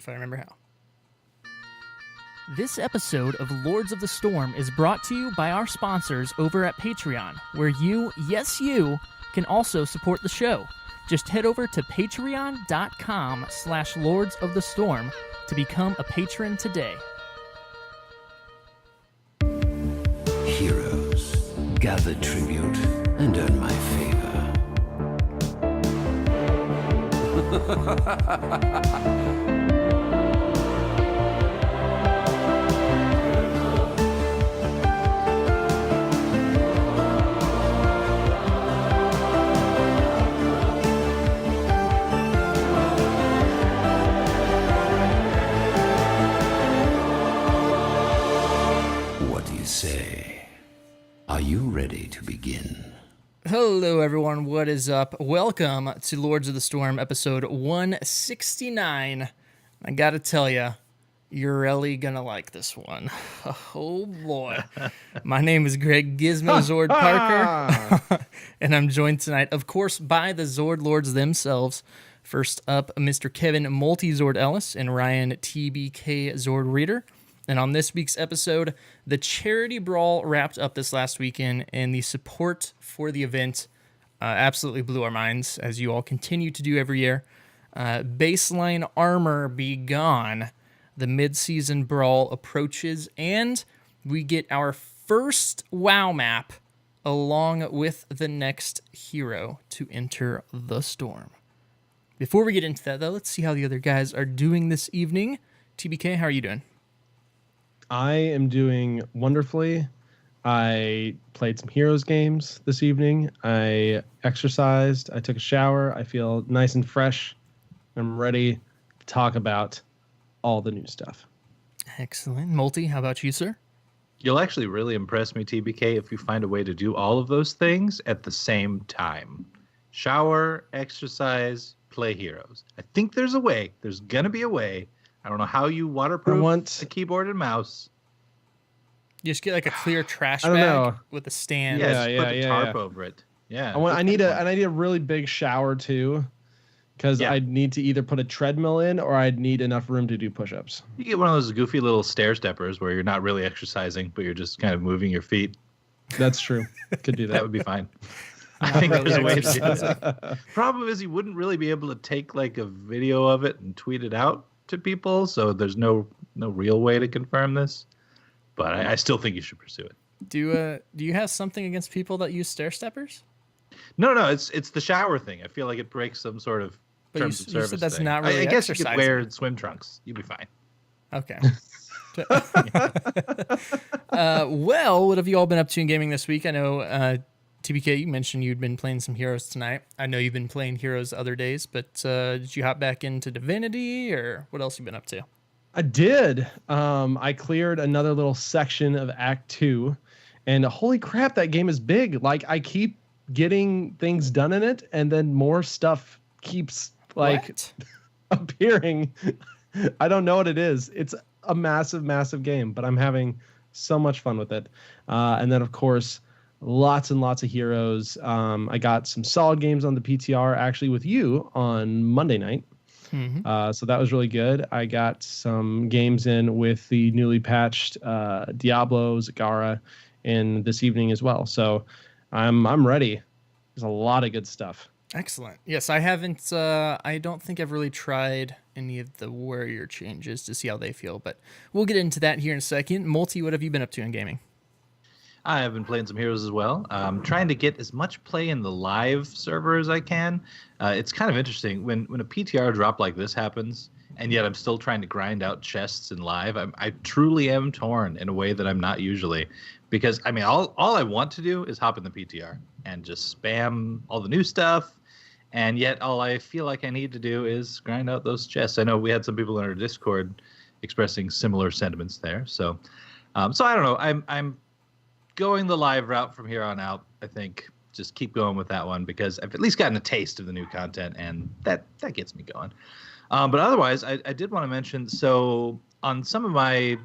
if I remember how. This episode of Lords of the Storm is brought to you by our sponsors over at Patreon, where you, yes you, can also support the show. Just head over to patreon.com/Lords of the Storm to become a patron today. Heroes, gather tribute and earn my favor. What do you say? Are you ready to begin? Hello, everyone. What is up? Welcome to Lords of the Storm, episode 169. I gotta tell you, Yrel'y gonna like this one. Oh, boy. My name is Greg Gizmo Zord Parker, and I'm joined tonight, of course, by the Zord Lords themselves. First up, Mr. Kevin Multi-Zord Ellis and Ryan TBK Zord Reader. And on this week's episode, the Charity Brawl wrapped up this last weekend, and the support for the event absolutely blew our minds, as you all continue to do every year. Baseline armor be gone. The mid-season brawl approaches, and we get our first WoW map along with the next hero to enter the storm. Before we get into that, though, let's see how the other guys are doing this evening. TBK, how are you doing? I am doing wonderfully. I played some Heroes games this evening. I exercised. I took a shower. I feel nice and fresh. I'm ready to talk about all the new stuff. Excellent. Multi, how about you, sir? You'll actually really impress me, TBK, if you find a way to do all of those things at the same time. Shower, exercise, play Heroes. I think there's a way. There's going to be a way. I don't know how you waterproof a keyboard and mouse. You just get like a clear trash bag with a stand. Yeah, put a tarp over it. Yeah. I need a really big shower too, because I need to either put a treadmill in or I'd need enough room to do push-ups. You get one of those goofy little stair steppers where you're not really exercising, but you're just kind of moving your feet. That's true. Could do that. That would be fine. I think there's a way to do that. Problem is, you wouldn't really be able to take like a video of it and tweet it out to people, so there's no real way to confirm this. But I still think you should pursue it. Do you have something against people that use stair steppers? No, it's the shower thing. I feel like it breaks some sort of terms of service. You said that's thing. not really I guess you exercising. could wear swim trunks. You'd be fine. Okay. Well, what have you all been up to in gaming this week? I know TBK, you mentioned you'd been playing some Heroes tonight. I know you've been playing Heroes other days, but did you hop back into Divinity, or what else you been up to? I did. I cleared another little section of Act 2, and holy crap, that game is big. Like, I keep getting things done in it, and then more stuff keeps appearing. I don't know what it is. It's a massive, massive game, but I'm having so much fun with it. And then, of course, lots and lots of Heroes. I got some solid games on the PTR actually with you on Monday night. Mm-hmm. So that was really good. I got some games in with the newly patched Diablo, Zagara, in this evening as well. So I'm ready. There's a lot of good stuff. Excellent. Yes, I haven't. I don't think I've really tried any of the warrior changes to see how they feel, but we'll get into that here in a second. Multi, what have you been up to in gaming? I have been playing some Heroes as well. Trying to get as much play in the live server as I can. It's kind of interesting when a PTR drop like this happens, and yet I'm still trying to grind out chests in live. I truly am torn in a way that I'm not usually, because I mean, all I want to do is hop in the PTR and just spam all the new stuff, and yet all I feel like I need to do is grind out those chests. I know we had some people in our Discord expressing similar sentiments there, so I don't know. I'm going the live route from here on out. I think just keep going with that one because I've at least gotten a taste of the new content, and that gets me going. But otherwise, I did want to mention, so on some of my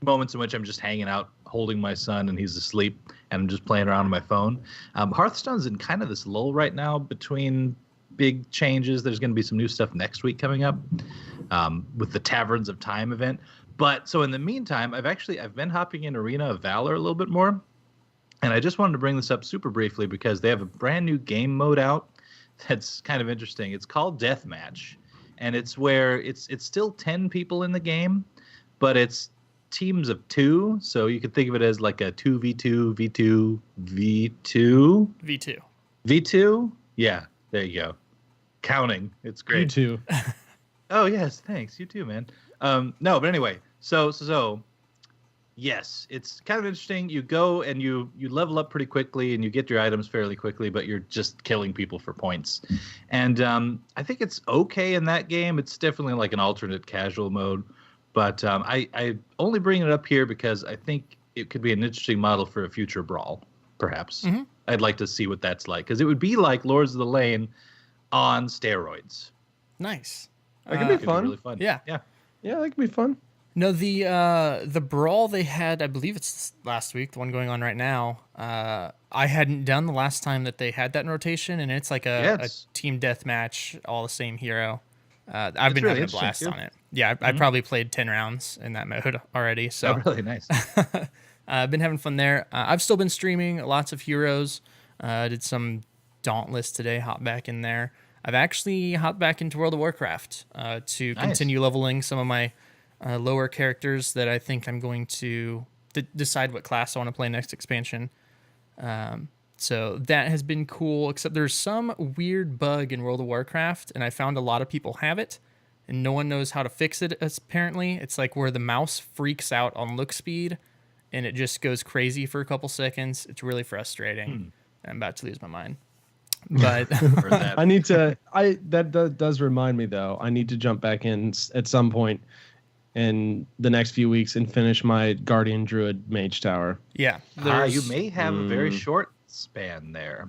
moments in which I'm just hanging out, holding my son, and he's asleep, and I'm just playing around on my phone, Hearthstone's in kind of this lull right now between big changes. There's going to be some new stuff next week coming up with the Taverns of Time event. But so in the meantime, I've been hopping in Arena of Valor a little bit more. And I just wanted to bring this up super briefly because they have a brand new game mode out that's kind of interesting. It's called Deathmatch. And it's where it's still 10 people in the game, but it's teams of 2. So you could think of it as like a 2v2, V2, V2. V2. V2? Yeah, there you go. Counting. It's great. You too. Oh, yes, thanks. You too, man. No, but anyway, so yes, it's kind of interesting. You go and you level up pretty quickly and you get your items fairly quickly, but you're just killing people for points. And I think it's okay in that game. It's definitely like an alternate casual mode. But I only bring it up here because I think it could be an interesting model for a future Brawl, perhaps. Mm-hmm. I'd like to see what that's like because it would be like Lords of the Lane on steroids. Nice. That could be fun. Really fun. Yeah. Yeah, that could be fun. No, the brawl they had, I believe it's last week, the one going on right now. I hadn't done the last time that they had that in rotation, and it's like a team deathmatch, all the same hero. I've been really having a blast too. on it. Yeah, I probably played 10 rounds in that mode already. So really nice. I've been having fun there. I've still been streaming lots of heroes. I did some Dauntless today, hop back in there. I've actually hopped back into World of Warcraft to continue leveling some of my lower characters that I think I'm going to decide what class I want to play next expansion. So that has been cool, except there's some weird bug in World of Warcraft, and I found a lot of people have it, and no one knows how to fix it, apparently. It's like where the mouse freaks out on look speed, and it just goes crazy for a couple seconds. It's really frustrating. I'm about to lose my mind. But I need to. That does remind me though. I need to jump back in at some point in the next few weeks and finish my Guardian Druid Mage Tower. Yeah, you may have a very short span there.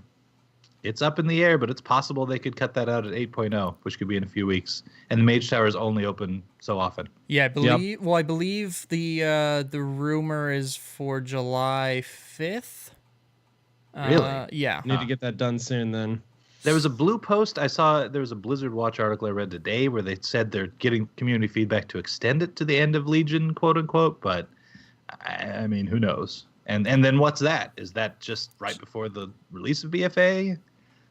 It's up in the air, but it's possible they could cut that out at 8.0, which could be in a few weeks. And the Mage Tower is only open so often. Yeah, I believe. Yep. Well, I believe the rumor is for July 5th. Really? Yeah. Need to get that done soon then. There was a blue post I saw. There was a Blizzard Watch article I read today where they said they're getting community feedback to extend it to the end of Legion, quote unquote. But I mean, who knows? And then what's that? Is that just right before the release of BFA?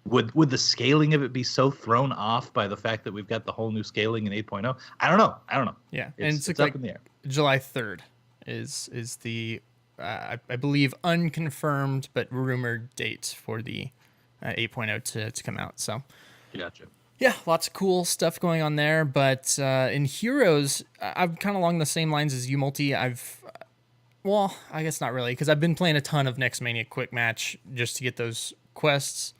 Would the scaling of it be so thrown off by the fact that we've got the whole new scaling in 8.0? I don't know. Yeah, it's like up in the air. July 3rd is the I believe unconfirmed but rumored date for the 8.0 to come out. So, gotcha. Yeah, lots of cool stuff going on there. But in Heroes, I'm kind of along the same lines as you, Multi. Well, I guess not really, because I've been playing a ton of Next Mania Quick Match just to get those quests.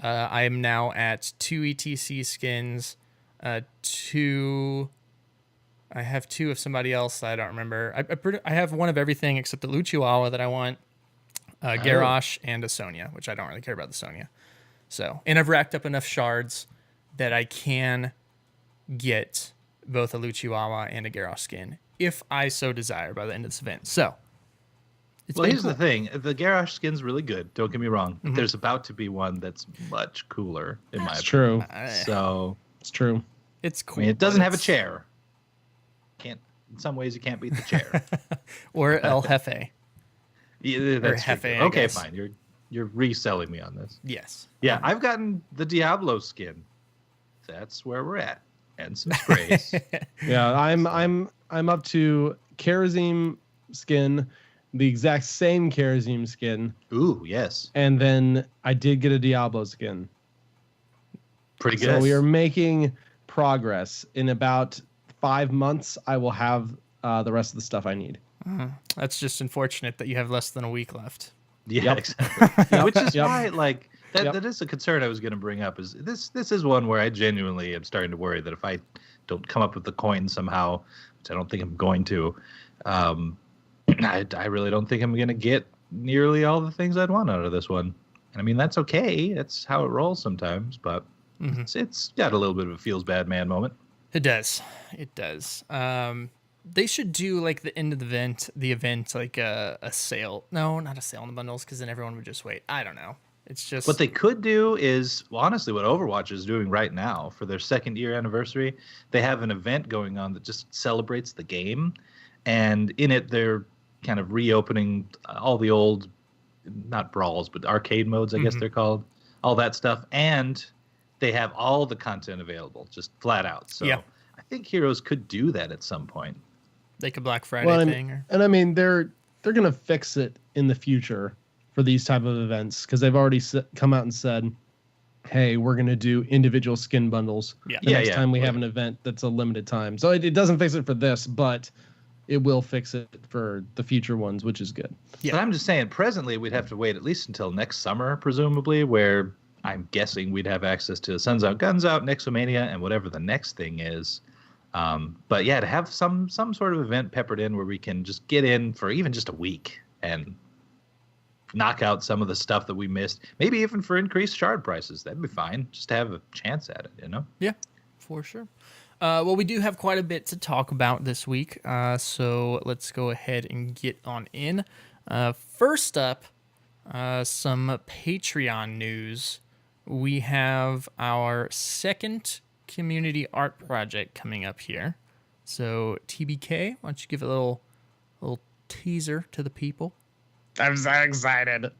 I am now at 2 ETC skins, 2... I have 2 of somebody else that I don't remember. I have one of everything except the Luchiwawa that I want, Garrosh, and a Sonya, which I don't really care about the Sonya. So, and I've racked up enough shards that I can get both a Luchiwawa and a Garrosh skin, if I so desire, by the end of this event. So, here's the thing. The Garrosh skin's really good. Don't get me wrong. Mm-hmm. There's about to be one that's much cooler, in my opinion. True. So, it's true. It's cool. I mean, it doesn't have a chair. In some ways you can't beat the chair. Or El Jefe. Yeah, that's Jefe, okay, fine. You're reselling me on this. Yes. Yeah, I've gotten the Diablo skin. That's where we're at. And some sprays. Yeah, I'm up to Karazim skin, the exact same Karazim skin. Ooh, yes. And then I did get a Diablo skin. Pretty good. So we are making progress. In about 5 months, I will have the rest of the stuff I need. That's just unfortunate that you have less than a week left. Yeah, exactly. Which is why, like, that is a concern I was going to bring up. Is this is one where I genuinely am starting to worry that if I don't come up with the coin somehow, which I don't think I'm going to, I really don't think I'm going to get nearly all the things I'd want out of this one. And I mean, that's okay. That's how it rolls sometimes, but it's got a little bit of a feels bad man moment. It does. It does. They should do like the end of the event, like a sale. No, not a sale on the bundles, because then everyone would just wait. I don't know. It's just What they could do is, well, honestly, what Overwatch is doing right now for their second year anniversary, they have an event going on that just celebrates the game. And in it, they're kind of reopening all the old, not brawls, but arcade modes, I guess they're called, all that stuff. And they have all the content available, just flat out. So Yeah. I think Heroes could do that at some point. like a Black Friday Well, thing. Or... and I mean, they're gonna fix it in the future for these type of events because they've already come out and said, "Hey, we're gonna do individual skin bundles Yeah. the next time we have an event that's a limited time." So it doesn't fix it for this, but it will fix it for the future ones, which is good. Yeah. But I'm just saying, presently, we'd have to wait at least until next summer, presumably, where I'm guessing we'd have access to Suns Out, Guns Out, Nexomania, and whatever the next thing is. But yeah, to have some sort of event peppered in where we can just get in for even just a week and knock out some of the stuff that we missed, maybe even for increased shard prices. That'd be fine. Just to have a chance at it, you know? Yeah, for sure. Well, we do have quite a bit to talk about this week, so let's go ahead and get on in. First up, some Patreon news. We have our second community art project coming up here. So, TBK, why don't you give a little teaser to the people? I'm so excited.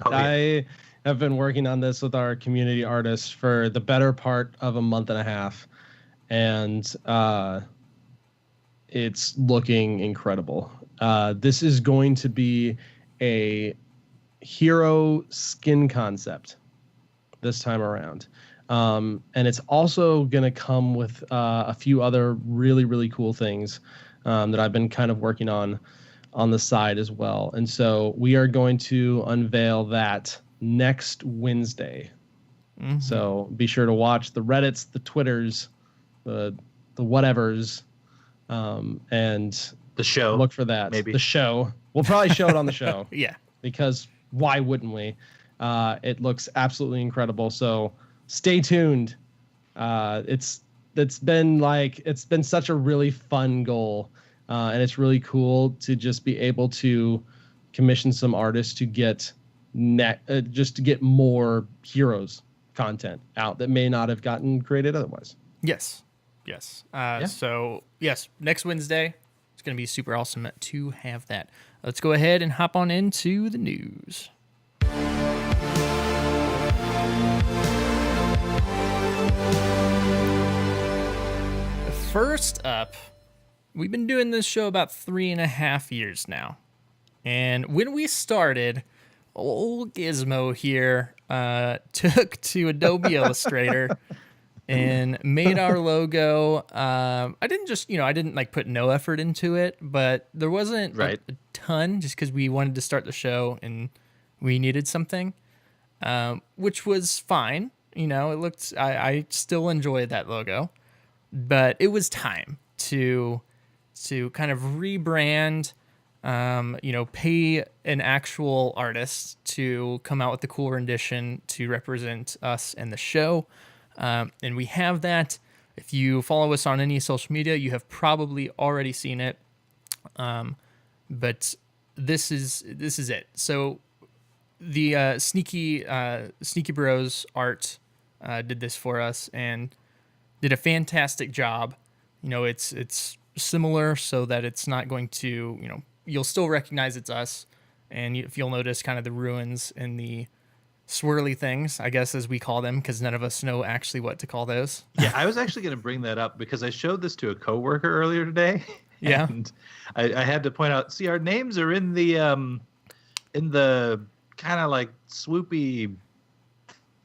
Oh, yeah. I have been working on this with our community artists for the better part of a month and a half, and it's looking incredible. This is going to be a hero skin concept this time around. And it's also going to come with a few other really, really cool things that I've been kind of working on the side as well. And so we are going to unveil that next Wednesday. Mm-hmm. So be sure to watch the Reddits, the Twitters, the whatevers, and The show. look for that. Maybe. The show. We'll probably show it on the show. Yeah. Because why wouldn't we? It looks absolutely incredible. So stay tuned. It's been such a really fun goal, and it's really cool to just be able to commission some artists to get just to get more heroes content out that may not have gotten created otherwise. Yes. So, yes, next Wednesday, it's going to be super awesome to have that. Let's go ahead and hop on into the news. First up, we've been doing this show about 3.5 years now. And when we started, old Gizmo here took to Adobe Illustrator and made our logo. I didn't like put no effort into it, but there wasn't Right. a ton just because we wanted to start the show and we needed something, which was fine. It looked, I still enjoyed that logo, but it was time to kind of rebrand, pay an actual artist to come out with the cool rendition to represent us and the show. And we have that. If you follow us on any social media, you have probably already seen it. But this is it. So the Sneaky Bros art did this for us and did a fantastic job. It's similar so that it's not going to, you'll still recognize it's us. And if you'll notice kind of the ruins and the swirly things, I guess, as we call them, because none of us know actually what to call those. Yeah, I was actually going to bring that up because I showed this to a coworker earlier today. Yeah. And I had to point out, see, our names are in the kind of like swoopy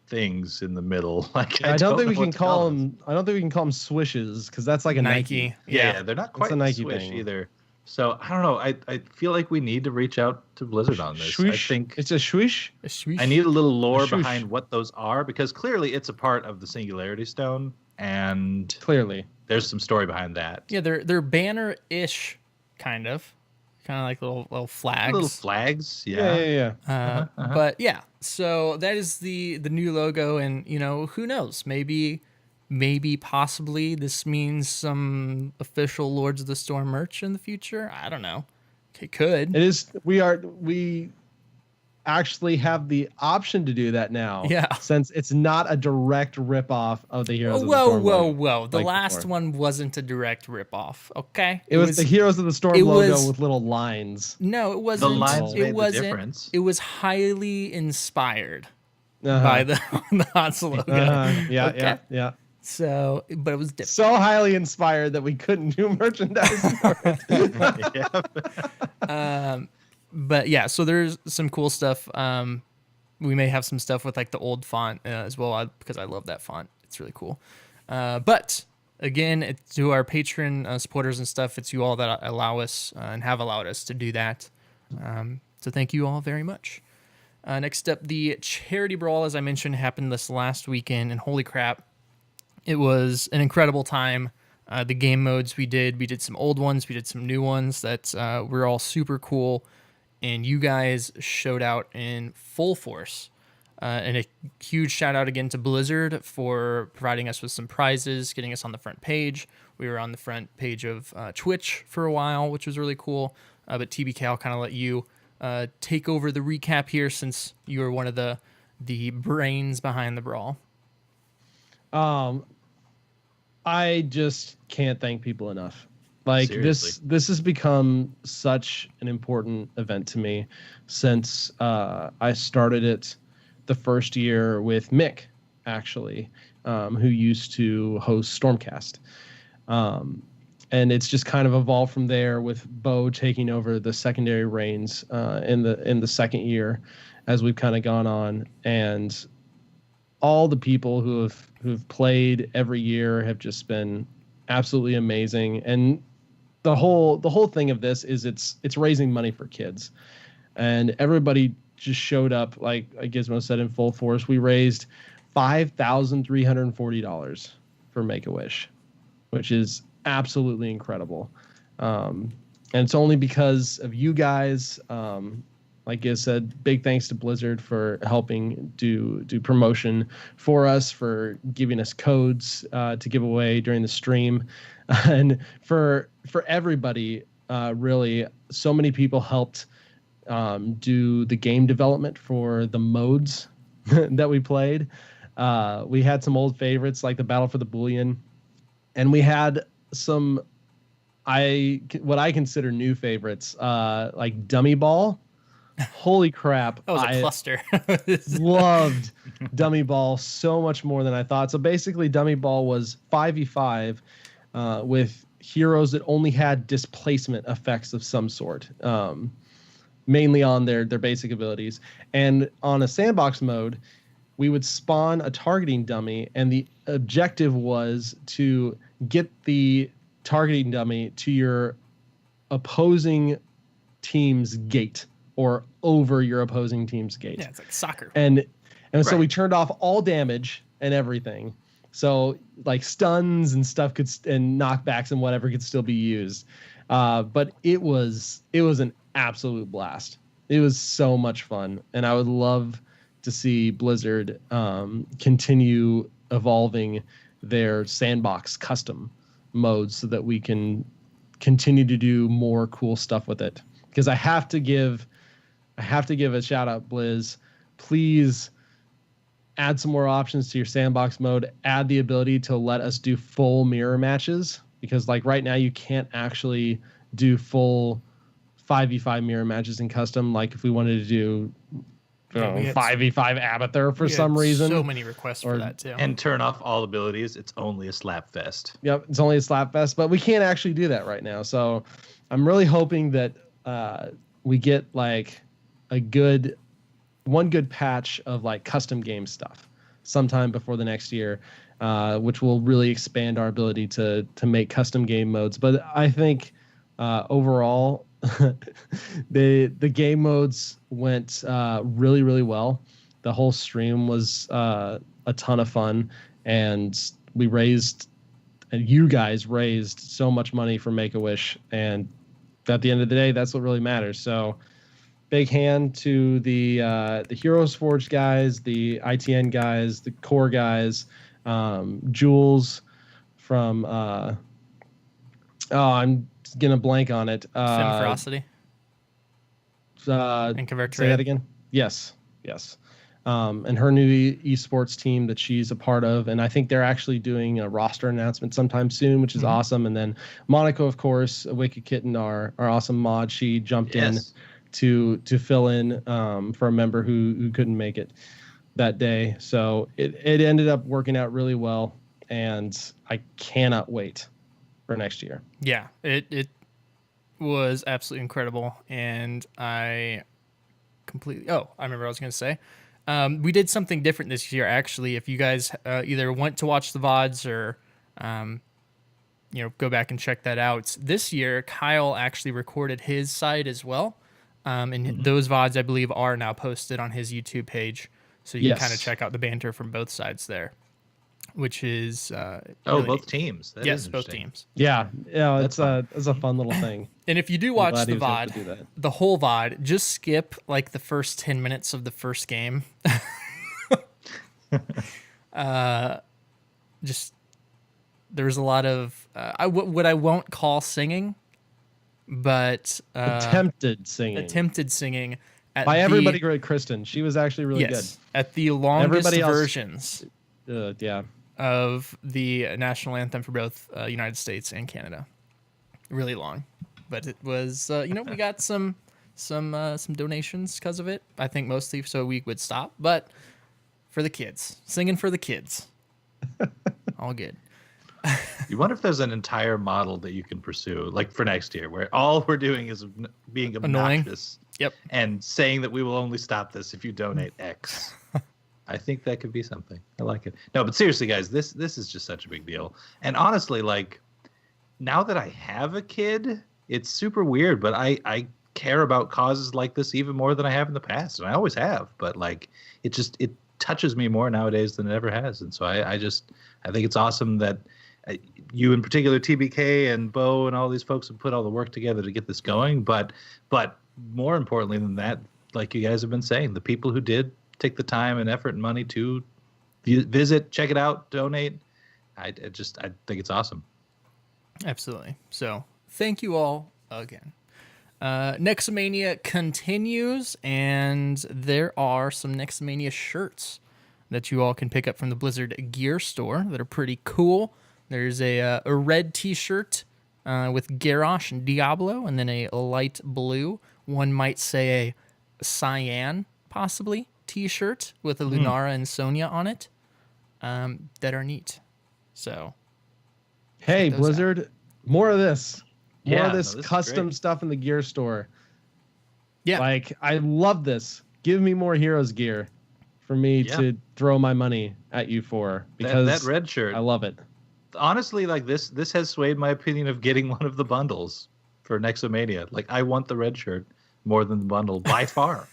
things in the middle. Like I don't think we know what can to call them. I don't think we can call them swishes because that's like a Nike. Yeah, they're not quite a Nike swish thing. either. So I don't know. I feel like we need to reach out to Blizzard on this. Swish. I think It's a swish. A swoosh. I need a little lore Swoosh. behind what those are because clearly it's a part of the Singularity Stone and Clearly. there's some story behind that. Yeah, they're banner-ish, kind of like little flags. Little flags, Yeah. But yeah, so that is the new logo, and who knows? Maybe possibly this means some official Lords of the Storm merch in the future. I don't know. It could. It is. We actually have the option to do that now. Yeah. Since it's not a direct ripoff of the Heroes of the Whoa, Storm whoa, logo. whoa! The like last before. one wasn't a direct ripoff. Okay, It was the Heroes of the Storm it logo was- with little lines. No, it The wasn't. lines It made the wasn't. difference. It was highly inspired Uh-huh. by the HOTS logo. Yeah, Okay. yeah. So, but it was different. So highly inspired that we couldn't do merchandise for it. But yeah, so there's some cool stuff. We may have some stuff with like the old font as well, because I love that font. It's really cool. But again, to our patron supporters and stuff, it's you all that allow us and have allowed us to do that. So thank you all very much. Next up, the Charity Brawl, as I mentioned, happened this last weekend, and holy crap, it was an incredible time. The game modes we did some old ones, we did some new ones that were all super cool, and you guys showed out in full force. And a huge shout out again to Blizzard for providing us with some prizes, getting us on the front page. We were on the front page of Twitch for a while, which was really cool. But TBK, I'll kind of let you take over the recap here, since you were one of the brains behind the brawl. I just can't thank people enough. Like Seriously. this has become such an important event to me since I started it the first year with Mick, actually, who used to host Stormcast. And it's just kind of evolved from there, with Bo taking over the secondary reins in the second year as we've kind of gone on, and all the people who've played every year have just been absolutely amazing. And the whole thing of this is it's raising money for kids, and everybody just showed up, like Gizmo said, in full force. We raised $5,340 for Make-A-Wish, which is absolutely incredible. And it's only because of you guys. Like Giz said, big thanks to Blizzard for helping do promotion for us, for giving us codes to give away during the stream, and for everybody. Really, so many people helped do the game development for the modes that we played. We had some old favorites like the Battle for the Boolean, and we had some what I consider new favorites, like Dummy Ball. Holy crap. That was a I cluster. loved Dummy Ball so much more than I thought. So basically, Dummy Ball was 5v5 with heroes that only had displacement effects of some sort, mainly on their basic abilities. And on a sandbox mode, we would spawn a targeting dummy, and the objective was to get the targeting dummy to your opposing team's gate, or over your opposing team's gate. Yeah, it's like soccer. And so Right. we turned off all damage and everything. So like stuns and stuff and knockbacks and whatever could still be used. But it was an absolute blast. It was so much fun. And I would love to see Blizzard continue evolving their sandbox custom modes so that we can continue to do more cool stuff with it. Because I have to give a shout out, Blizz. Please add some more options to your sandbox mode. Add the ability to let us do full mirror matches, because like right now you can't actually do full 5v5 mirror matches in custom. Like if we wanted to do Yeah, we had 5v5 Abathur for We had some reason. so many requests for Or- that too. And turn off all abilities. It's only a slap fest. Yep, it's only a slap fest, but we can't actually do that right now. So I'm really hoping that we get like one good patch of like custom game stuff sometime before the next year, which will really expand our ability to make custom game modes. But I think overall the game modes went really, really well. The whole stream was a ton of fun, and you guys raised so much money for Make-A-Wish, and at the end of the day, that's what really matters. So big hand to the Heroes Forge guys, the ITN guys, the core guys, Jules from I'm gonna blank on it. Femferocity And and Convert to say that Red. again. Yes, yes. And her new esports team that she's a part of, and I think they're actually doing a roster announcement sometime soon, which is awesome. And then Monaco, of course, Wicked Kitten, our awesome mod, she jumped in to fill in for a member who couldn't make it that day. So it ended up working out really well, and I cannot wait for next year. Yeah, it was absolutely incredible, and I completely. Oh, I remember what I was going to say. We did something different this year, actually. If you guys either went to watch the VODs or, go back and check that out. This year, Kyle actually recorded his side as well. And those VODs, I believe, are now posted on his YouTube page. So you can kind of check out the banter from both sides there, which is... really both neat. teams. Yes, both teams. Yeah, it's a fun little thing. And if you do watch the VOD, the whole VOD, just skip like the first 10 minutes of the first game. Just there's a lot of what I won't call singing, but attempted singing by everybody. Great, Kristen. She was actually really good at the longest versions. Yeah. Of the national anthem for both United States and Canada. Really long, but it was we got some donations because of it. I think mostly so we would stop, but for the kids, singing for the kids, all good. You wonder if there's an entire model that you can pursue, like for next year, where all we're doing is being obnoxious, and saying that we will only stop this if you donate X. I think that could be something. I like it. No, but seriously, guys, this is just such a big deal. And honestly, like, now that I have a kid, it's super weird, but I care about causes like this even more than I have in the past, and I always have. But like, it touches me more nowadays than it ever has, and so I think it's awesome that you in particular, TBK and Bo and all these folks have put all the work together to get this going. But more importantly than that, like you guys have been saying, the people who did take the time and effort and money to visit, check it out, donate. I think it's awesome. Absolutely. So thank you all again. Nexomania continues, and there are some Nexomania shirts that you all can pick up from the Blizzard gear store that are pretty cool. There's a red t-shirt with Garrosh and Diablo, and then a light blue, one might say a cyan, possibly, t-shirt with a Lunara and Sonya on it that are neat. So, hey, Blizzard, more of this. More of this custom stuff in the gear store. Yeah. Like, I love this. Give me more Heroes gear for me to throw my money at you for. Because that red shirt, I love it. Honestly, like this has swayed my opinion of getting one of the bundles for Nexomania. Like, I want the red shirt more than the bundle by far.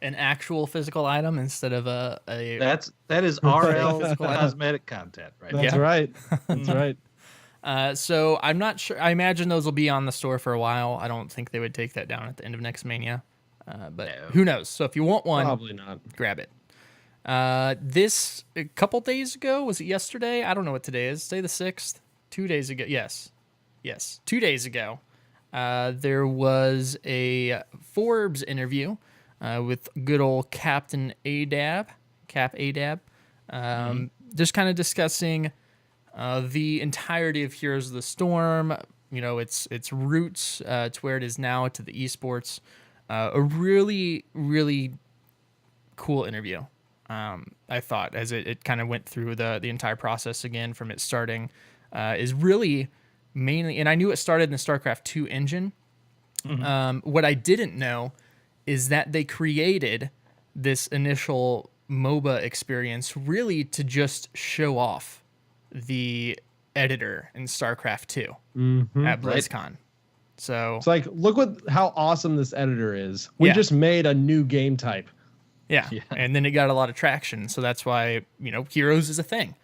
An actual physical item instead of a that is RL cosmetic content, right? That's right. That's right. So I'm not sure. I imagine those will be on the store for a while. I don't think they would take that down at the end of Nexomania, but who knows? So if you want one, probably not. Grab it. This a couple days ago, was it yesterday? I don't know what today is. Today the 6th. 2 days ago. Yes. 2 days ago, there was a Forbes interview with good old Captain Adab, Cap Adab, just kind of discussing the entirety of Heroes of the Storm, its roots to where it is now, to the esports. A really, really cool interview, I thought, as it kind of went through the entire process again from it starting, is really mainly, and I knew it started in the StarCraft 2 engine. What I didn't know is that they created this initial MOBA experience really to just show off the editor in StarCraft 2 at BlizzCon. Right. So it's like, look how awesome this editor is. We just made a new game type. Yeah. And then it got a lot of traction. So that's why, Heroes is a thing,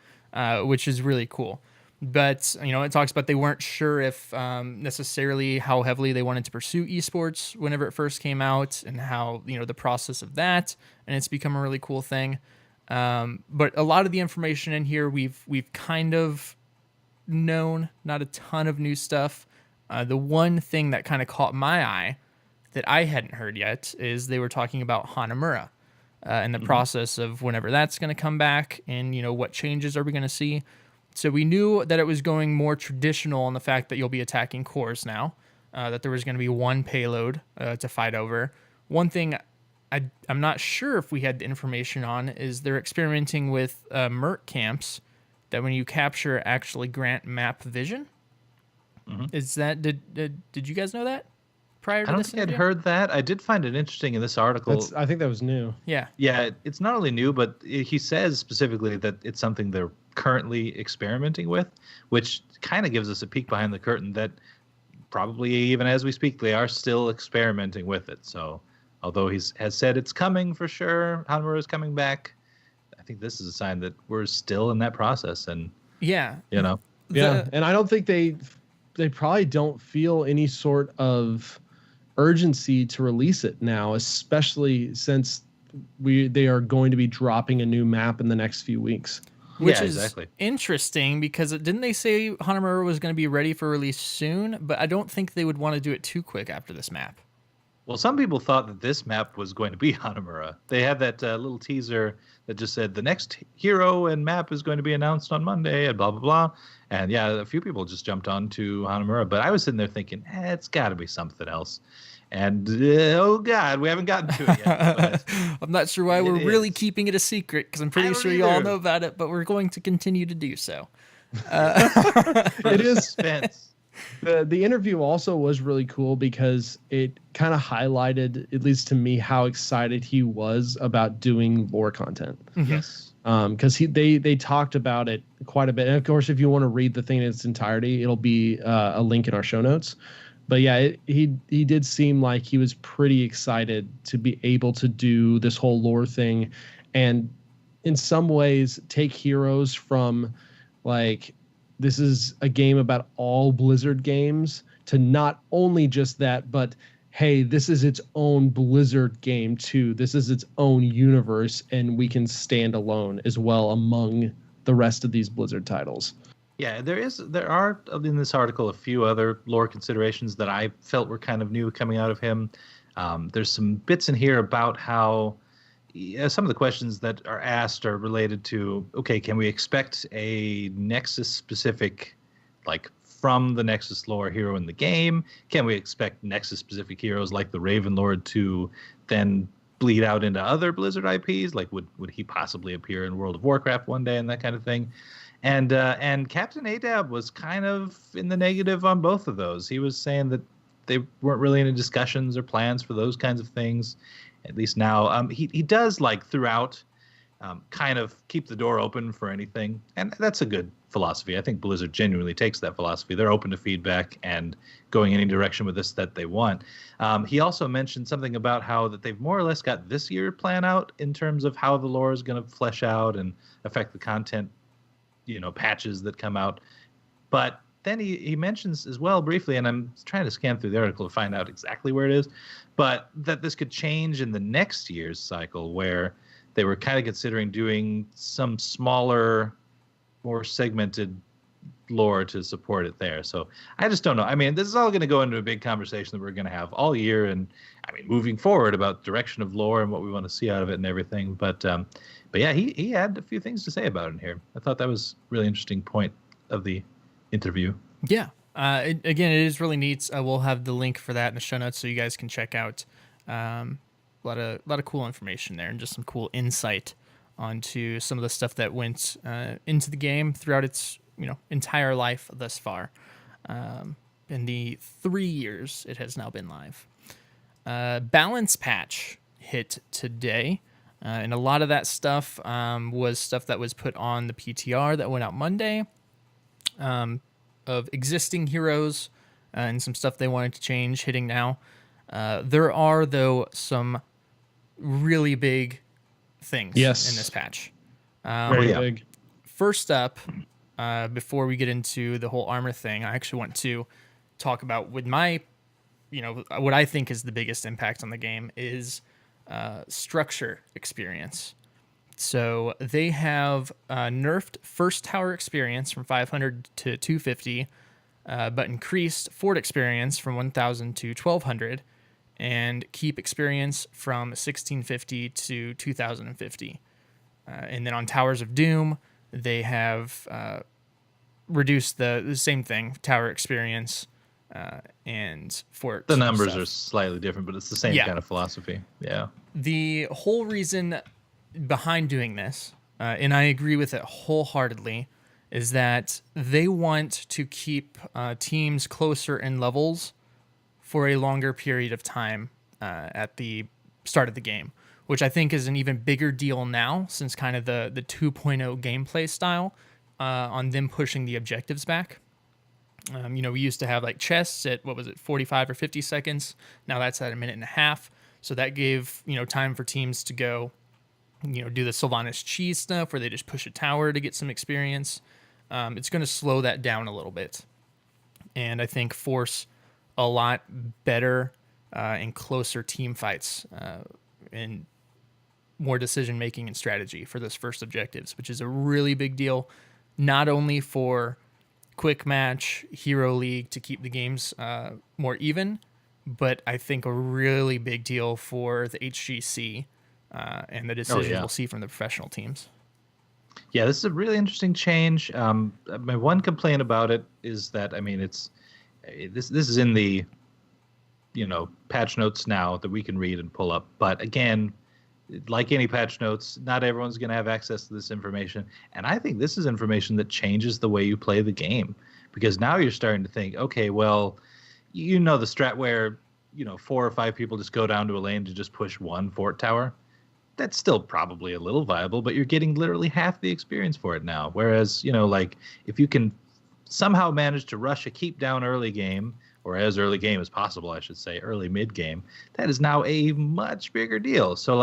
which is really cool. But, it talks about they weren't sure if necessarily how heavily they wanted to pursue esports whenever it first came out, and how, the process of that. And it's become a really cool thing. But a lot of the information in here we've kind of known, not a ton of new stuff. The one thing that kind of caught my eye that I hadn't heard yet is they were talking about Hanamura and the process of whenever that's going to come back, and what changes are we going to see. So we knew that it was going more traditional in the fact that you'll be attacking cores now, that there was going to be one payload to fight over. One thing I'm not sure if we had the information on is they're experimenting with Merc camps that when you capture actually grant map vision. Is that did you guys know that prior to I don't this think I'd interview? heard that. I did find it interesting in this article. I think that was new. Yeah. Yeah, it's not only new, but he says specifically that it's something they're currently experimenting with, which kind of gives us a peek behind the curtain that probably even as we speak, they are still experimenting with it. So although he has said it's coming for sure, Hanamura is coming back, I think this is a sign that we're still in that process. And, Yeah. Yeah, and I don't think they probably don't feel any sort of urgency to release it now, especially since they are going to be dropping a new map in the next few weeks. Which yeah, is exactly. interesting because didn't they say Hanamura was going to be ready for release soon? But I don't think they would want to do it too quick after this map. Well, some people thought that this map was going to be Hanamura. They had that little teaser that just said the next hero and map is going to be announced on Monday and blah, blah, blah. And yeah, a few people just jumped on to Hanamura. But I was sitting there thinking, it's got to be something else. And oh, God, we haven't gotten to it yet. But I'm not sure why it we're really is. keeping it a secret because I'm pretty don't sure you all either. know about it, but we're going to continue to do so. It is suspense. the interview also was really cool because it kind of highlighted, at least to me, how excited he was about doing lore content. Yes. Because they talked about it quite a bit, and of course, if you want to read the thing in its entirety, it'll be a link in our show notes. But yeah, he did seem like he was pretty excited to be able to do this whole lore thing, and in some ways take heroes from like this is a game about all Blizzard games to not only just that, but hey, this is its own Blizzard game too. This is its own universe, and we can stand alone as well among the rest of these Blizzard titles. Yeah, there are in this article a few other lore considerations that I felt were kind of new coming out of him. There's some bits in here about how some of the questions that are asked are related to, okay, can we expect a Nexus specific, like from the Nexus lore hero in the game? Can we expect Nexus specific heroes like the Raven Lord to then bleed out into other Blizzard IPs? Like would he possibly appear in World of Warcraft one day and that kind of thing? And Captain Adab was kind of in the negative on both of those. He was saying that they weren't really any discussions or plans for those kinds of things, at least now. He does like throughout kind of keep the door open for anything, and that's a good philosophy. I think Blizzard genuinely takes that philosophy. They're open to feedback and going any direction with this that they want. He also mentioned something about how that they've more or less got this year plan out in terms of how the lore is going to flesh out and affect the content, patches that come out. But then he mentions as well briefly, and I'm trying to scan through the article to find out exactly where it is, but that this could change in the next year's cycle where they were kind of considering doing some smaller, more segmented lore to support it there. So I just don't know. I mean, this is all going to go into a big conversation that we're going to have all year, and I mean, moving forward about direction of lore and what we want to see out of it and everything. But yeah, he had a few things to say about it in here. I thought that was a really interesting point of the interview. Yeah. Again, it is really neat. We'll have the link for that in the show notes so you guys can check out a lot of cool information there and just some cool insight onto some of the stuff that went into the game throughout its entire life thus far. In the 3 years it has now been live. Balance patch hit today. And a lot of that stuff was stuff that was put on the PTR that went out Monday of existing heroes and some stuff they wanted to change hitting now. There are, though, some really big things in this patch. Very big. First up, before we get into the whole armor thing, I actually want to talk about with my, what I think is the biggest impact on the game is structure experience. So they have nerfed first tower experience from 500 to 250, but increased fort experience from 1,000 to 1,200, and keep experience from 1650 to 2050. And then on Towers of Doom, they have reduced the same thing, tower experience, and fort. The numbers stuff. are slightly different, but it's the same kind of philosophy. Yeah. The whole reason behind doing this, and I agree with it wholeheartedly, is that they want to keep teams closer in levels for a longer period of time at the start of the game, which I think is an even bigger deal now since kind of the 2.0 gameplay style on them pushing the objectives back. We used to have like chests at 45 or 50 seconds. Now that's at a minute and a half. So that gave, time for teams to go, do the Sylvanas cheese stuff where they just push a tower to get some experience. It's going to slow that down a little bit. And I think force a lot better and closer team fights and more decision making and strategy for those first objectives, which is a really big deal, not only for quick match, hero league to keep the games more even, but I think a really big deal for the HGC and the decisions we'll see from the professional teams. Yeah, this is a really interesting change. My one complaint about it is that this is in the patch notes now that we can read and pull up. But again, like any patch notes, not everyone's going to have access to this information. And I think this is information that changes the way you play the game, because now you're starting to think, okay, well, the strat where 4 or 5 people just go down to a lane to just push one fort tower. That's still probably a little viable, but you're getting literally half the experience for it now. Whereas, if you can somehow manage to rush a keep down early game, or as early game as possible, I should say, early mid game, that is now a much bigger deal. So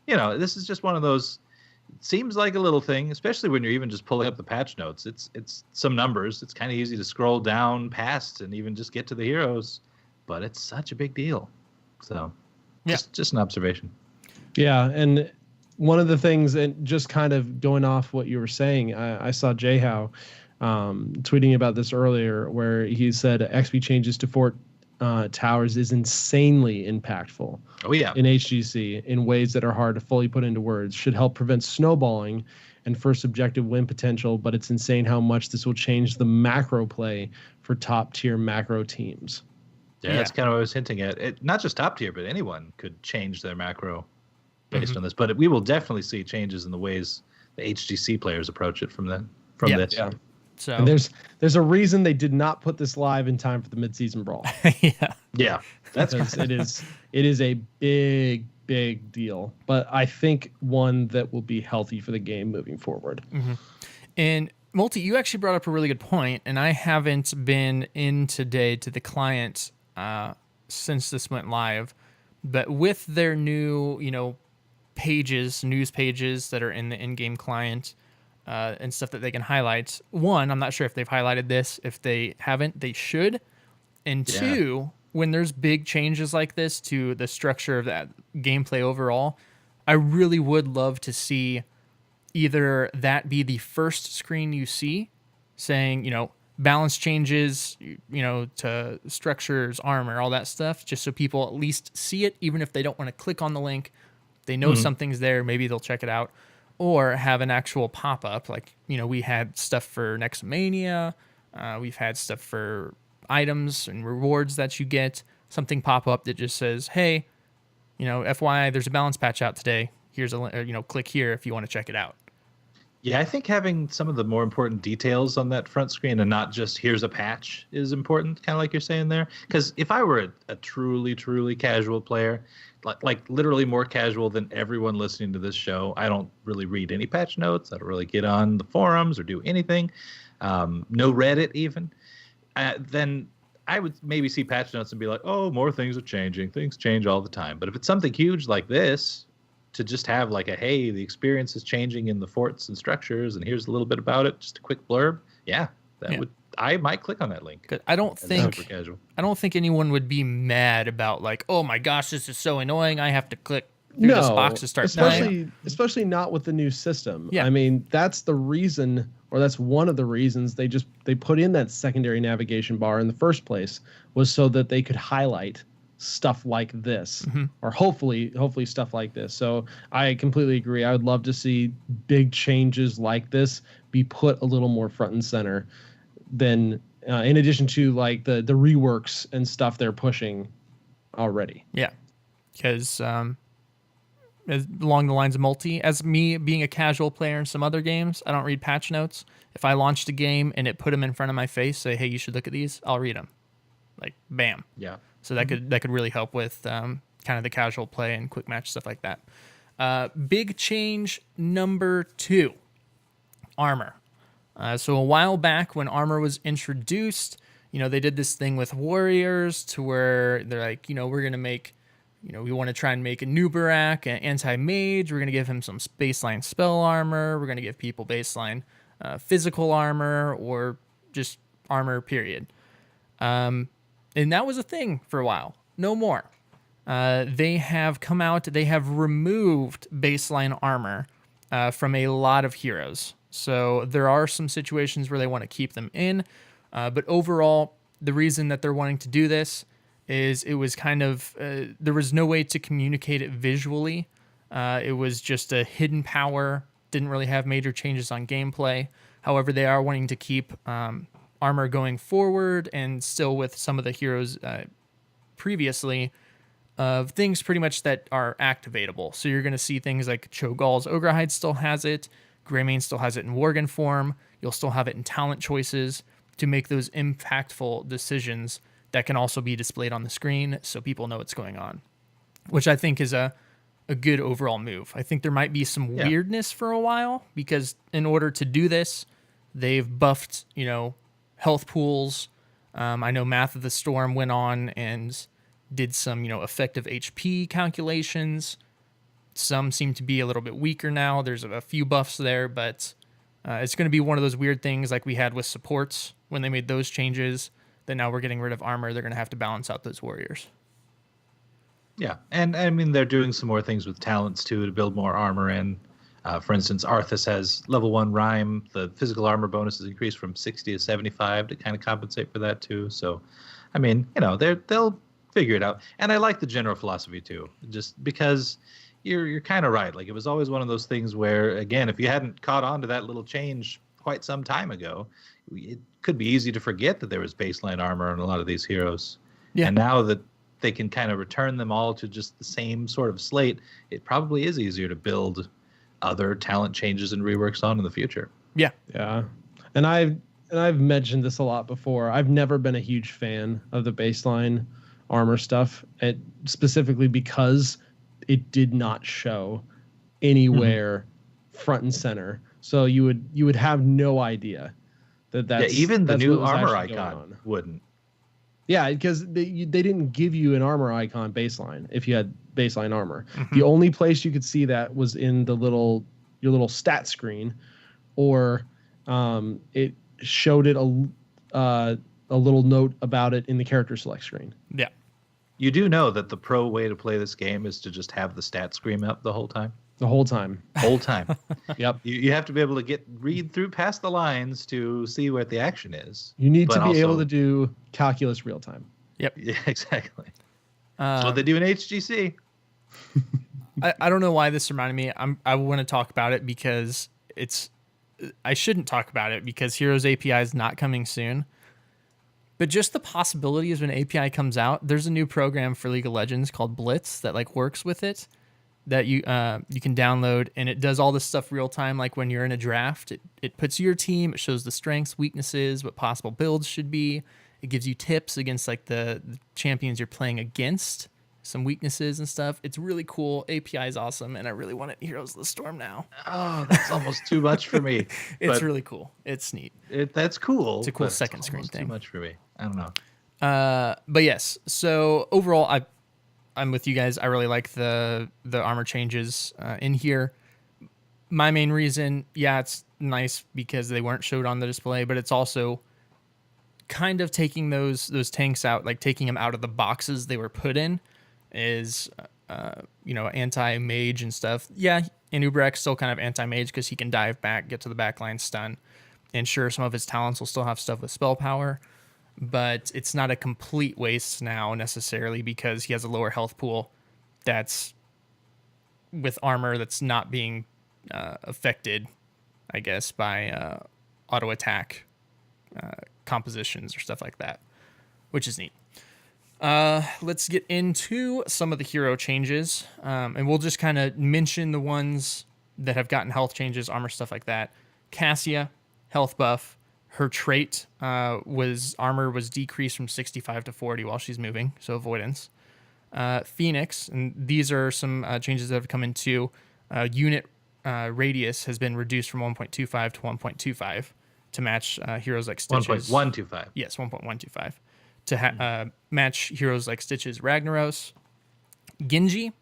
this is just one of those, it seems like a little thing, especially when you're even just pulling up the patch notes. It's some numbers. It's kind of easy to scroll down past and even just get to the heroes, but it's such a big deal. So just an observation. Yeah, and one of the things, and just kind of going off what you were saying, I saw Jayhow tweeting about this earlier, where he said XP changes to fort towers is insanely impactful. Oh yeah, in HGC in ways that are hard to fully put into words. Should help prevent snowballing and first objective win potential, but it's insane how much this will change the macro play for top tier macro teams. Yeah, that's kind of what I was hinting at. Not just top tier, but anyone could change their macro based on this. But we will definitely see changes in the ways the HGC players approach it from this. Yeah. So and there's a reason they did not put this live in time for the midseason brawl. Yeah, that's because it is a big deal. But I think one that will be healthy for the game moving forward. Mm-hmm. And Multi, you actually brought up a really good point, and I haven't been in today to the client since this went live. But with their new, news pages that are in the in-game client and stuff that they can highlight. One, I'm not sure if they've highlighted this. If they haven't, they should. And two, when there's big changes like this to the structure of that gameplay overall, I really would love to see either that be the first screen you see saying, balance changes, to structures, armor, all that stuff, just so people at least see it, even if they don't want to click on the link. They know something's there, maybe they'll check it out, or have an actual pop-up. Like, we had stuff for Nexomania, we've had stuff for items and rewards that you get, something pop up that just says, hey, FYI, there's a balance patch out today. Here's a, click here if you want to check it out. Yeah, I think having some of the more important details on that front screen and not just here's a patch is important, kind of like you're saying there. Because if I were a truly casual player, like literally more casual than everyone listening to this show, I don't really read any patch notes. I don't really get on the forums or do anything. No Reddit even. Then I would maybe see patch notes and be like, oh, more things are changing. Things change all the time. But if it's something huge like this, to just have like hey, the experience is changing in the forts and structures, and here's a little bit about it, just a quick blurb. I might click on that link. I don't think anyone would be mad about like, oh my gosh, this is so annoying. I have to click through this box to start playing. Especially not with the new system. Yeah. I mean, that's the reason, or that's one of the reasons they put in that secondary navigation bar in the first place, was so that they could highlight stuff like this, or hopefully stuff like this. So I completely agree. I would love to see big changes like this be put a little more front and center than in addition to like the reworks and stuff they're pushing already. Yeah, because along the lines of multi, as me being a casual player in some other games, I don't read patch notes. If I launched a game and it put them in front of my face, say, hey, you should look at these, I'll read them. Like, bam. Yeah. So that could really help with kind of the casual play and quick match stuff like that. Big change number 2, armor. So a while back when armor was introduced, they did this thing with warriors to where they're like, we're going to make, we want to try and make a Nubarak an anti-mage. We're going to give him some baseline spell armor. We're going to give people baseline physical armor or just armor, period. And that was a thing for a while. No more. They have come out, they have removed baseline armor from a lot of heroes. So there are some situations where they want to keep them in. But overall, the reason that they're wanting to do this is it was kind of, there was no way to communicate it visually. It was just a hidden power, didn't really have major changes on gameplay. However, they are wanting to keep armor going forward and still with some of the heroes previously of things pretty much that are activatable. So you're going to see things like Cho'Gall's Ogrehide still has it, Greymane still has it in Worgen form, you'll still have it in talent choices to make those impactful decisions that can also be displayed on the screen so people know what's going on, which I think is a good overall move. I think there might be some weirdness for a while because in order to do this, they've buffed, health pools. I know Math of the Storm went on and did some, effective HP calculations. Some seem to be a little bit weaker now. There's a few buffs there, but it's going to be one of those weird things like we had with supports when they made those changes. That now we're getting rid of armor. They're going to have to balance out those warriors. Yeah, and I mean, they're doing some more things with talents, too, to build more armor in. For instance, Arthas has level 1 Rhyme. The physical armor bonus is increased from 60 to 75 to kind of compensate for that, too. So, I mean, they'll figure it out. And I like the general philosophy, too, just because you're kind of right. Like, it was always one of those things where, again, if you hadn't caught on to that little change quite some time ago, it could be easy to forget that there was baseline armor on a lot of these heroes. Yeah. And now that they can kind of return them all to just the same sort of slate, it probably is easier to build other talent changes and reworks on in the future. Yeah. Yeah. And I've mentioned this a lot before. I've never been a huge fan of the baseline armor stuff, specifically because it did not show anywhere front and center. So you would have no idea that's even the that's new what was armor actually icon wouldn't. Yeah, because they didn't give you an armor icon baseline if you had baseline armor. The only place you could see that was in your little stat screen, or it showed it a little note about it in the character select screen. Yeah. You do know that the pro way to play this game is to just have the stat screen up the whole time? The whole time. Whole time. Yep. You have to be able to read through past the lines to see what the action is. You need to be able to do calculus real time. Yep. Yeah, exactly. That's what they do in HGC. I don't know why this reminded me. I want to talk about it because I shouldn't talk about it because Heroes API is not coming soon. But just the possibilities when API comes out, there's a new program for League of Legends called Blitz that works with it, that you can download, and it does all this stuff real time. Like when you're in a draft, it puts your team, it shows the strengths, weaknesses, what possible builds should be. It gives you tips against the champions you're playing against, some weaknesses and stuff. It's really cool. API is awesome, and I really want it in Heroes of the Storm now. Oh, that's almost too much for me. It's really cool. It's neat. That's cool. It's a cool second screen thing. Too much for me. I don't know. But yes, so overall, I'm with you guys. I really like the armor changes in here. My main reason, it's nice because they weren't showed on the display, but it's also kind of taking those tanks out, taking them out of the boxes they were put in, is anti-mage and stuff. Yeah, Inubarak's still kind of anti-mage because he can dive back, get to the backline, stun, and sure, some of his talents will still have stuff with spell power. but it's not a complete waste now necessarily because he has a lower health pool that's with armor that's not being affected, I guess, by auto attack compositions or stuff like that, which is neat. Let's get into some of the hero changes, and we'll just kind of mention the ones that have gotten health changes, armor, stuff like that. Cassia, health buff. Her trait armor was decreased from 65 to 40 while she's moving, so avoidance. Phoenix, and these are some changes that have come into unit radius has been reduced from 1.25 to 1.25 to match heroes like Stitches. 1.125. Yes, 1.125 to match heroes like Stitches, Ragnaros. Genji,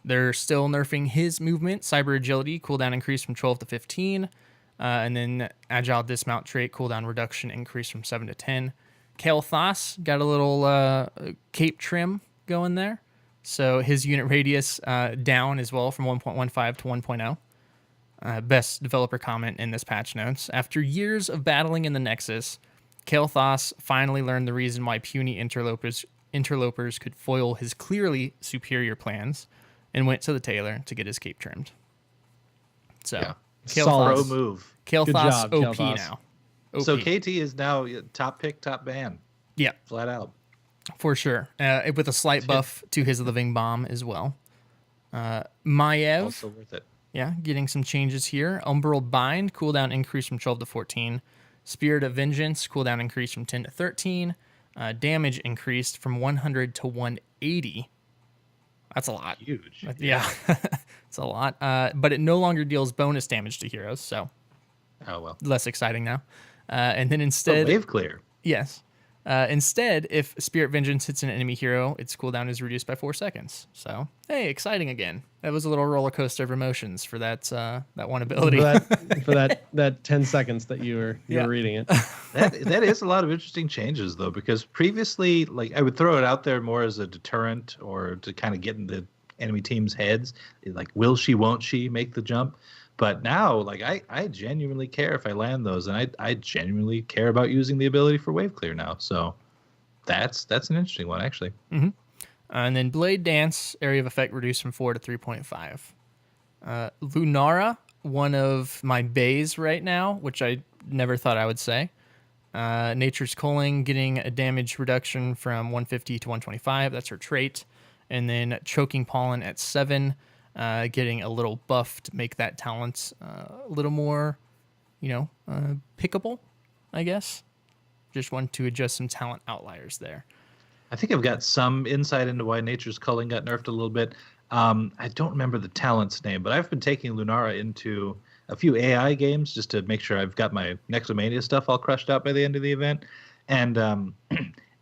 they're still nerfing his movement. Cyber agility cooldown increased from 12 to 15. And then agile dismount trait cooldown reduction increased from 7 to 10. Kael'thas got a little cape trim going there. So his unit radius down as well from 1.15 to 1.0. Best developer comment in this patch notes. After years of battling in the Nexus, Kael'thas finally learned the reason why puny interlopers could foil his clearly superior plans and went to the tailor to get his cape trimmed. So, Yeah. Solid. Pro move. Kael'thas Good job, OP Kael'thas. now. OP. So KT is now top pick, top ban, Yeah, flat out. for sure. With a slight buff to his living bomb as well. Maiev, Also worth it. yeah, getting some changes here. Umbral Bind, cooldown increase from 12 to 14. Spirit of Vengeance, cooldown increase from 10 to 13. Damage increased from 100 to 180. That's a lot. Huge. Yeah, it's a lot. But it no longer deals bonus damage to heroes, so Oh well. less exciting now. And then So instead, wave clear. yes. Instead, if Spirit Vengeance hits an enemy hero, its cooldown is reduced by 4 seconds. So, hey, exciting again. That was a little roller coaster of emotions for that one ability. For that 10 seconds that you were reading it. That is a lot of interesting changes though, because previously, like I would throw it out there more as a deterrent or to kind of get in the enemy team's heads, like will she, won't she make the jump? But now, like I genuinely care if I land those, and I genuinely care about using the ability for wave clear now. So that's an interesting one actually. And then Blade Dance, area of effect reduced from 4 to 3.5. Lunara, one of my bays right now, which I never thought I would say. Nature's Culling getting a damage reduction from 150 to 125. That's her trait. And then Choking Pollen at 7, getting a little buff to make that talent a little more, pickable, I guess. Just want to adjust some talent outliers there. I think I've got some insight into why Nature's Culling got nerfed a little bit. I don't remember the talent's name, but I've been taking Lunara into a few AI games just to make sure I've got my Nexomania stuff all crushed out by the end of the event. And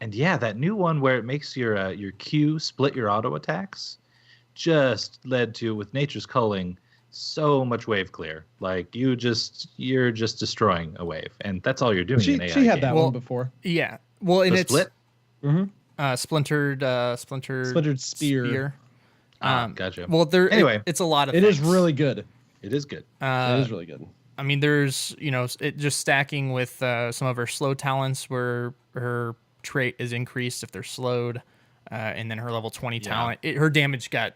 and yeah, that new one where it makes your Q split your auto attacks just led to, with Nature's Culling, so much wave clear. Like you're just destroying a wave, and that's all you're doing in AI. She had that games. Well, one before. Yeah. Well, and The it's split. splintered spear. Gotcha. Well, Anyway. it's a lot of It things. is really good. It is good. It is really good. I mean, there's, it just stacking with some of her slow talents where her trait is increased if they're slowed, and then her level 20 talent, her damage got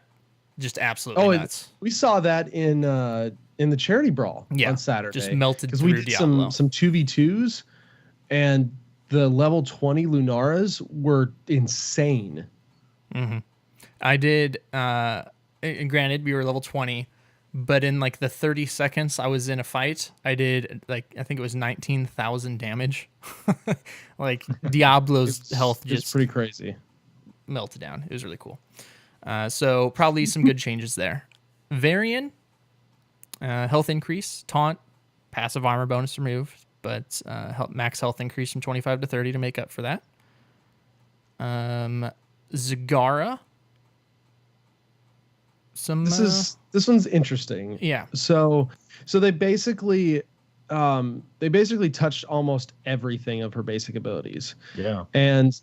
just absolutely nuts. We saw that in the charity brawl on Saturday. Just melted because through we did Diablo. some 2v2s, and the level 20 Lunaras were insane. I did, and granted, we were level 20, but in like the 30 seconds I was in a fight, I did I think it was 19,000 damage. Like Diablo's health It's just pretty crazy. melted down. It was really cool. So probably some good changes there. Varian, health increase, taunt, passive armor bonus removed, but max health increase from 25 to 30 to make up for that. Zagara. This one's interesting. Yeah. So they basically touched almost everything of her basic abilities. Yeah. And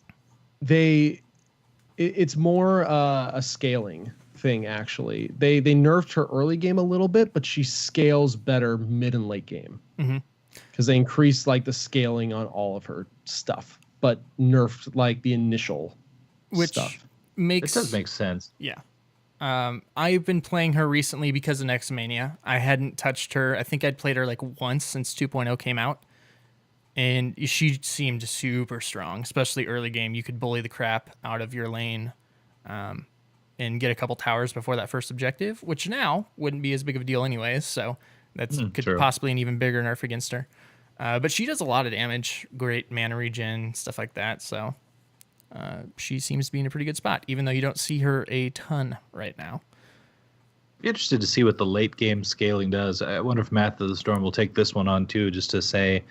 it's more a scaling thing, actually. They nerfed her early game a little bit, but she scales better mid and late game. Because they increased like the scaling on all of her stuff. but nerfed like the initial Which stuff. makes It does make sense. Yeah. I've been playing her recently because of Nexomania. I hadn't touched her. I think I'd played her like once since 2.0 came out. And she seemed super strong, especially early game. You could bully the crap out of your lane and get a couple towers before that first objective, which now wouldn't be as big of a deal anyways. So that's could true. possibly an even bigger nerf against her. But she does a lot of damage, great mana regen, stuff like that. So she seems to be in a pretty good spot, even though you don't see her a ton right now. Be interested to see what the late game scaling does. I wonder if Math of the Storm will take this one on too, just to say,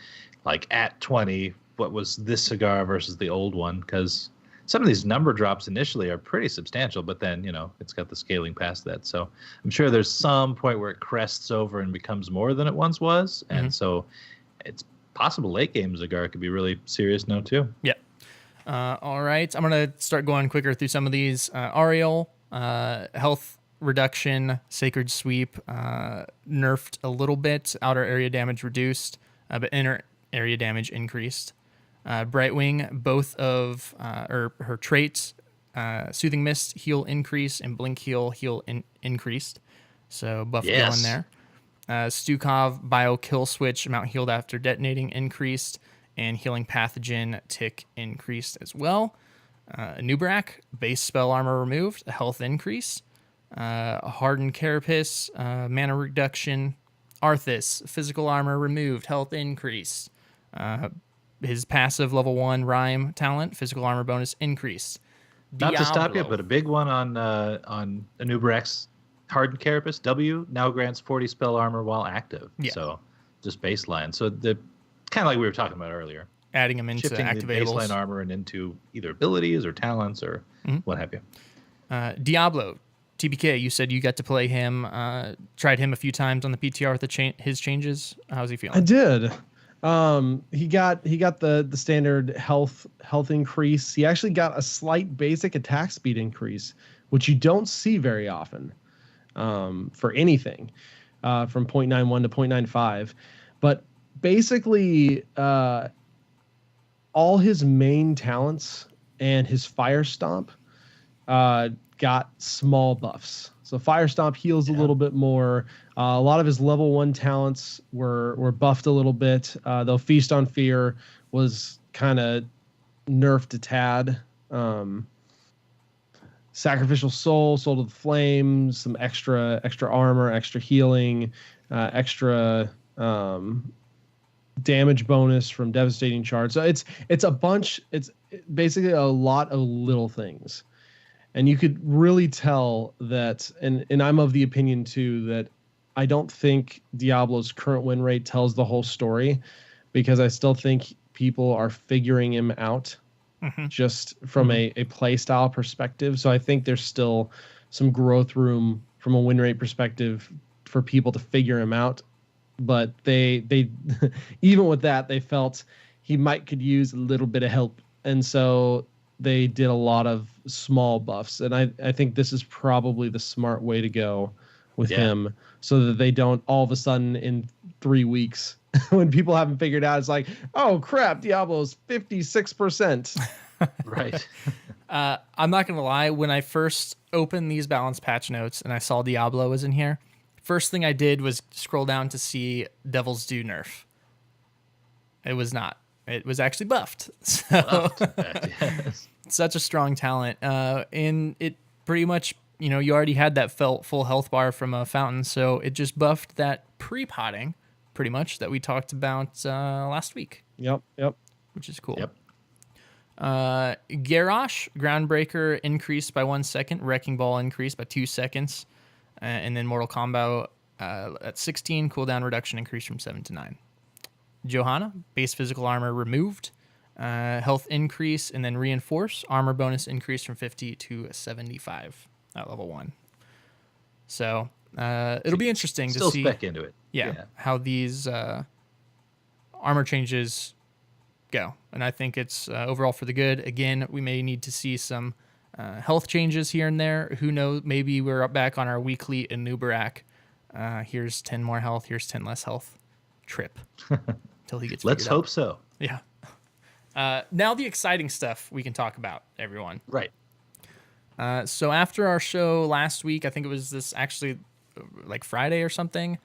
like at 20, what was this cigar versus the old one? Because some of these number drops initially are pretty substantial, but then, it's got the scaling past that. So I'm sure there's some point where it crests over and becomes more than it once was. And so it's possible late game cigar could be really serious now too. Yeah. All right. I'm going to start going quicker through some of these. Yrel'y, health reduction, Sacred Sweep, nerfed a little bit, outer area damage reduced, but inner area damage increased. Brightwing, both of her traits, Soothing Mist, heal increase, and Blink heal increased. So buff going there. Stukov, bio kill switch, amount healed after detonating increased, and healing pathogen tick increased as well. Nubrak, base spell armor removed, health increase. Hardened Carapace, mana reduction. Arthas, physical armor removed, health increased. His passive level 1 Rhyme talent, physical armor bonus increased. Not to stop you, Diablo. but a big one on Anubrak's Hardened Carapace W now grants 40 spell armor while active. Yeah. So just baseline. So the kind of like we were talking about earlier. Adding him into Shifting the activatables. baseline armor and into either abilities or talents or what have you. Diablo, TBK, you said you got to play him, tried him a few times on the PTR with his changes. How's he feeling? I did. He got the standard health increase. He actually got a slight basic attack speed increase, which you don't see very often for anything from 0.91 to 0.95. But basically, all his main talents and his Fire Stomp got small buffs. So Fire Stomp heals a little bit more. A lot of his level 1 talents were buffed a little bit, though Feast on Fear was kind of nerfed a tad. Sacrificial Soul, Soul to the Flames, some extra armor, extra healing, extra damage bonus from Devastating Charge. So it's a bunch. It's basically a lot of little things. And you could really tell that, and I'm of the opinion too, that I don't think Diablo's current win rate tells the whole story, because I still think people are figuring him out just from a play style perspective. So I think there's still some growth room from a win rate perspective for people to figure him out. But they even with that, they felt he could use a little bit of help. And so they did a lot of small buffs. And I think this is probably the smart way to go with him, so that they don't all of a sudden in 3 weeks, when people haven't figured out, it's like, oh crap, Diablo's 56%. Right. I'm not going to lie. When I first opened these balanced patch notes and I saw Diablo was in here, first thing I did was scroll down to see Devil's Due nerf. It was not. It was actually buffed. So Yes. such a strong talent. And it pretty much, you already had that full health bar from a fountain. So it just buffed that pre-potting pretty much that we talked about last week. Yep. Which is cool. Yep. Garrosh, Groundbreaker increased by 1 second. Wrecking Ball increased by 2 seconds. And then Mortal Combo at 16, cooldown reduction increased from 7 to 9. Johanna, base physical armor removed. Health increase, and then Reinforce, armor bonus increase from 50 to 75 at level 1. So it'll be interesting to Still see spec into it. Yeah, how these armor changes go. And I think it's overall for the good. Again, we may need to see some health changes here and there. Who knows? Maybe we're back on our weekly Anubarak. Here's 10 more health. Here's 10 less health. Trip. Until he gets Let's figured out. hope so. Yeah. Now the exciting stuff we can talk about, everyone. Right. So after our show last week, I think it was this actually like Friday or something,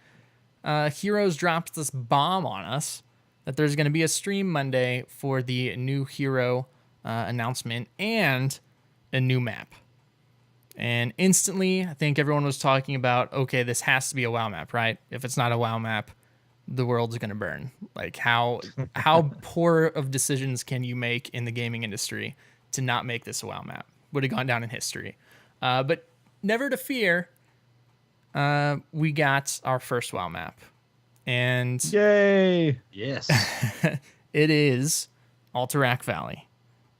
Heroes dropped this bomb on us that there's going to be a stream Monday for the new hero announcement and a new map. And instantly, I think everyone was talking about, okay, this has to be a WoW map, right? If it's not a WoW map, the world's going to burn. Like how poor of decisions can you make in the gaming industry to not make this a WoW map? Would have gone down in history. But never to fear, we got our first WoW map. And Yay! Yes. it is Alterac Valley,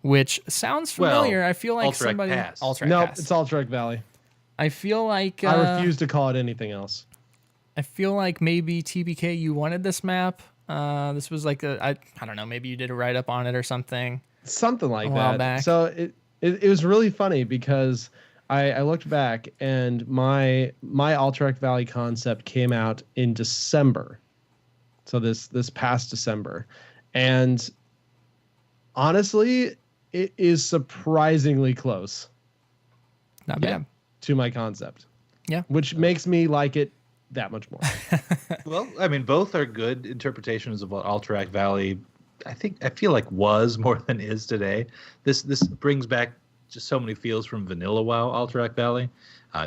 which sounds familiar. I feel like Alterac somebody... Pass. Alterac Nope, Pass. it's Alterac Valley. I feel like... I refuse to call it anything else. I feel like maybe TBK, you wanted this map. This was like I don't know, maybe you did a write-up on it or something. Something like A while that. back. So it was really funny because I looked back and my Alterac Valley concept came out in December. So this past December. And honestly, it is surprisingly close Not bad. to my concept. Yeah. Which makes me like it that much more. Well, I mean, both are good interpretations of what Alterac Valley, I feel like was more than is today. This brings back just so many feels from vanilla WoW Alterac Valley,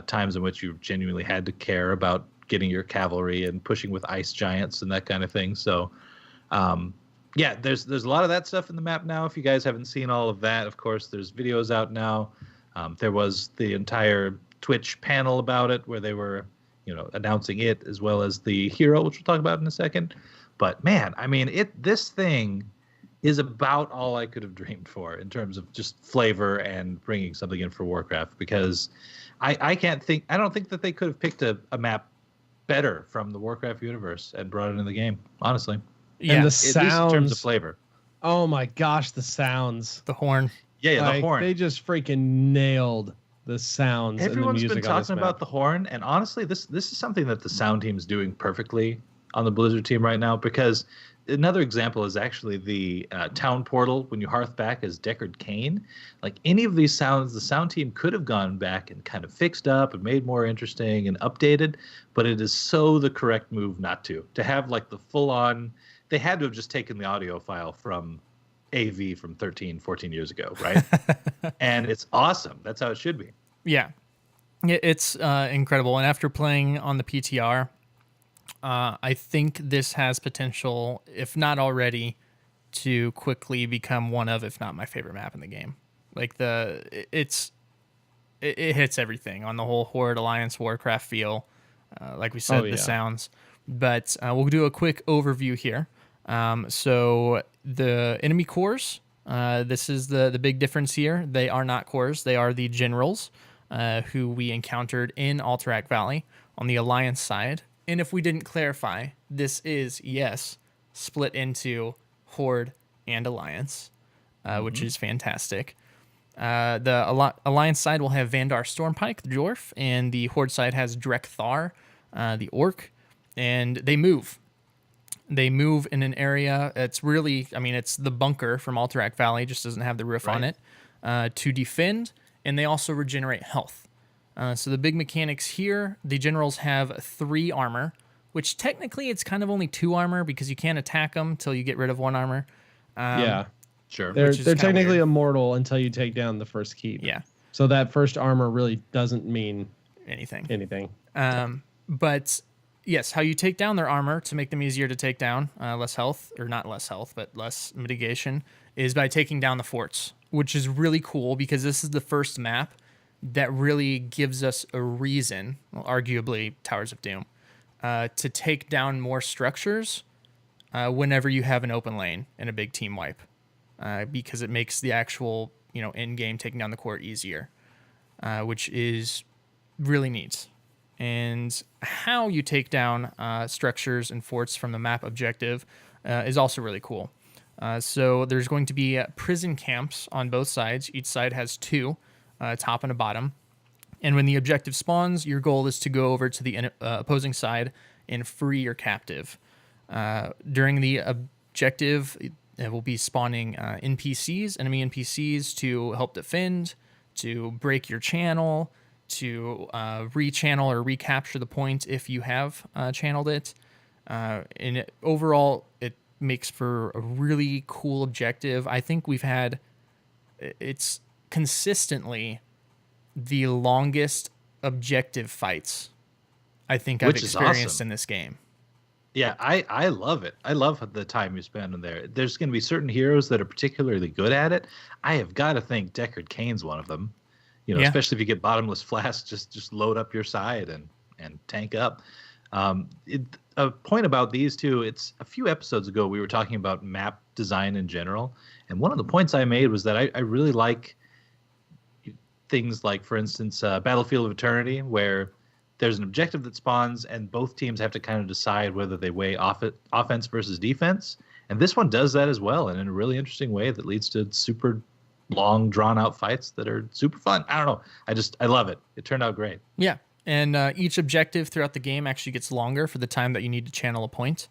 times in which you genuinely had to care about getting your cavalry and pushing with ice giants and that kind of thing. So, yeah, there's a lot of that stuff in the map now. If you guys haven't seen all of that, of course, there's videos out now. There was the entire Twitch panel about it where they were, announcing it as well as the hero, which we'll talk about in a second. But man, I mean, this thing is about all I could have dreamed for in terms of just flavor and bringing something in for Warcraft, because I don't think that they could have picked a map better from the Warcraft universe and brought it in the game, honestly. Yeah. And the At least in terms of sounds. flavor. Oh my gosh, the sounds. The horn. Yeah, Like, the horn. They just freaking nailed the sounds and the Everyone's music been on this talking map. about the horn, and honestly, this is something that the sound team is doing perfectly on the Blizzard team right now, because another example is actually the town portal when you hearth back as Deckard Cain. Like any of these sounds, the sound team could have gone back and kind of fixed up and made more interesting and updated, but it is so the correct move not to have like the full on. They had to have just taken the audio file from AV from 13, 14 years ago, right? And it's awesome. That's how it should be. Yeah. It's incredible. And after playing on the PTR, I think this has potential, if not already, to quickly become one of, if not my favorite map in the game. Like it hits everything on the whole Horde Alliance Warcraft feel. Like we said, the sounds. But we'll do a quick overview here. So the enemy cores, this is the big difference here. They are not cores. They are the generals who we encountered in Alterac Valley on the Alliance side. And if we didn't clarify, this is, yes, split into Horde and Alliance, which is fantastic. The Alliance side will have Vandar Stormpike, the Dwarf, and the Horde side has Drekthar, the Orc, and they move. They move in an area. It's really, it's the bunker from Alterac Valley, just doesn't have the roof on it, to defend, and they also regenerate health. So the big mechanics here, the generals have 3 armor, which technically it's kind of only 2 armor because you can't attack them till you get rid of 1 armor. Yeah, Sure. they're kinda technically weird. immortal until you take down the first keep. Yeah, So that first armor really doesn't mean anything. anything. But yes, how you take down their armor to make them easier to take down, less health, or not less health, but less mitigation, is by taking down the forts, which is really cool because this is the first map that really gives us a reason, well, arguably Towers of Doom, to take down more structures whenever you have an open lane and a big team wipe, because it makes the actual end game taking down the core easier, which is really neat. And how you take down structures and forts from the map objective is also really cool. So there's going to be prison camps on both sides. Each side has 2, top and a bottom. And when the objective spawns, your goal is to go over to the opposing side and free your captive. During the objective, it will be spawning NPCs, enemy NPCs, to help defend, to break your channel, to re-channel or recapture the point if you have channeled it. Overall, it makes for a really cool objective. I think it's consistently the longest objective fights I think I've Which is experienced awesome. in this game. Yeah, I love it. I love the time you spend in there. There's going to be certain heroes that are particularly good at it. I have got to think Deckard Cain's one of them. Yeah. Especially if you get bottomless flasks, just load up your side and tank up. A point about these two, it's a few episodes ago we were talking about map design in general, and one of the points I made was that I really like things like, for instance, Battlefield of Eternity, where there's an objective that spawns and both teams have to kind of decide whether they weigh offense versus defense. And this one does that as well, and in a really interesting way that leads to super long, drawn-out fights that are super fun. I don't know. I love it. It turned out great. Yeah, and each objective throughout the game actually gets longer for the time that you need to channel a point,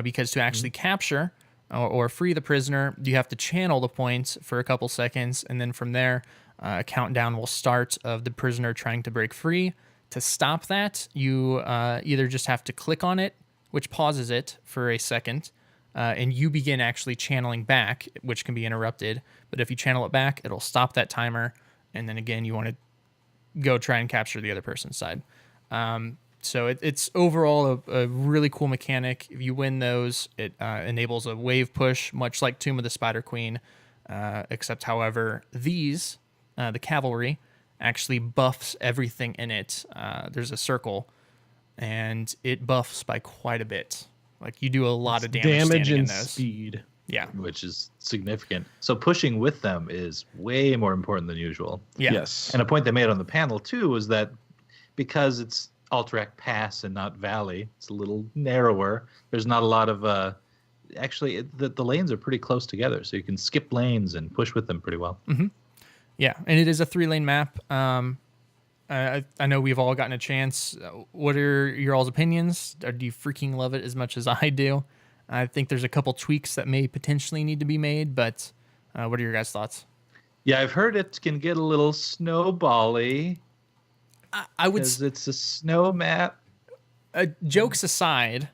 because to actually capture or free the prisoner, you have to channel the point for a couple seconds, and then from there, a countdown will start of the prisoner trying to break free. To stop that, you either just have to click on it, which pauses it for a second, and you begin actually channeling back, which can be interrupted. But if you channel it back, it'll stop that timer, and then again, you want to go try and capture the other person's side. So it's overall a really cool mechanic. If you win those, it enables a wave push, much like Tomb of the Spider Queen, except, however, the cavalry, actually buffs everything in it. There's a circle, and it buffs by quite a bit. Like, you do a lot of damage and in those. speed. Yeah. Which is significant. So pushing with them is way more important than usual. Yeah. Yes. And a point they made on the panel, too, was that because it's Alterac Pass and not Valley, it's a little narrower. There's not a lot of... actually, the lanes are pretty close together, so you can skip lanes and push with them pretty well. Mm-hmm. Yeah, and it is a 3-lane map. I know we've all gotten a chance. What are your all's opinions? Or do you freaking love it as much as I do? I think there's a couple tweaks that may potentially need to be made, but what are your guys' thoughts? Yeah, I've heard it can get a little snowbally. I would. Because it's a snow map. Jokes aside,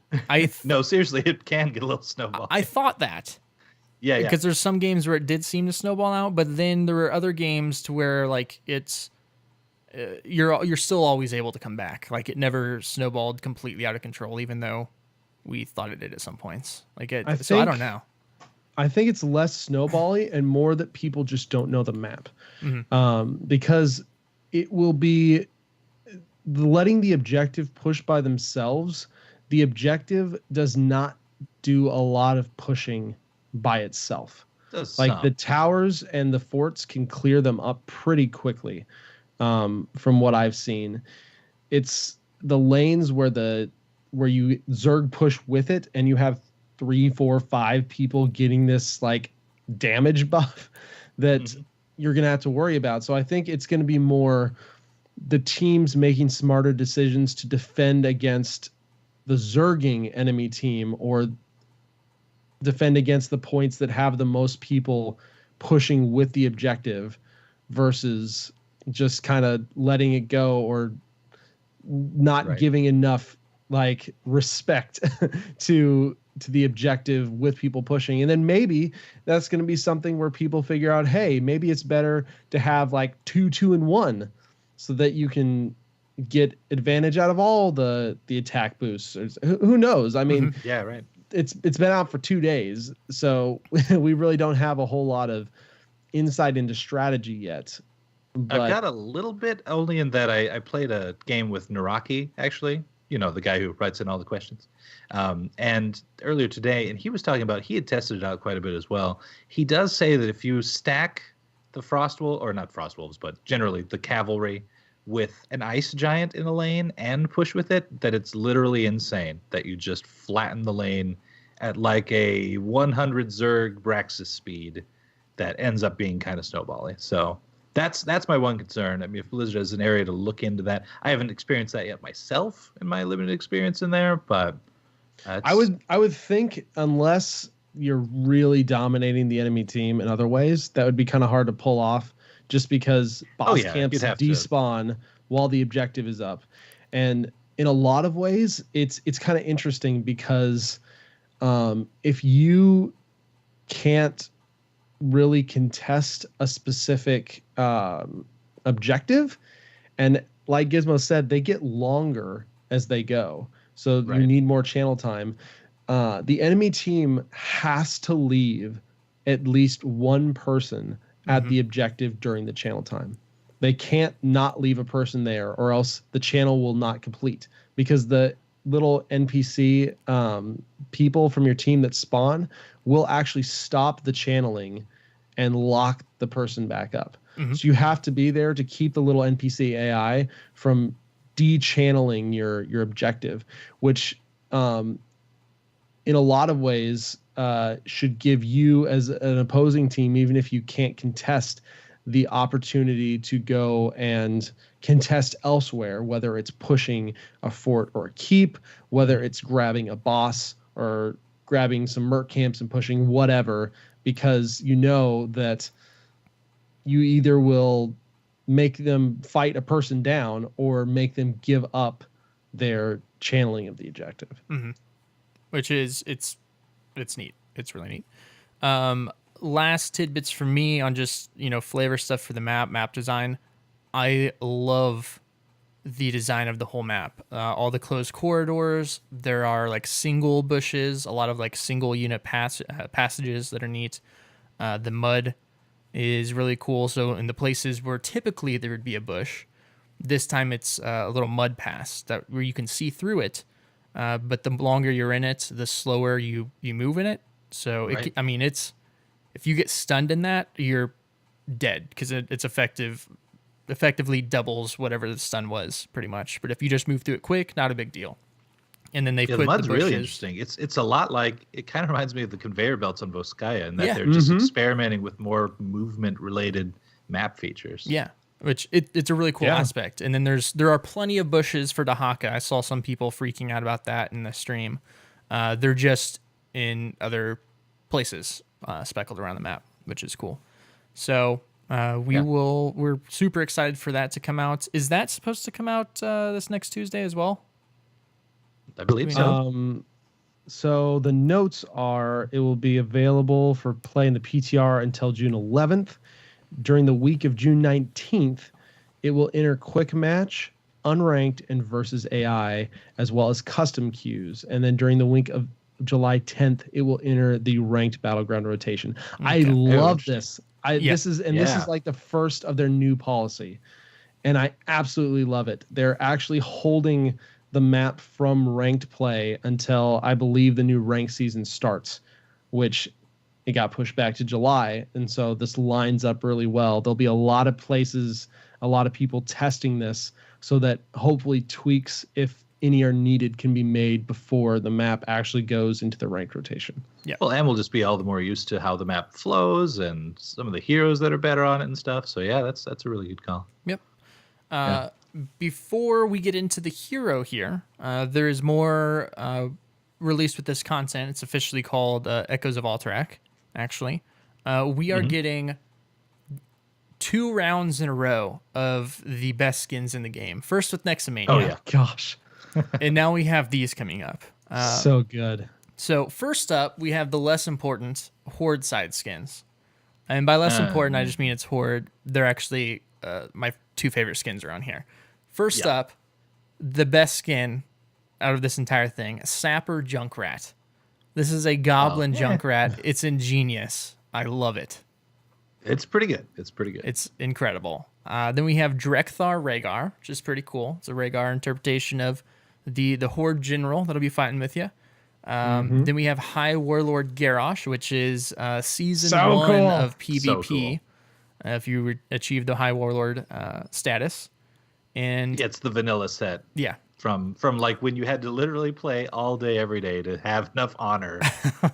No, seriously, it can get a little snowball. I thought that. Yeah. Because there's some games where it did seem to snowball out, but then there were other games to where, like, it's you're still always able to come back. Like, it never snowballed completely out of control, even though we thought it did at some points. Like, I don't know. I think it's less snowbally and more that people just don't know the map, because it will be letting the objective push by themselves. The objective does not do a lot of pushing by itself. Like, the towers and the forts can clear them up pretty quickly. From what I've seen, it's the lanes where you Zerg push with it, and you have 3, 4, 5 people getting this like damage buff that you're gonna have to worry about. So I think it's gonna be more the teams making smarter decisions to defend against the Zerging enemy team, or defend against the points that have the most people pushing with the objective, versus just kind of letting it go or not giving enough like respect to the objective with people pushing. And then maybe that's going to be something where people figure out, hey, maybe it's better to have like 2, 2, and 1, so that you can get advantage out of all the attack boosts. Who knows? I mean, yeah, right. It's been out for 2 days, so we really don't have a whole lot of insight into strategy yet. But I've got a little bit, only in that I played a game with Naraki, actually, the guy who writes in all the questions. And earlier today, and he was talking about, he had tested it out quite a bit as well. He does say that if you stack the Frostwolf, or not Frostwolves, but generally the cavalry, with an ice giant in a lane and push with it, that it's literally insane that you just flatten the lane at like a 100 Zerg Braxis speed that ends up being kind of snowbally. So that's my one concern. I mean, if Blizzard has an area to look into that, I haven't experienced that yet myself in my limited experience in there, but I would think, unless you're really dominating the enemy team in other ways, that would be kind of hard to pull off just because boss camps you'd have to. despawn while the objective is up. And in a lot of ways, it's kind of interesting because if you can't really contest a specific objective, and like Gizmo said, they get longer as they go. So Right. you need more channel time. The enemy team has to leave at least one person at the objective during the channel time. They can't not leave a person there, or else the channel will not complete, because the little NPC people from your team that spawn will actually stop the channeling and lock the person back up. So you have to be there to keep the little NPC AI from de-channeling your objective, which in a lot of ways should give you as an opposing team, even if you can't contest, the opportunity to go and contest elsewhere, whether it's pushing a fort or a keep, whether it's grabbing a boss or grabbing some merc camps and pushing whatever, because you know that you either will make them fight a person down or make them give up their channeling of the objective. Which is it's neat. It's really neat. Last tidbits for me on just, flavor stuff for the map design. I love the design of the whole map. All the closed corridors. There are like single bushes, a lot of like single unit passages that are neat. The mud is really cool. So in the places where typically there would be a bush, this time it's a little mud pass where you can see through it. But the longer you're in it, the slower you move in it. So Right. it's if you get stunned in that, you're dead, because it's effectively doubles whatever the stun was, pretty much. But if you just move through it quick, not a big deal. And then they Yeah, put the mud's the bushes. really interesting. It's a lot like, it kind of reminds me of the conveyor belts on Voskaya, in that Yeah. they're just experimenting with more movement related map features. Yeah, which it's a really cool aspect. And then there are plenty of bushes for Dahaka. I saw some people freaking out about that in the stream. They're just in other places speckled around the map, which is cool. So we're super excited for that to come out. Is that supposed to come out this next Tuesday as well? I believe so. So the notes are, it will be available for play in the PTR until June 11th. During the week of June 19th, it will enter quick match, unranked, and versus AI, as well as custom queues. And then during the week of July 10th, it will enter the ranked battleground rotation. I love this. This is like the first of their new policy, and I absolutely love it. They're actually holding the map from ranked play until I believe the new ranked season starts, which it got pushed back to July. And so this lines up really well. There'll be a lot of places, a lot of people testing this, so that hopefully tweaks, if any are needed, can be made before the map actually goes into the ranked rotation. Yeah. Well, and we'll just be all the more used to how the map flows and some of the heroes that are better on it and stuff. So yeah, that's a really good call. Yep. Before we get into the hero here, there is more released with this content. It's officially called Echoes of Alterac, actually. We are getting 2 rounds in a row of the best skins in the game. First with Nexomania. Oh, yeah. Gosh. And now we have these coming up. So good. So first up, we have the less important Horde side skins. And by less important, I just mean it's Horde. They're actually my 2 favorite skins around here. First up, the best skin out of this entire thing, Sapper Junkrat. This is a goblin Junkrat. It's ingenious. I love it. It's pretty good. It's incredible. Then we have Drekthar Rhaegar, which is pretty cool. It's a Rhaegar interpretation of the Horde general that'll be fighting with you. Then we have High Warlord Garrosh, which is season 1 of PvP. So cool. If you achieve the High Warlord status. And It's the vanilla set. Yeah. From like when you had to literally play all day, every day to have enough honor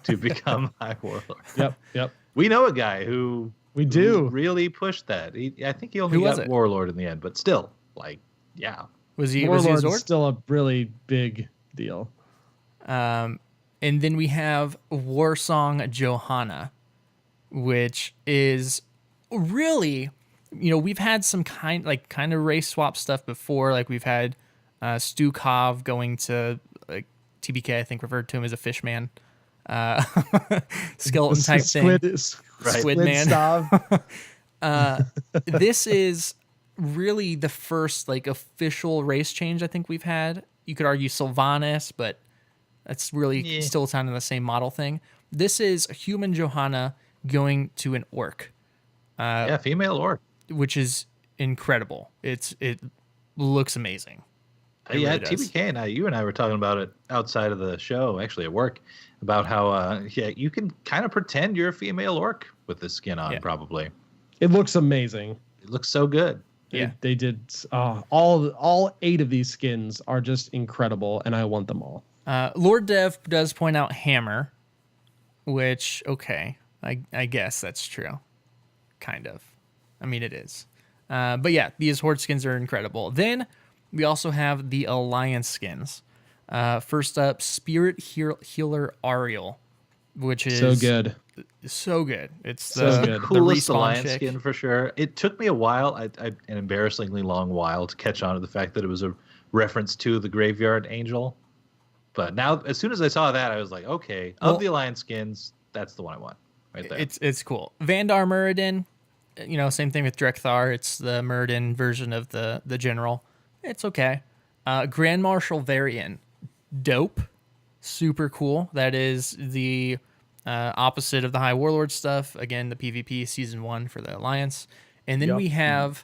to become High Warlord. Yep. We know a guy who really pushed that. I think he only got Warlord in the end, but still, Was he a Warlord Zord? is still a really big deal. And And then we have Warsong Johanna, which is really, we've had some kind of race swap stuff before. Like we've had Stu Kov going to like TBK, I think referred to him as a fish man, skeleton type thing. Squid man. This is really the first like official race change I think we've had. You could argue Sylvanas, but that's really still kind of the same model thing. This is a human Johanna going to an orc. Female orc, which is incredible. It looks amazing. Really TBK and you and I were talking about it outside of the show, actually at work, about how you can kind of pretend you're a female orc with this skin on. Probably it looks amazing. It looks so good. They did all 8 of these skins are just incredible, and I want them all. Lord Dev does point out hammer, which I guess that's true, kind of. I mean, it is. But yeah, these horde skins are incredible. Then we also have the alliance skins. First up, Spirit Healer Yrel'y, which is so good. So good. It's the coolest alliance skin for sure. It took me a while, an embarrassingly long while, to catch on to the fact that it was a reference to the Graveyard Angel. But now, as soon as I saw that, I was like, okay, of the alliance skins, that's the one I want right there. It's cool. Vandar Muradin, same thing with Drekthar. It's the Muradin version of the general. It's okay. Grand Marshal Varian, dope, super cool. That is the opposite of the High Warlord stuff. Again, the PvP Season 1 for the Alliance. And then we have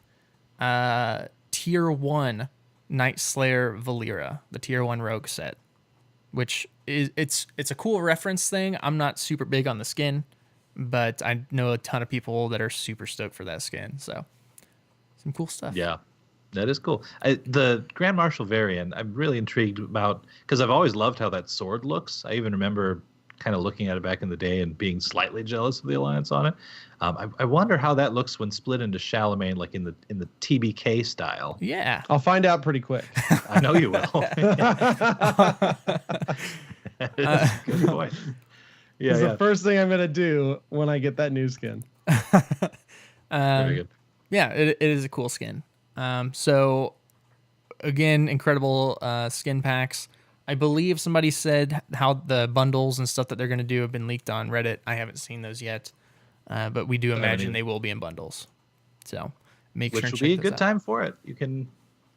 Tier 1 Night Slayer Valera, the Tier 1 Rogue set, which is it's a cool reference thing. I'm not super big on the skin, but I know a ton of people that are super stoked for that skin. So some cool stuff. Yeah, that is cool. The Grand Marshal variant, I'm really intrigued about, because I've always loved how that sword looks. I even remember kind of looking at it back in the day and being slightly jealous of the Alliance on it. I wonder how that looks when split into Charlemagne, like in the TBK style. Yeah, I'll find out pretty quick. I know you will. Good point. Yeah, it's the first thing I'm gonna do when I get that new skin. Very good. Yeah, it is a cool skin. So again, incredible skin packs. I believe somebody said how the bundles and stuff that they're going to do have been leaked on Reddit. I haven't seen those yet, but we do imagine they will be in bundles. So make sure and check which will be a good out. time for it. You can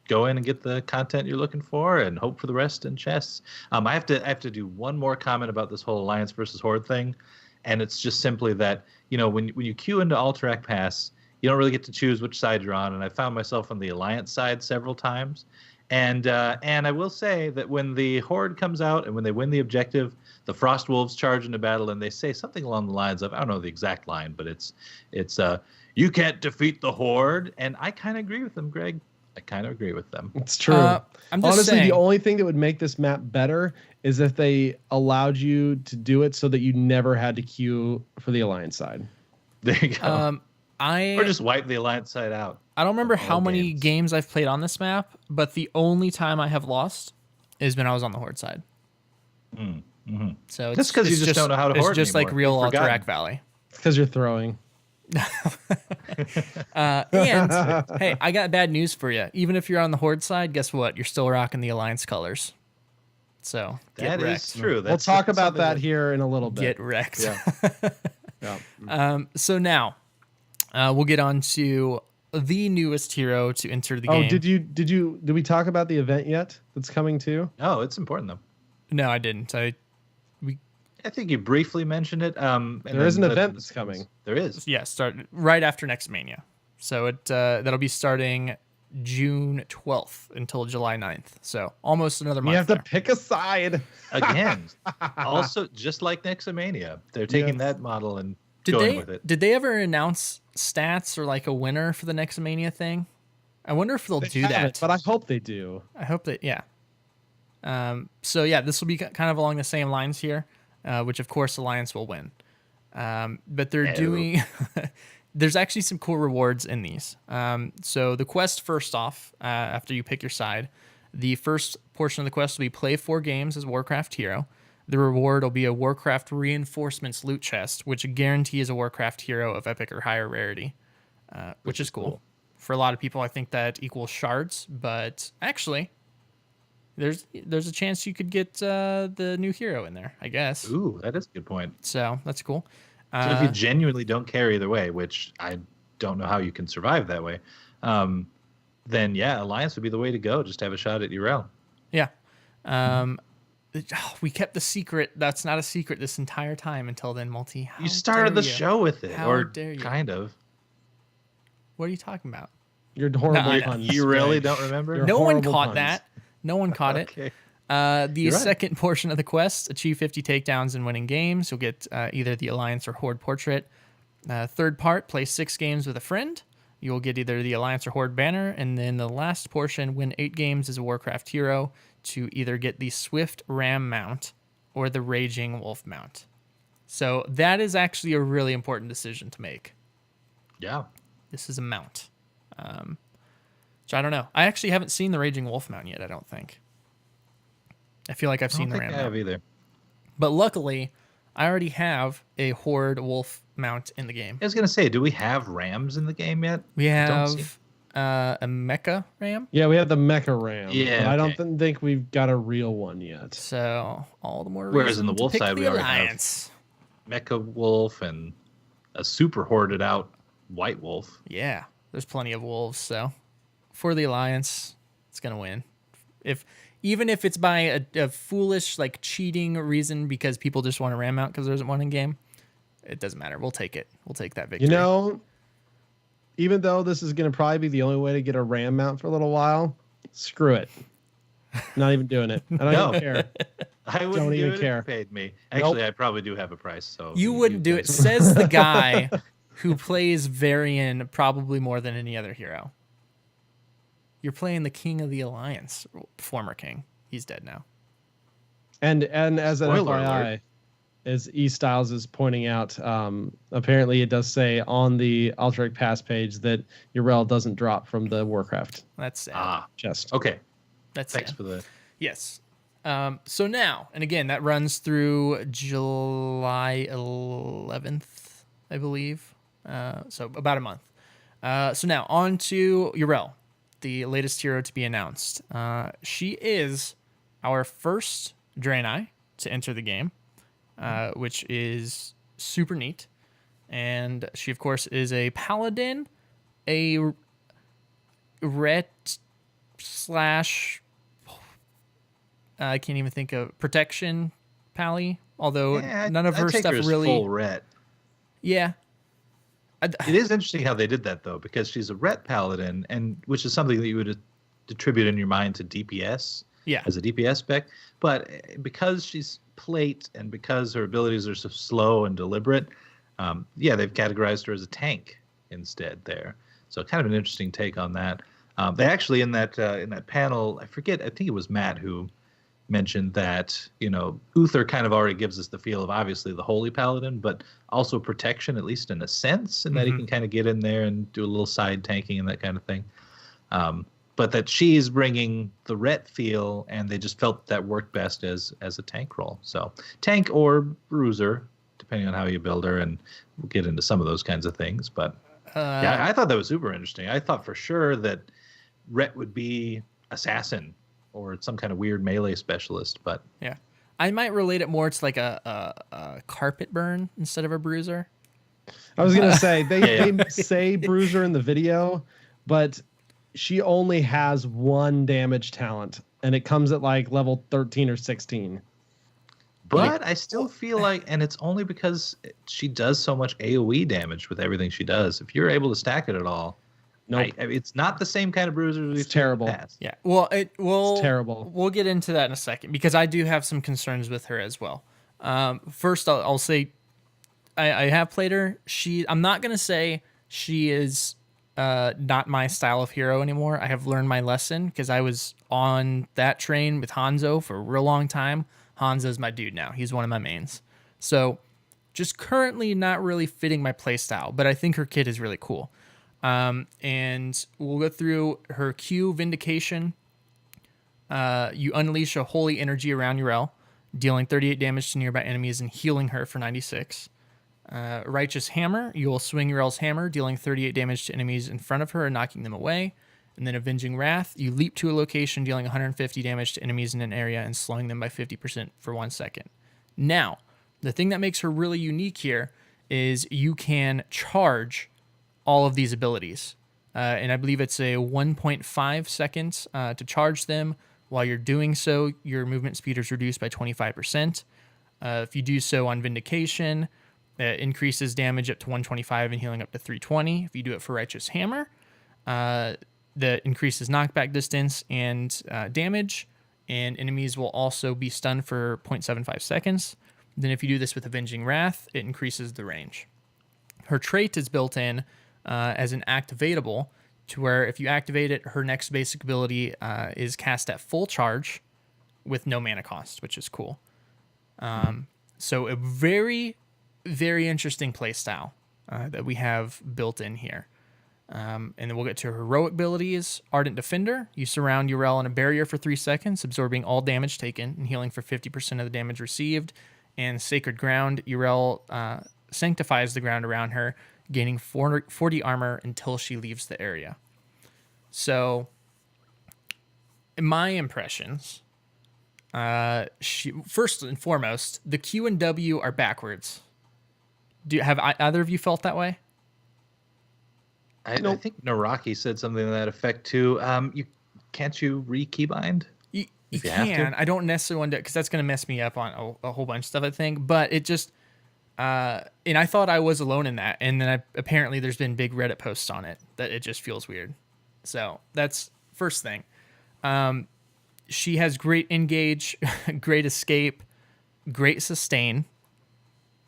go in and get the content you're looking for and hope for the rest in chests. I have to do one more comment about this whole Alliance versus Horde thing, and it's just simply that, when you queue into Alterac Pass, you don't really get to choose which side you're on, and I found myself on the Alliance side several times. And I will say that when the Horde comes out and when they win the objective, the Frost Wolves charge into battle and they say something along the lines of, I don't know the exact line, but it's you can't defeat the Horde. And I kind of agree with them, Greg. I kind of agree with them. It's true. I'm just Honestly, saying, the only thing that would make this map better is if they allowed you to do it so that you never had to queue for the Alliance side. There you go. Or just wipe the Alliance side out. I don't remember how many games I've played on this map, but the only time I have lost is when I was on the Horde side. Mm-hmm. So just because you just don't know how to Horde It's just anymore. like real Alterac Valley. It's because you're throwing. And hey, I got bad news for you. Even if you're on the Horde side, guess what? You're still rocking the Alliance colors. So that is true. We'll talk about that here in a little bit. Get wrecked. Yeah. So now we'll get on to the newest hero to enter the game. Oh, did we talk about the event yet that's coming too? Oh, it's important though. No, I didn't. I think you briefly mentioned it. There is an event that's coming. There is. Yeah, start right after Next Mania. So that'll be starting June 12th until July 9th. So almost another month. You have to pick a side. Again, also just like Nexomania, they're taking that model and going with it. Did they ever announce stats or like a winner for the Nexomania thing? I wonder if they'll do that. But I hope they do. I hope that, yeah. So yeah, this will be kind of along the same lines here, which of course Alliance will win. But they're doing, there's actually some cool rewards in these. So the quest first off, after you pick your side, the first portion of the quest will be play 4 games as Warcraft hero. The reward will be a Warcraft Reinforcements loot chest, which guarantees a Warcraft hero of epic or higher rarity, which is cool. For a lot of people, I think that equals shards, but actually, there's a chance you could get the new hero in there, I guess. Ooh, that is a good point. So that's cool. So if you genuinely don't care either way, which I don't know how you can survive that way, then yeah, Alliance would be the way to go. Just have a shot at Yrel'y. Yeah. We kept the secret. That's not a secret this entire time until then, Multi. How You started the dare you? show with it, How or dare you? kind of. What are you talking about? Your horrible No, puns. You really Greg. don't remember? Your No one horrible caught puns. that. No one caught it. Okay. The You're right. second portion of the quest, achieve 50 takedowns and winning games. You'll get either the Alliance or Horde portrait. Third part, play 6 games with a friend. You'll get either the Alliance or Horde banner. And then the last portion, win 8 games as a Warcraft hero to either get the Swift Ram mount or the Raging Wolf mount. So that is actually a really important decision to make. Yeah. This is a mount. Which I don't know. I actually haven't seen the Raging Wolf mount yet, I don't think. I feel like I've I seen don't the think Ram I have mount. either. But luckily, I already have a Horde Wolf mount in the game. I was gonna say, do we have Rams in the game yet? We I don't see- have a Mecha Ram. Yeah, we have the Mecha Ram. Yeah, but I don't okay. think we've got a real one yet. So all the more Whereas in reason the to wolf pick side, the we already have- Alliance. Mecha Wolf and a super hoarded out White Wolf. Yeah, there's plenty of wolves. So for the Alliance, it's gonna win. Even if it's by a foolish like cheating reason because people just want to ram out because there isn't one in game, it doesn't matter. We'll take it. We'll take that victory. You know, even though this is going to probably be the only way to get a Ram mount for a little while, screw it. Not even doing it. I don't No. even care. I wouldn't Don't do even it care. if you paid me. Actually, I probably do have a price. So You wouldn't do it, guys- says the guy who plays Varian probably more than any other hero. You're playing the King of the Alliance, former king. He's dead now. And as an Spoiler FYI, alert. as E Styles is pointing out, apparently it does say on the Alterac Pass page that Yrel'y doesn't drop from the Warcraft That's sad. Ah, chest. okay. That's Thanks sad. for the. Yes. So now, and again, that runs through July 11th, I believe. So about a month. So now on to Yrel'y, the latest hero to be announced. She is our first Draenei to enter the game, which is super neat. And she, of course, is a paladin, a ret slash I can't even think of protection pally. Although Yeah, none of I'd her take stuff her as really. full ret. Yeah, It is interesting how they did that though, because she's a ret paladin, and which is something that you would attribute in your mind to DPS. yeah, As a DPS spec, but because she's plate and because her abilities are so slow and deliberate, yeah, they've categorized her as a tank instead there. So kind of an interesting take on that. They actually in that panel, I forget, I think it was Matt who mentioned that Uther kind of already gives us the feel of obviously the holy paladin, but also protection at least in a sense, in that he can kind of get in there and do a little side tanking and that kind of thing. But that she's bringing the ret feel, and they just felt that worked best as a tank role. So tank or bruiser, depending on how you build her, and we'll get into some of those kinds of things. But yeah, I thought that was super interesting. I thought for sure that ret would be assassin or some kind of weird melee specialist, but yeah. I might relate it more to like a carpet burn instead of a bruiser. I was gonna say Yeah. they say Bruiser in the video, but she only has one damage talent, and it comes at like level 13 or 16. But I still feel like, and it's only because she does so much AoE damage with everything she does. If you're able to stack it at all, Nope. it's not the same kind of bruiser we've seen in the terrible. past. Yeah. Well, it's terrible. We'll get into that in a second because I do have some concerns with her as well. First, I'll say I have played her. I'm not gonna say she is not my style of hero anymore. I have learned my lesson because I was on that train with Hanzo for a real long time. Hanzo's my dude now. He's one of my mains. So just currently not really fitting my playstyle, but I think her kit is really cool. And we'll go through her Q Vindication. You unleash a holy energy around Yrel'y. dealing 38 damage to nearby enemies and healing her for 96. Righteous Hammer, you will swing Yrel's hammer, dealing 38 damage to enemies in front of her and knocking them away. And then Avenging Wrath, you leap to a location, dealing 150 damage to enemies in an area and slowing them by 50% for 1 second. Now, the thing that makes her really unique here is you can charge all of these abilities. And I believe it's a 1.5 seconds to charge them. While you're doing so, your movement speed is reduced by 25%. If you do so on Vindication, it increases damage up to 125 and healing up to 320. If you do it for Righteous Hammer, that increases knockback distance and damage, and enemies will also be stunned for 0.75 seconds. Then if you do this with Avenging Wrath, it increases the range. Her trait is built in as an activatable, to where if you activate it, her next basic ability is cast at full charge with no mana cost, which is cool. So a very, very interesting playstyle that we have built in here. And then we'll get to her heroic abilities. Ardent Defender, you surround Yrel'y in a barrier for 3 seconds, absorbing all damage taken and healing for 50% of the damage received. And Sacred Ground, Yrel'y sanctifies the ground around her, gaining 40 armor until she leaves the area. So, in my impressions, first and foremost, the Q and W are backwards. Have either of you felt that way? I think Naraki said something to that effect too. Can't you re-keybind? You can. I don't necessarily want to, because that's going to mess me up on a whole bunch of stuff, I think. But it just, and I thought I was alone in that. And then apparently there's been big Reddit posts on it that it just feels weird. So that's first thing. She has great engage, great escape, great sustain,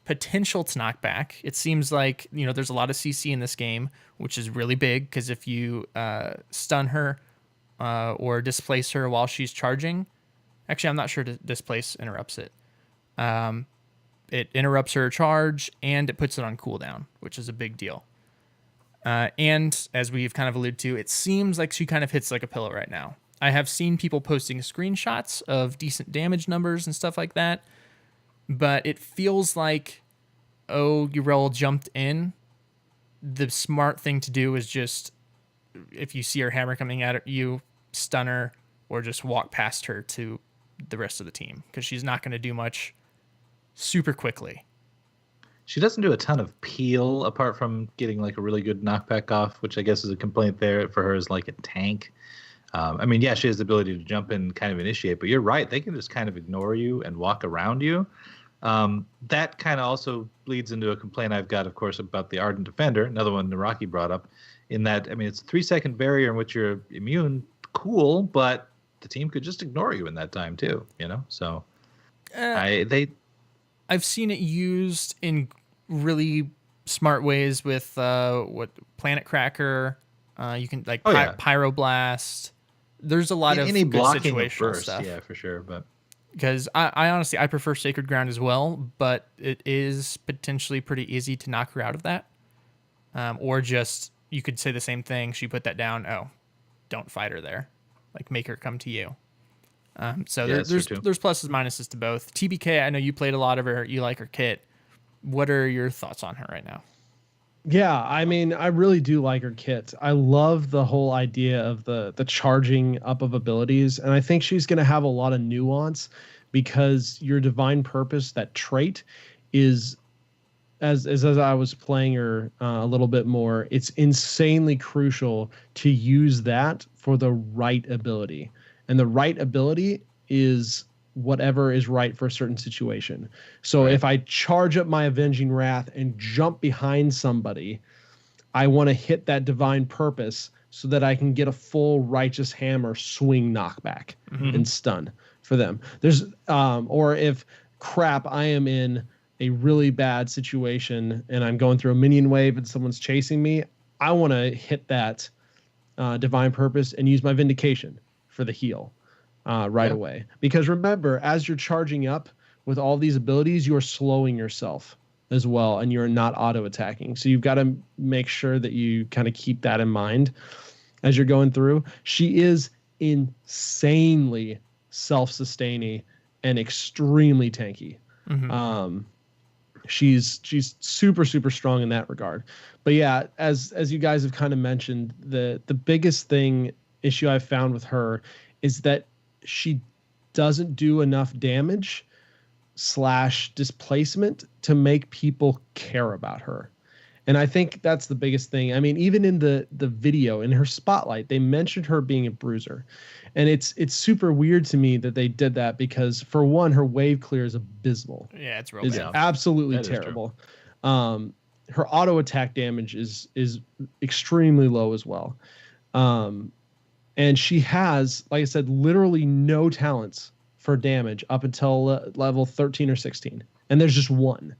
potential to knock back. It seems like, there's a lot of CC in this game, which is really big, because if you stun her or displace her while she's charging, actually, I'm not sure displace interrupts it. It interrupts her charge, and it puts it on cooldown, which is a big deal. And as we've kind of alluded to, it seems like she kind of hits like a pillow right now. I have seen people posting screenshots of decent damage numbers and stuff like that, but it feels like, Yrel'y jumped in. The smart thing to do is just, if you see her hammer coming at you, stun her, or just walk past her to the rest of the team, because she's not going to do much super quickly. She doesn't do a ton of peel apart from getting like a really good knockback off, which I guess is a complaint there for her, is like a tank. She has the ability to jump in and kind of initiate, but you're right. They can just kind of ignore you and walk around you. That kind of also bleeds into a complaint I've got, of course, about the Ardent Defender, another one Naraki brought up, in that, it's a 3-second barrier in which you're immune. Cool, but the team could just ignore you in that time too, So I've seen it used in really smart ways with Planet Cracker. You can Pyroblast. There's a lot of any good blocking situational burst, stuff. yeah, for sure. But because I honestly prefer Sacred Ground as well, but it is potentially pretty easy to knock her out of that. Or just, you could say the same thing. She put that down. Oh, don't fight her there. Like, make her come to you. There's pluses, minuses to both. TBK, I know you played a lot of her. You like her kit. What are your thoughts on her right now? Yeah, I really do like her kit. I love the whole idea of the charging up of abilities, and I think she's going to have a lot of nuance, because your Divine Purpose, that trait, is, as I was playing her a little bit more, it's insanely crucial to use that for the right ability. And the right ability is whatever is right for a certain situation. So if I charge up my Avenging Wrath and jump behind somebody, I want to hit that Divine Purpose so that I can get a full Righteous Hammer swing knockback and stun for them. There's or if I am in a really bad situation and I'm going through a minion wave and someone's chasing me, I want to hit that Divine Purpose and use my Vindication for the heal away. Because remember, as you're charging up with all these abilities, you're slowing yourself as well, and you're not auto-attacking. So you've got to make sure that you kind of keep that in mind as you're going through. She is insanely self-sustaining and extremely tanky. She's super super strong in that regard. But yeah, as you guys have kind of mentioned, the biggest issue I've found with her is that she doesn't do enough damage / displacement to make people care about her. And I think that's the biggest thing. I mean, even in the video, in her spotlight, they mentioned her being a bruiser. And it's super weird to me that they did that because, for one, her wave clear is abysmal. Yeah, it's real It's bad. absolutely terrible. Her auto attack damage is extremely low as well. And she has, like I said, literally no talents for damage up until level 13 or 16. And there's just one.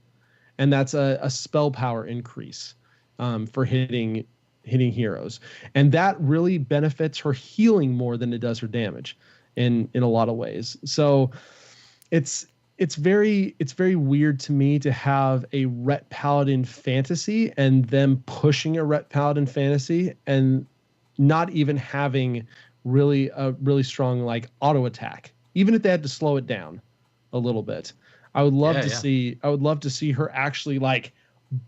And that's a spell power increase for hitting heroes. And that really benefits her healing more than it does her damage in a lot of ways. So it's very weird to me to have a Ret Paladin fantasy and them pushing a Ret Paladin fantasy and not even having really a really strong like auto attack, even if they had to slow it down a little bit. I would love to see her actually like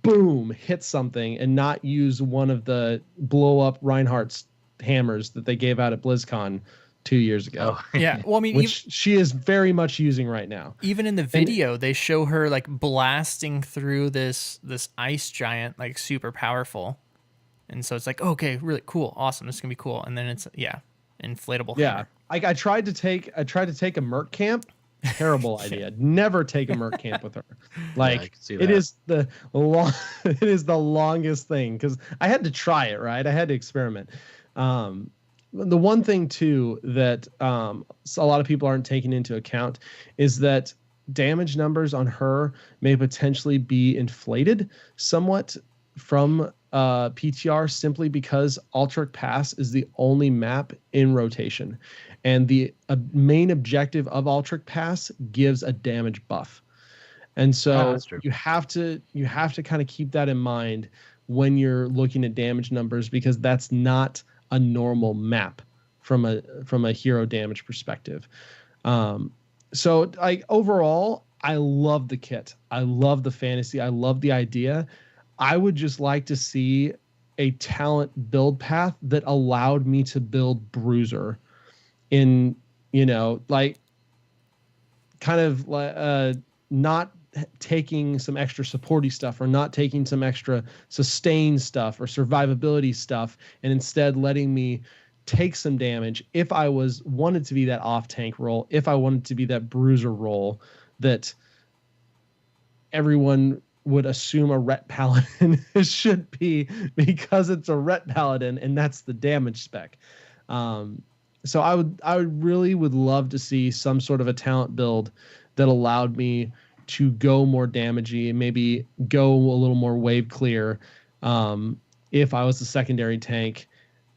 boom hit something and not use one of the blow up Reinhardt's hammers that they gave out at BlizzCon 2 years ago. Oh. Yeah, well, I mean, which she is very much using right now. even in the video, they show her like blasting through this ice giant, like super powerful, and so it's like, okay, really cool, awesome, this is gonna be cool. And then it's inflatable. Yeah, hammer. I tried to take a Merc camp. Terrible idea. Never take a Merc camp with her. Like I can see it that. is it is the longest thing because I had to try it. Right, I had to experiment. The one thing too that a lot of people aren't taking into account is that damage numbers on her may potentially be inflated somewhat from PTR simply because Altruc Pass is the only map in rotation. And the main objective of Altruc Pass gives a damage buff. And so you have to kind of keep that in mind when you're looking at damage numbers, because that's not a normal map from a hero damage perspective. So overall, I love the kit. I love the fantasy. I love the idea. I would just like to see a talent build path that allowed me to build Bruiser in, like kind of not taking some extra supporty stuff or not taking some extra sustain stuff or survivability stuff, and instead letting me take some damage if I wanted to be that off tank role, if I wanted to be that bruiser role that everyone would assume a Ret Paladin should be, because it's a Ret Paladin and that's the damage spec. So I would really love to see some sort of a talent build that allowed me to go more damagey and maybe go a little more wave clear if I was the secondary tank.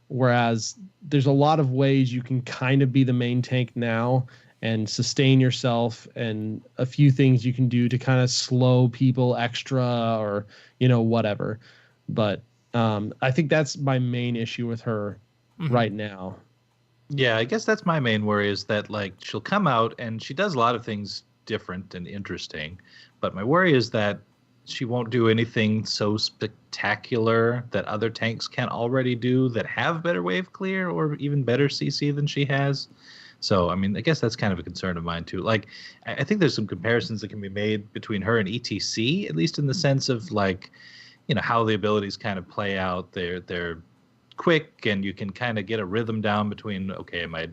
Whereas there's a lot of ways you can kind of be the main tank now and sustain yourself, and a few things you can do to kind of slow people extra or, whatever. But I think that's my main issue with her right now. Yeah, I guess that's my main worry, is that like she'll come out and she does a lot of things different and interesting, but my worry is that she won't do anything so spectacular that other tanks can already do that have better wave clear or even better CC than she has. So, I mean, I guess that's kind of a concern of mine too. Like, I think there's some comparisons that can be made between her and ETC, at least in the sense of like, how the abilities kind of play out. They're quick, and you can kind of get a rhythm down between, okay, am I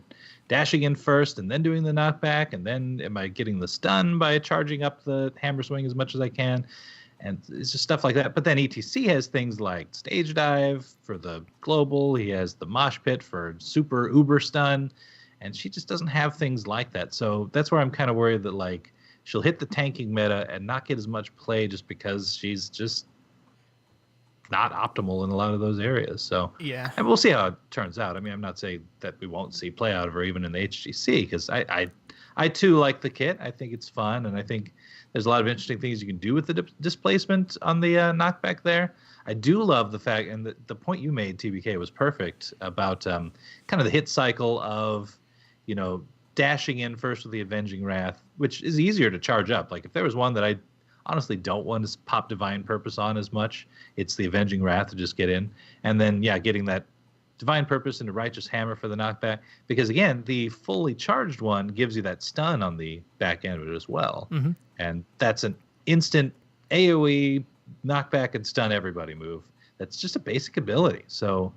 dashing in first and then doing the knockback, and then am I getting the stun by charging up the hammer swing as much as I can? And it's just stuff like that. But then ETC has things like stage dive for the global. He has the mosh pit for super uber stun, and she just doesn't have things like that. So that's where I'm kind of worried that like she'll hit the tanking meta and not get as much play just because she's just not optimal in a lot of those areas. So yeah, and we'll see how it turns out. I mean, I'm not saying that we won't see play out of her even in the HGC, because I too like the kit. I think it's fun, and I think there's a lot of interesting things you can do with the displacement on the knockback there. I do love the fact, and the point you made, TBK, was perfect about kind of the hit cycle of, dashing in first with the Avenging Wrath, which is easier to charge up. Like if there was one that I honestly don't want to pop Divine Purpose on as much, it's the Avenging Wrath to just get in. And then, yeah, getting that Divine Purpose into Righteous Hammer for the knockback. Because, again, the fully charged one gives you that stun on the back end of it as well. Mm-hmm. And that's an instant AoE knockback and stun everybody move. That's just a basic ability. So,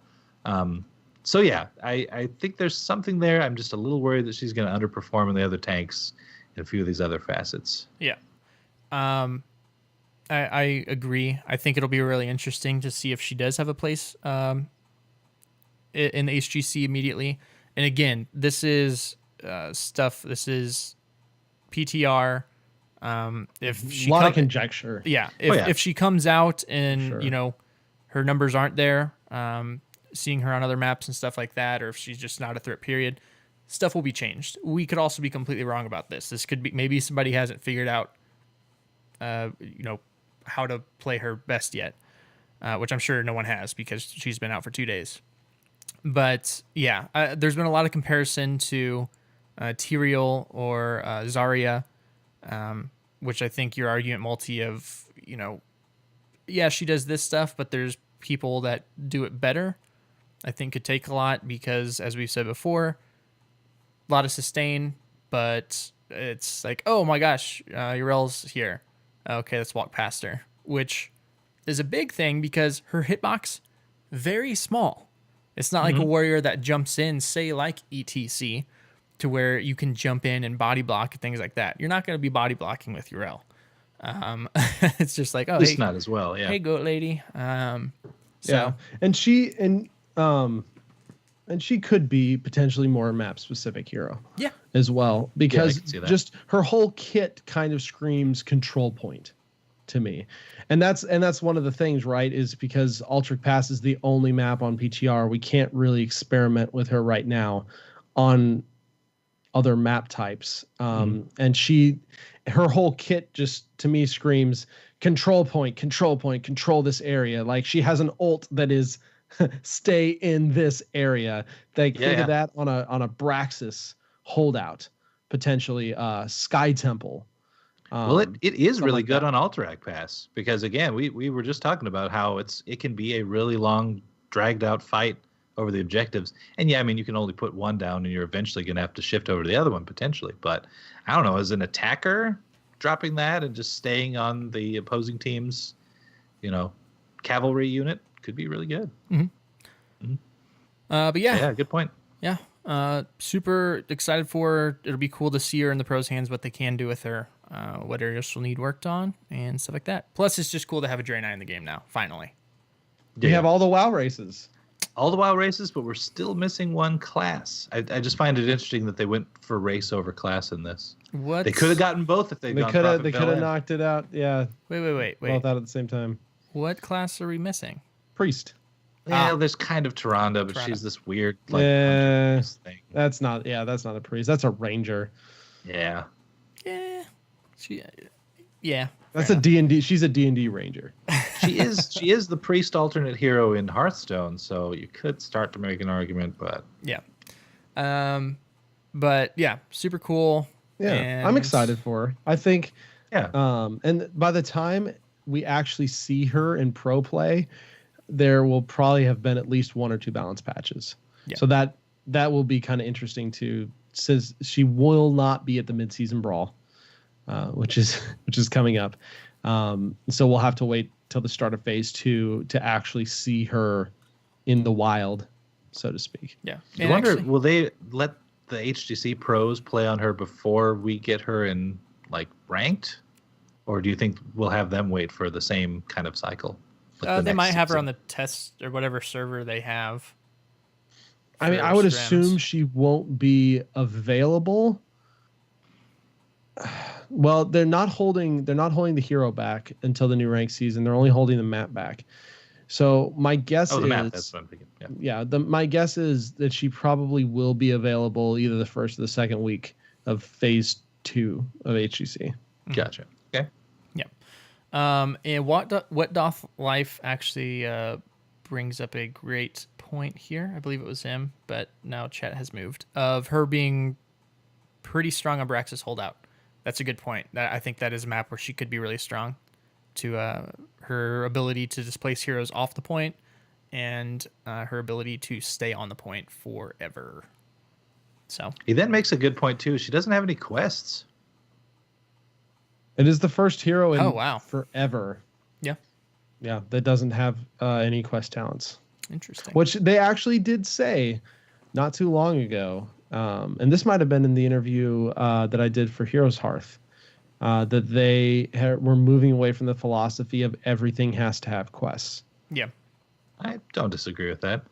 yeah, I think there's something there. I'm just a little worried that she's going to underperform in the other tanks and a few of these other facets. Yeah. I agree. I think it'll be really interesting to see if she does have a place in the HGC immediately. And again, this is stuff. This is PTR. If she a lot of conjecture. Yeah. If she comes out and Sure. her numbers aren't there, seeing her on other maps and stuff like that, or if she's just not a threat, period, stuff will be changed. We could also be completely wrong about this. This could be maybe somebody hasn't figured out how to play her best yet, which I'm sure no one has because she's been out for 2 days. But yeah, there's been a lot of comparison to Yrel'y or Zarya, which I think your argument multi of, yeah, she does this stuff, but there's people that do it better, I think could take a lot because, as we've said before, a lot of sustain, but it's like, oh my gosh, Yrel's here. Okay, let's walk past her, which is a big thing because her hitbox, very small. It's not like a warrior that jumps in, say like ETC, to where you can jump in and body block and things like that. You're not going to be body blocking with Yrel'y. It's just like, oh, At least hey, not as well, yeah. hey, goat lady. Yeah, So and she could be potentially more map specific hero. yeah, As well, because can see that. just her whole kit kind of screams control point to me, and that's one of the things, right? Is because Ultric Pass is the only map on PTR we can't really experiment with her right now on other map types, and her whole kit just to me screams control point, control this area. Like she has an ult that is stay in this area. Think of that on a Braxis holdout, potentially Sky Temple. Well, it is really like good that. on Alterac Pass because, again, we were just talking about how it can be a really long, dragged out fight over the objectives. And yeah, I mean, you can only put one down and you're eventually going to have to shift over to the other one potentially. But I don't know, as an attacker, dropping that and just staying on the opposing team's, cavalry unit could be really good. but yeah, Yeah, good point. yeah. Super excited for her. It'll be cool to see her in the pros' hands, what they can do with her, what areas she'll need worked on, and stuff like that. Plus, it's just cool to have a Draenei in the game now, finally. We have all the WoW races. All the WoW races, but we're still missing one class. I just find it interesting that they went for race over class in this. What? They could have gotten both if they'd gone Prophet They could have Bell. knocked it out. Yeah, Wait. both out at the same time. What class are we missing? Priest. Yeah, there's kind of Tyrande, but Tyrande. she's this weird like Yeah. hunter thing. That's not a priest. That's a ranger. Yeah. Yeah. That's a D&D. She's a D&D ranger. She is the priest alternate hero in Hearthstone, so you could start to make an argument, but Yeah. But yeah, super cool. Yeah, And I'm excited for her. I think yeah. and by the time we actually see her in pro play, there will probably have been at least one or two balance patches. Yeah. So that will be kind of interesting to says she will not be at the midseason brawl, which is coming up. So we'll have to wait till the start of phase 2 to actually see her in the wild, so to speak. Yeah. I And wonder, actually- will they let the HGC pros play on her before we get her in like ranked? Or do you think we'll have them wait for the same kind of cycle? Like the they next might have her on season? the test or whatever server they have. I mean, for I would scrims. assume she won't be available. Well, they're not holding the hero back until the new rank season. They're only holding the map back. So my guess Oh, the is map. That's what I'm thinking. Yeah. my guess is that she probably will be available either the first or the second week of phase 2 of HGC. Gotcha. Okay. And what doth life actually brings up a great point here. I believe it was him, but now chat has moved of her being pretty strong Abraxas holdout. That's a good point. I think that is a map where she could be really strong to her ability to displace heroes off the point and her ability to stay on the point forever. So He then makes a good point too. She doesn't have any quests. It is the first hero in forever. Yeah. Yeah, that doesn't have any quest talents. Interesting. Which they actually did say not too long ago. And this might have been in the interview that I did for Heroes Hearth, that they were moving away from the philosophy of everything has to have quests. Yeah. I don't disagree with that.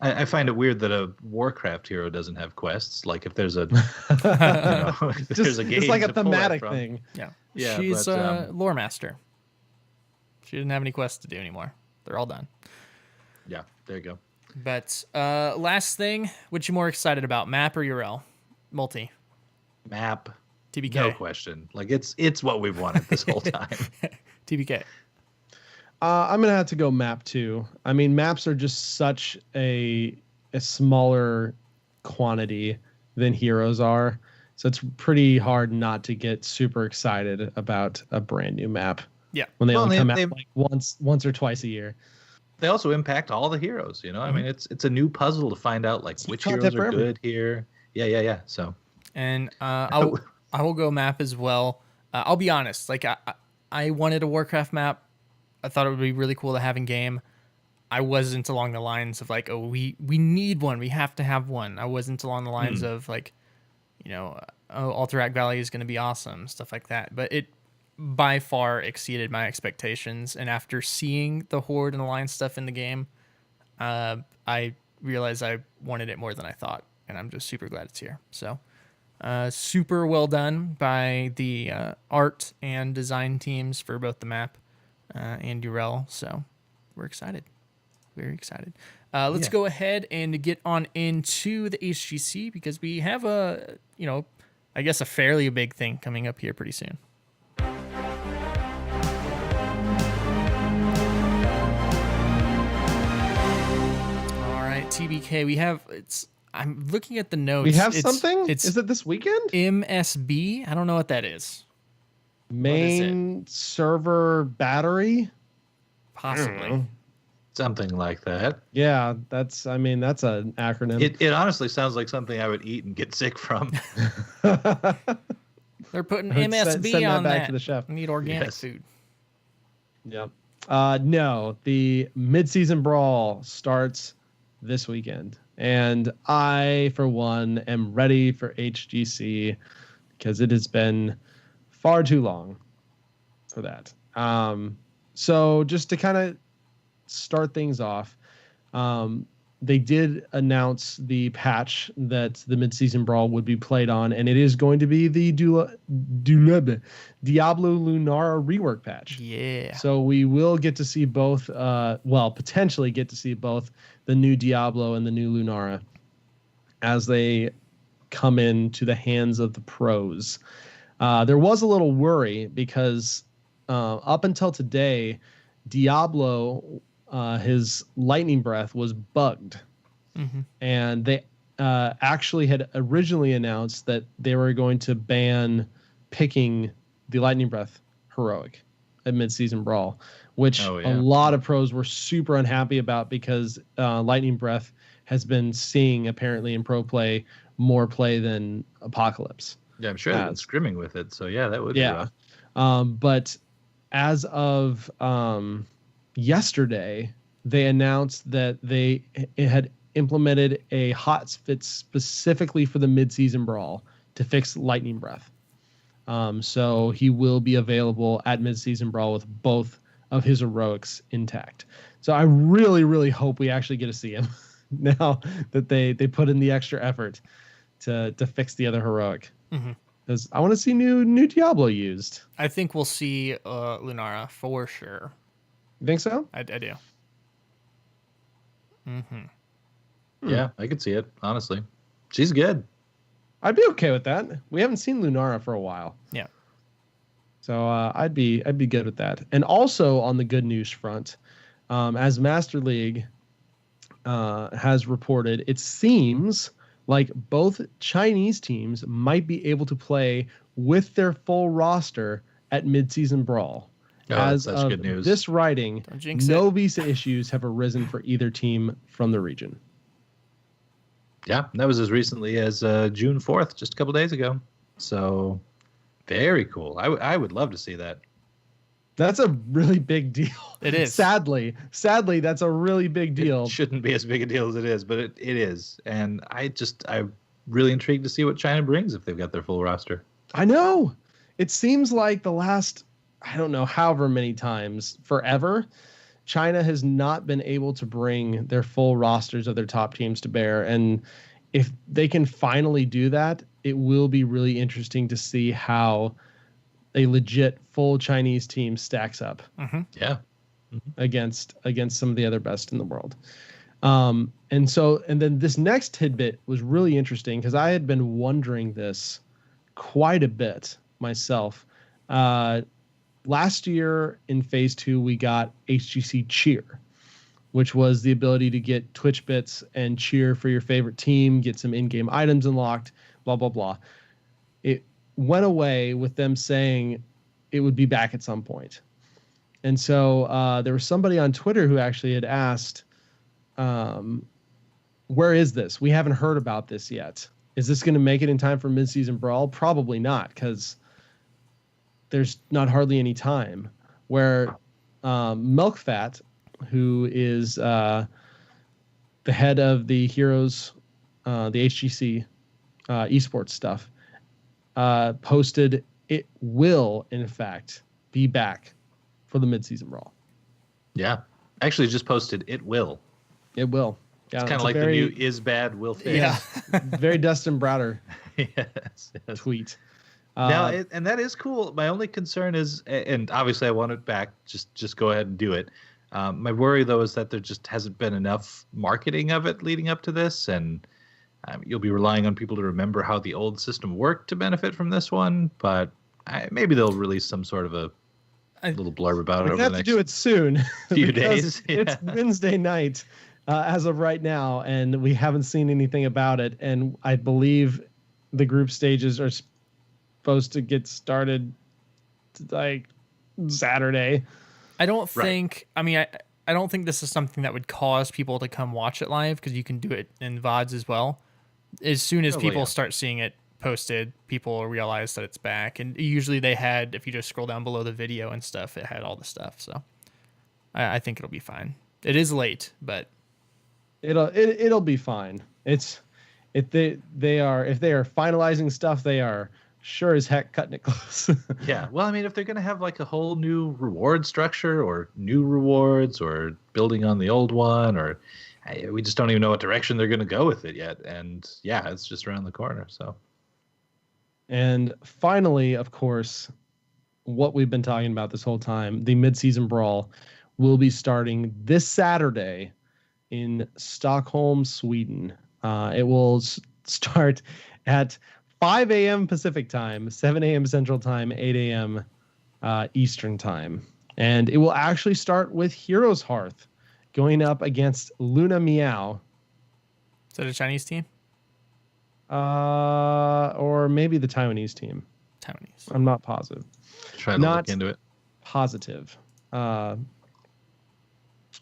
I find it weird that a Warcraft hero doesn't have quests. Like if there's a, if there's a game, it's like a to pull that thematic from. thing. Yeah. She's a lore master. She didn't have any quests to do anymore. They're all done. Yeah, there you go. But last thing, what you more excited about, map or Yrel'y? Multi. Map. TBK. No question. Like it's what we've wanted this whole time. TBK. I'm gonna have to go map too. I mean, maps are just such a smaller quantity than heroes are, so it's pretty hard not to get super excited about a brand new map. Yeah, when they only come out like once or twice a year. They also impact all the heroes. You know, I mean, it's a new puzzle to find out like which heroes are good here. Yeah. So, and I will go map as well. I'll be honest. Like I wanted a Warcraft map. I thought it would be really cool to have in game. I wasn't along the lines of like, oh, we need one. We have to have one. I wasn't along the lines of like, Alterac Valley is going to be awesome, stuff like that. But it by far exceeded my expectations. And after seeing the Horde and Alliance stuff in the game, I realized I wanted it more than I thought. And I'm just super glad it's here. So super well done by the art and design teams for both the map and Yrel'y. So we're excited. Very excited. Let's go ahead and get on into the HGC because we have a fairly big thing coming up here pretty soon. All right, TBK, we have I'm looking at the notes. We have something? Is it this weekend? MSB? I don't know what that is. Main server battery? Possibly. Something like that. Yeah, that's an acronym. It honestly sounds like something I would eat and get sick from. They're putting MSB send on that back that. to the chef. I need organic food. Yep. No, the mid-season brawl starts this weekend, and I, for one, am ready for HGC because it has been far too long for that. So just to kind of start things off, they did announce the patch that the mid-season brawl would be played on, and it is going to be the Diablo Lunara rework patch. Yeah. So we will get to see both, potentially get to see both the new Diablo and the new Lunara as they come into the hands of the pros. There was a little worry because up until today, Diablo, his lightning breath was bugged. And they actually had originally announced that they were going to ban picking the lightning breath heroic at mid-season brawl, which a lot of pros were super unhappy about because lightning breath has been seeing apparently in pro play more play than Apocalypse. Yeah, I'm sure they've been scrimming with it. So yeah, that would be rough. But as of yesterday, they announced that they had implemented a hot fix specifically for the mid-season brawl to fix lightning breath. So he will be available at mid-season brawl with both of his heroics intact. So I really, really hope we actually get to see him now that they put in the extra effort to fix the other heroic. Because I want to see new Diablo used. I think we'll see Lunara for sure. You think so? I do. Yeah, I could see it, honestly. She's good. I'd be okay with that. We haven't seen Lunara for a while. Yeah. So I'd be good with that. And also on the good news front, as Master League has reported, it seems like both Chinese teams might be able to play with their full roster at midseason brawl. Oh, As that's such of good news. this writing, Don't jinx no it. visa issues have arisen for either team from the region. Yeah, that was as recently as June 4th, just a couple days ago. So very cool. I would love to see that. That's a really big deal. It is. Sadly, that's a really big deal. It shouldn't be as big a deal as it is, but it is. And I'm really intrigued to see what China brings if they've got their full roster. I know. It seems like the last, I don't know, however many times, forever, China has not been able to bring their full rosters of their top teams to bear. And if they can finally do that, it will be really interesting to see how a legit full Chinese team stacks up Yeah. against some of the other best in the world. And then this next tidbit was really interesting because I had been wondering this quite a bit myself. Last year in phase 2, we got HGC Cheer, which was the ability to get Twitch bits and cheer for your favorite team, get some in-game items unlocked, blah, blah, blah. It went away with them saying it would be back at some point. And so there was somebody on Twitter who actually had asked, where is this? We haven't heard about this yet. Is this going to make it in time for mid-season brawl? Probably not, because there's not hardly any time. Where Milkfat, who is the head of the Heroes, the HGC esports stuff, posted it will, in fact, be back for the mid-season brawl. Yeah. Actually just posted it will. It will. Yeah, It's kind of like the new is bad will fix. Yeah. very Dustin Browder yes. tweet. And that is cool. My only concern is, and obviously I want it back. Just go ahead and do it. My worry though is that there just hasn't been enough marketing of it leading up to this, and you'll be relying on people to remember how the old system worked to benefit from this one. But maybe they'll release some sort of a little blurb about it We over have the to next do it soon. few because days. Yeah. It's Wednesday night as of right now, and we haven't seen anything about it. And I believe the group stages are supposed to get started like Saturday. I don't think. I mean, I don't think this is something that would cause people to come watch it live because you can do it in VODs as well. As soon as people start seeing it posted, people will realize that it's back. And usually they had, if you just scroll down below the video and stuff, it had all the stuff. So I think it'll be fine. It is late, but It'll be fine. If they are finalizing stuff, they are sure as heck cutting it close. Yeah. Well, I mean, if they're going to have like a whole new reward structure or new rewards or building on the old one, or we just don't even know what direction they're going to go with it yet. And yeah, it's just around the corner. So. And finally, of course, what we've been talking about this whole time, the mid-season brawl will be starting this Saturday in Stockholm, Sweden. It will start at 5 a.m. Pacific time, 7 a.m. Central time, 8 a.m. Eastern time. And it will actually start with Heroes Hearth going up against Luna Meow. is that a Chinese team? Or maybe the Taiwanese team. Taiwanese. I'm not positive. Try to look into it. Positive.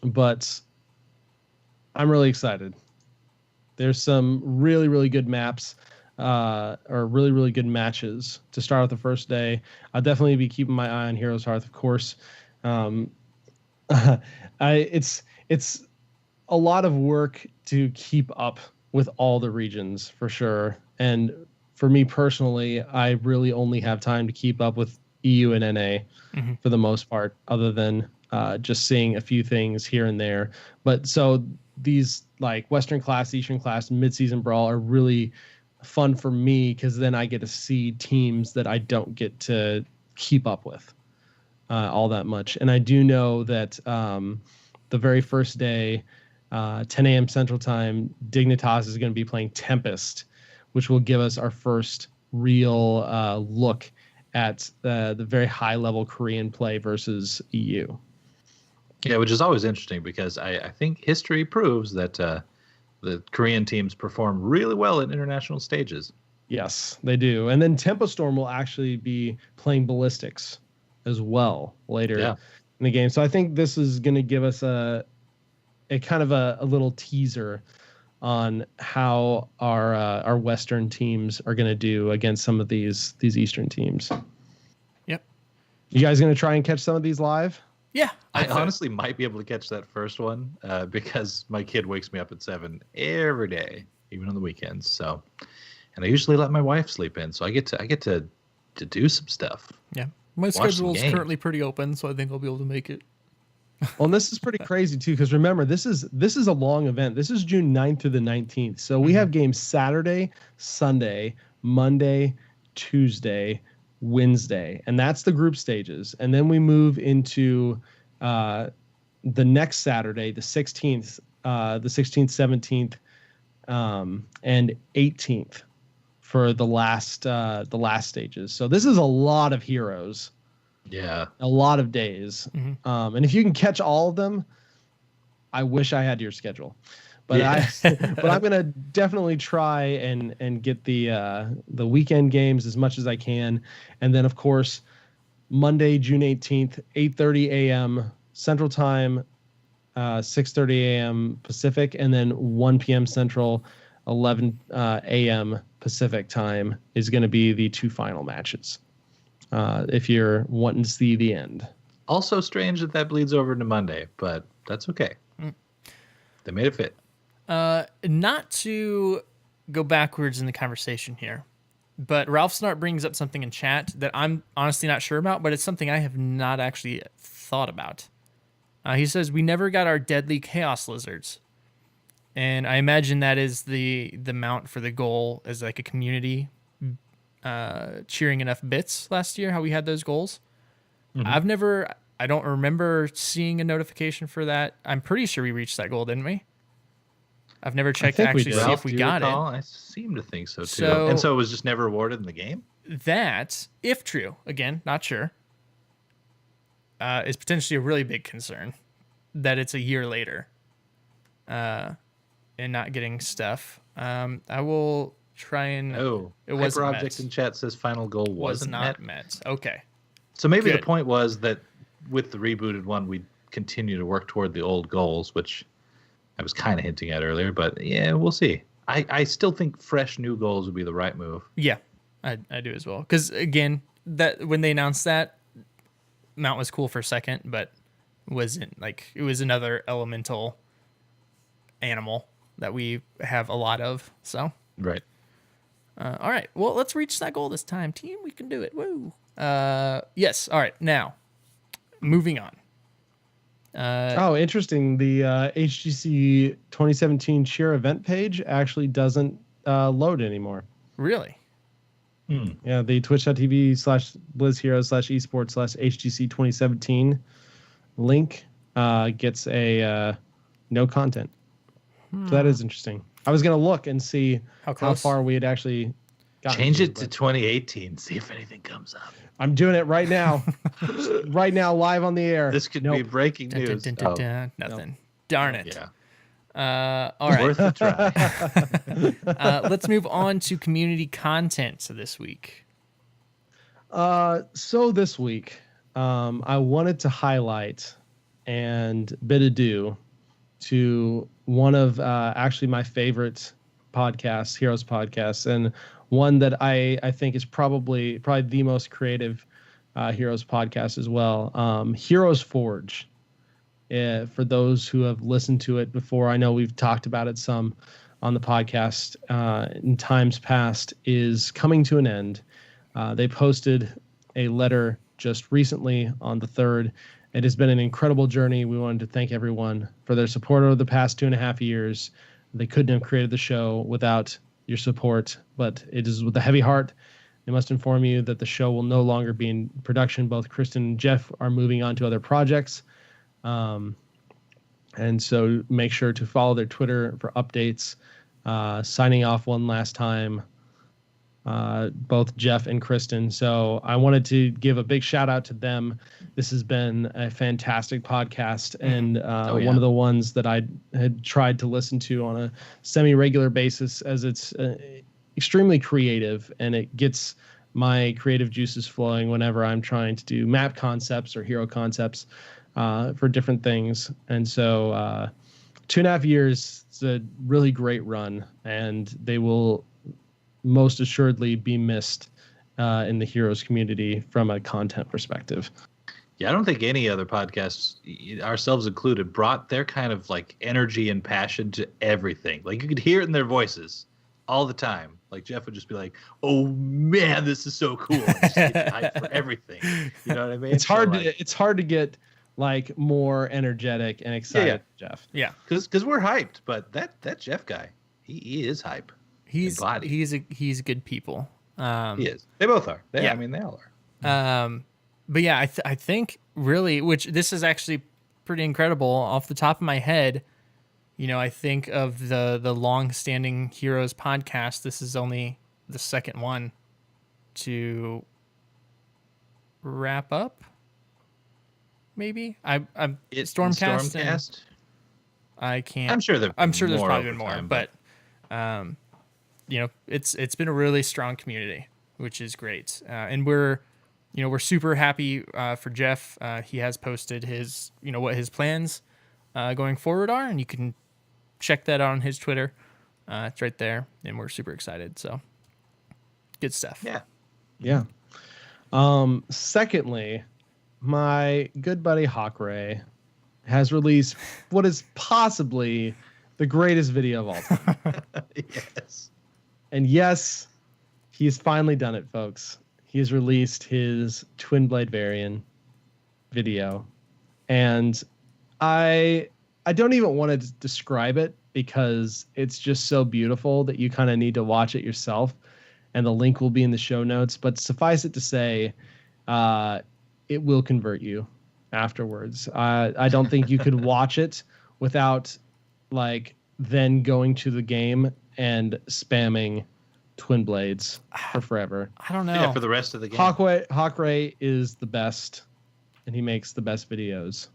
But I'm really excited. There's some really, really good maps or really, really good matches to start off the first day. I'll definitely be keeping my eye on Heroes Hearth, of course. It's a lot of work to keep up with all the regions for sure. And for me personally, I really only have time to keep up with EU and NA for the most part, other than just seeing a few things here and there. But so these like Western class, Eastern class, mid-season brawl are really fun for me because then I get to see teams that I don't get to keep up with all that much. And I do know that the very first day, 10 a.m. Central Time, Dignitas is going to be playing Tempest, which will give us our first real look at the very high-level Korean play versus EU. Yeah, which is always interesting because I think history proves that The Korean teams perform really well at international stages. Yes, they do. And then Tempo Storm will actually be playing Ballistics as well later Yeah. in the game. So I think this is going to give us a kind of a little teaser on how our Western teams are going to do against some of these Eastern teams. Yep. You guys going to try and catch some of these live? Yeah. I honestly might be able to catch that first one because my kid wakes me up at 7 every day, even on the weekends. So, and I usually let my wife sleep in, so I get to do some stuff. Yeah. My schedule is currently pretty open, so I think I'll be able to make it. Well, and this is pretty crazy too, because remember, this is a long event. This is June 9th through the 19th. So we have games Saturday, Sunday, Monday, Tuesday, Wednesday, and that's the group stages. And then we move into the next Saturday, the 16th, 17th, and 18th for the last stages. So this is a lot of heroes. Yeah. A lot of days. And if you can catch all of them, I wish I had your schedule. But but I'm going to definitely try and get the weekend games as much as I can. And then of course, Monday, June 18th, 8:30 a.m. Central Time, 6:30 a.m. Pacific, and then 1 p.m. Central, 11 a.m. Pacific time is going to be the two final matches. If you're wanting to see the end. Also strange that bleeds over into Monday, but that's okay. They made it fit. Not to go backwards in the conversation here, but Ralph Snart brings up something in chat that I'm honestly not sure about, but it's something I have not actually thought about. He says, we never got our deadly chaos lizards. And I imagine that is the mount for the goal as like a community cheering enough bits last year, how we had those goals. I don't remember seeing a notification for that. I'm pretty sure we reached that goal, didn't we? I've never checked to actually see if we got it. I seem to think so too. And so it was just never awarded in the game? That, if true, again, not sure, is potentially a really big concern that it's a year later and not getting stuff. I will try and... Oh, it wasn't Hyper Object met. in chat says final goal Was wasn't not met. Okay. So maybe Good. the point was that with the rebooted one, we'd continue to work toward the old goals, which I was kind of hinting at earlier, but yeah, we'll see. I still think fresh new goals would be the right move. Yeah, I do as well. Because again, that when they announced that, Mount was cool for a second, but wasn't like it was another elemental animal that we have a lot of. So Right. all right, well, let's reach that goal this time, team. We can do it. Woo. Yes. All right. Now, moving on. Oh, interesting. The HGC 2017 cheer event page actually doesn't load anymore. Really? Yeah, the twitch.tv/BlizzHeroes/esports/HGC 2017 link gets a no content. So that is interesting. I was going to look and see how far we had actually gotten. Change it to 2018. See if anything comes up. I'm doing it right now. Right now, live on the air. This could be breaking news. Nothing. Nope. Darn it. Yeah. All right. Worth a try. Let's move on to community content this week. So this week, I wanted to highlight and bid adieu to one of actually my favorite podcasts, Heroes podcasts, and one that I think is probably the most creative Heroes podcast as well. Heroes Forge. For those who have listened to it before, I know we've talked about it some on the podcast in times past, is coming to an end. They posted a letter just recently on the 3rd. It has been an incredible journey. We wanted to thank everyone for their support over the past 2.5 years. They couldn't have created the show without your support, but it is with a heavy heart. I must inform you that the show will no longer be in production. Both Kristen and Jeff are moving on to other projects. And so make sure to follow their Twitter for updates. Signing off one last time. both Jeff and Kristen. So I wanted to give a big shout out to them. This has been a fantastic podcast, and one of the ones that I had tried to listen to on a semi-regular basis, as it's extremely creative, and it gets my creative juices flowing whenever I'm trying to do map concepts or hero concepts for different things. And so 2.5 years is a really great run, and they will most assuredly be missed in the Heroes community from a content perspective. Yeah, I don't think any other podcasts, ourselves included, brought their kind of like energy and passion to everything. Like you could hear it in their voices all the time. Like Jeff would just be like, "Oh man, this is so cool!" And just get hyped for everything. You know what I mean? It's hard to get like more energetic and excited, Jeff. Yeah, because we're hyped, but that Jeff guy, he is hype. He's good people. He is. They both are. Yeah. I mean, they all are. But yeah, I think really, which this is actually pretty incredible off the top of my head. You know, I think of the long-standing Heroes podcast, this is only the second one to wrap up. Maybe Stormcast. I can't. I'm sure there's probably been more, but you know, it's been a really strong community, which is great, and we're super happy for Jeff. He has posted his what his plans going forward are, and you can check that out on his Twitter. It's right there, and we're super excited. So good stuff. Yeah. Secondly, my good buddy Yrel'y has released what is possibly the greatest video of all time. Yes. And yes, he's finally done it, folks. He has released his Twin Blade Varian video. And I don't even want to describe it because it's just so beautiful that you kind of need to watch it yourself. And the link will be in the show notes. But suffice it to say, it will convert you afterwards. I don't think you could watch it without like then going to the game and spamming Twin Blades for forever. I don't know. Yeah, for the rest of the game. Yrel'y is the best, and he makes the best videos.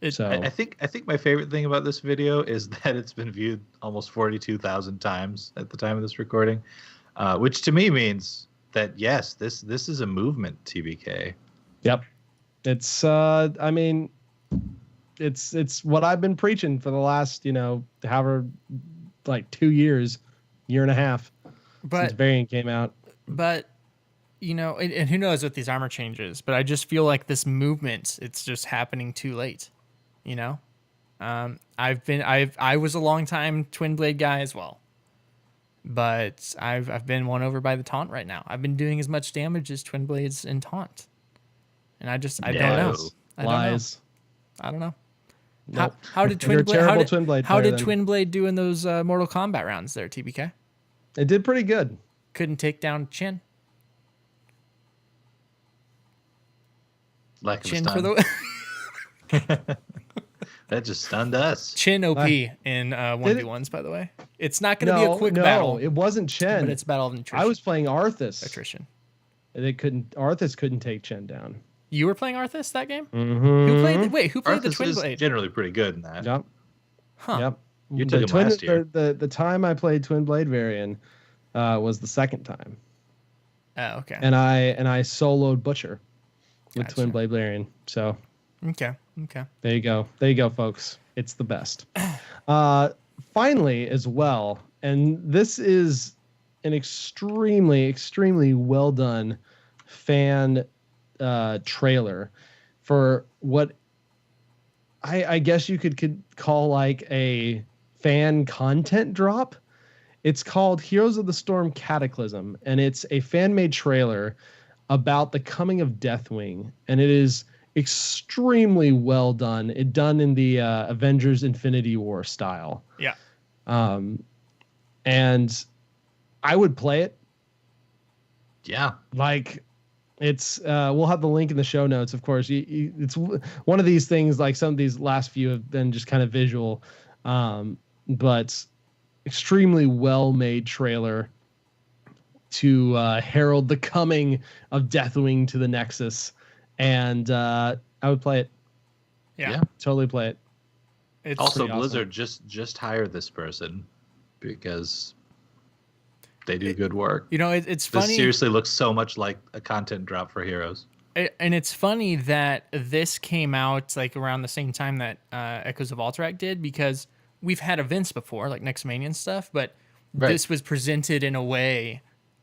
I think my favorite thing about this video is that it's been viewed almost 42,000 times at the time of this recording, which to me means that yes, this is a movement. TBK. Yep, it's I mean, it's what I've been preaching for the last however like 2 years, year and a half since Variant came out. But and who knows with these armor changes, but I just feel like this movement, it's just happening too late. I was a long time Twin Blade guy as well, but I've been won over by the taunt right now. I've been doing as much damage as Twin Blades in taunt, and I don't know. I don't know. Nope. How did Twin Blade? How did Twin Blade do in those Mortal Kombat rounds there, TBK? It did pretty good. Couldn't take down Chin. Chin for the. That just stunned us. Chin OP in 1v1s, by the way. It's not going to be a quick battle. It wasn't Chen. But it's a battle of attrition. I was playing Arthas. Attrition. Arthas couldn't take Chen down. You were playing Arthas that game? Mm-hmm. Who played the Twin Blade? Generally pretty good in that. Yep. Huh. Yep. You took him last year. The time I played Twin Blade Varian was the second time. Oh, okay. And I soloed Butcher with Gotcha. Twin Blade Varian. So Okay. there you go, folks. It's the best. Finally, as well, and this is an extremely, extremely well done fan trailer for what I guess you could call like a fan content drop. It's called Heroes of the Storm Cataclysm, and it's a fan-made trailer about the coming of Deathwing, and it is extremely well done. It done in the Avengers Infinity War style. Yeah. And I would play it. Yeah. Like it's we'll have the link in the show notes, of course. It's one of these things, like some of these last few have been just kind of visual, but extremely well made trailer. to herald the coming of Deathwing to the Nexus, and I would play it. Yeah. Totally play it. It's Also, pretty awesome. Blizzard just hire this person because they do good work. it's This funny. seriously looks so much like a content drop for Heroes. And it's funny that this came out like around the same time that Echoes of Alterac did, because we've had events before, like Nextmania and stuff, but this was presented in a way,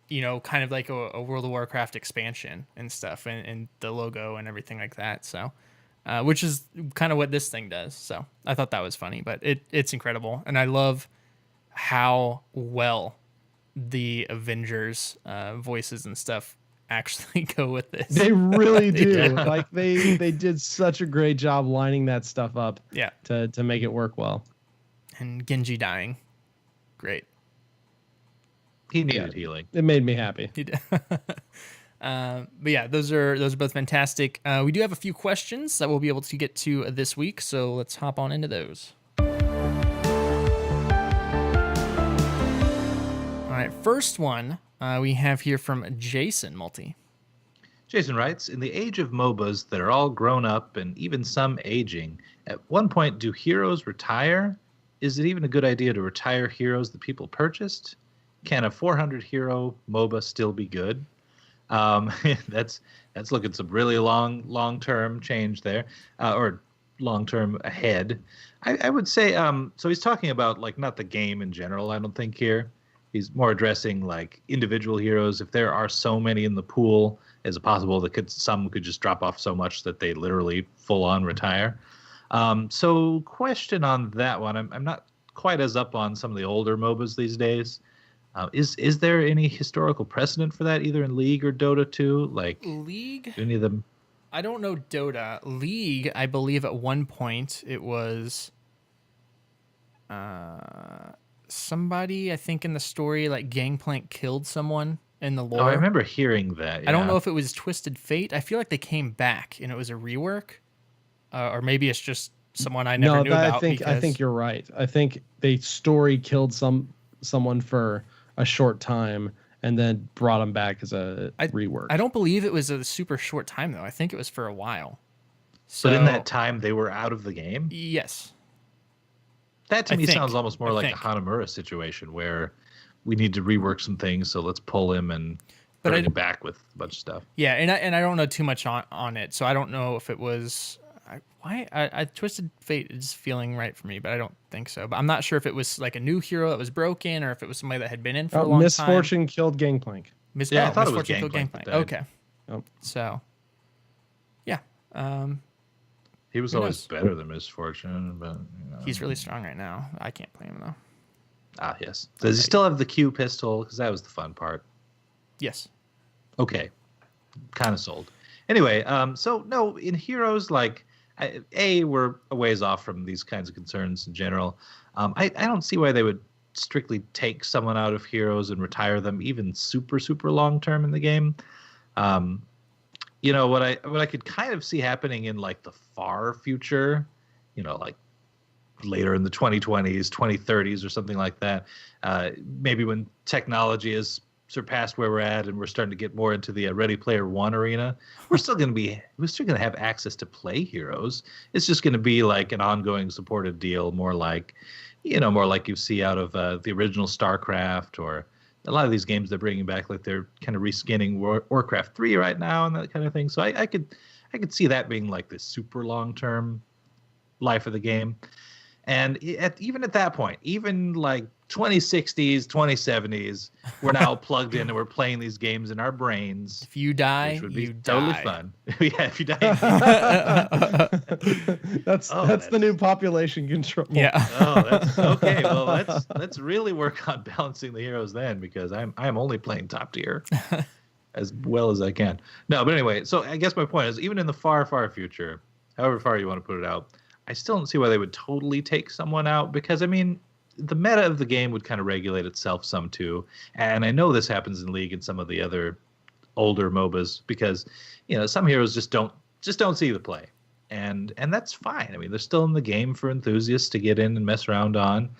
kind of like a World of Warcraft expansion and stuff, and the logo and everything like that. So, which is kind of what this thing does. So I thought that was funny, but it's incredible. And I love how well the Avengers voices and stuff actually go with this. They really do. Like they did such a great job lining that stuff up. Yeah. To make it work well. And Genji dying. Great. He needed healing. It made me happy. He did. But yeah, those are both fantastic. We do have a few questions that we'll be able to get to this week, so let's hop on into those. All right, first one we have here from Jason Multi. Jason writes, in the age of MOBAs that are all grown up and even some aging, at one point, do heroes retire? Is it even a good idea to retire heroes that people purchased? Can a 400 hero MOBA still be good? That's looking some really long-term change there, or long-term ahead. I would say, so he's talking about like not the game in general, I don't think here. He's more addressing like individual heroes. If there are so many in the pool, is it possible that some could just drop off so much that they literally full on retire? So question on that one. I'm not quite as up on some of the older MOBAs these days. Is there any historical precedent for that, either in League or Dota 2? Like League? Any of them? I don't know Dota. League, I believe at one point it was somebody, I think in the story, like Gangplank killed someone in the lore. Oh, I remember hearing that. I don't know yeah. if it was Twisted Fate. I feel like they came back and it was a rework. Or maybe it's just someone I never knew about. I think you're right. I think the story killed someone for a short time and then brought them back as a rework. I don't believe it was a super short time though. I think it was for a while. So, But in that time, they were out of the game? Yes. That to me sounds almost more like think. a Hanamura situation where we need to rework some things, so let's pull him and bring him back with a bunch of stuff. Yeah, and I don't know too much on it, so I don't know if it was I Twisted Fate is feeling right for me, but I don't think so. But I'm not sure if it was like a new hero that was broken or if it was somebody that had been in for a long Misfortune killed Gangplank. Yeah, I thought it was Misfortune killed Gangplank. Okay. Oh. So, yeah. He was Who always knows? better than Misfortune, but He's really strong right now. I can't play him though. Ah, yes. Does he still have the Q pistol? Because that was the fun part. Yes. Okay, kind of sold. Anyway, so no, in Heroes, like we're a ways off from these kinds of concerns in general. I don't see why they would strictly take someone out of Heroes and retire them even super long term in the game. What I could kind of see happening in like the far future, like later in the 2020s, 2030s or something like that. Maybe when technology has surpassed where we're at and we're starting to get more into the Ready Player One arena, we're still going to have access to play Heroes. It's just going to be like an ongoing supported deal, more like you see out of the original StarCraft, or a lot of these games they're bringing back, like they're kind of reskinning Warcraft 3 right now and that kind of thing. So I could see that being like this super long-term life of the game. And even at that point, even like 2060s, 2070s, we're now plugged in and we're playing these games in our brains. If you die, which would be you totally die. fun. Yeah, if you die. That's the new population control. Yeah. Oh, that's okay. Well, let's really work on balancing the heroes then, because I'm only playing top tier as well as I can. No, but anyway, so I guess my point is, even in the far future, however far you want to put it out, I still don't see why they would totally take someone out, because I mean, the meta of the game would kind of regulate itself some too. And I know this happens in League and some of the other older MOBAs, because some heroes just don't see the play. And that's fine. I mean, they're still in the game for enthusiasts to get in and mess around on.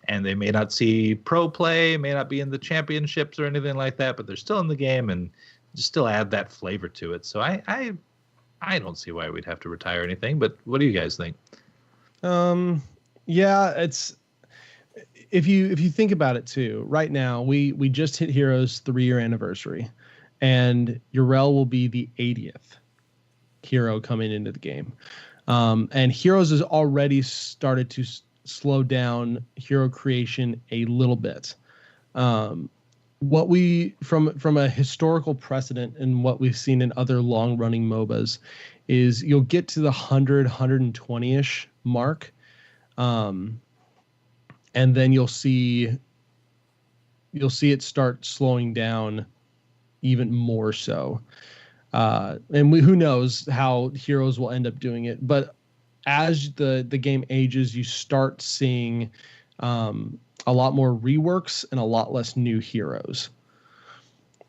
and they may not see pro play, may not be in the championships or anything like that, but they're still in the game and just still add that flavor to it. So I don't see why we'd have to retire anything, but what do you guys think? Yeah, it's if you think about it too. Right now, we just hit Heroes 3-year anniversary, and Yrel'y will be the 80th hero coming into the game. And Heroes has already started to slow down hero creation a little bit. What we from a historical precedent and what we've seen in other long running MOBAs is you'll get to the 120-ish mark. And then you'll see it start slowing down even more so. And who knows how Heroes will end up doing it. But as the game ages, you start seeing a lot more reworks and a lot less new heroes.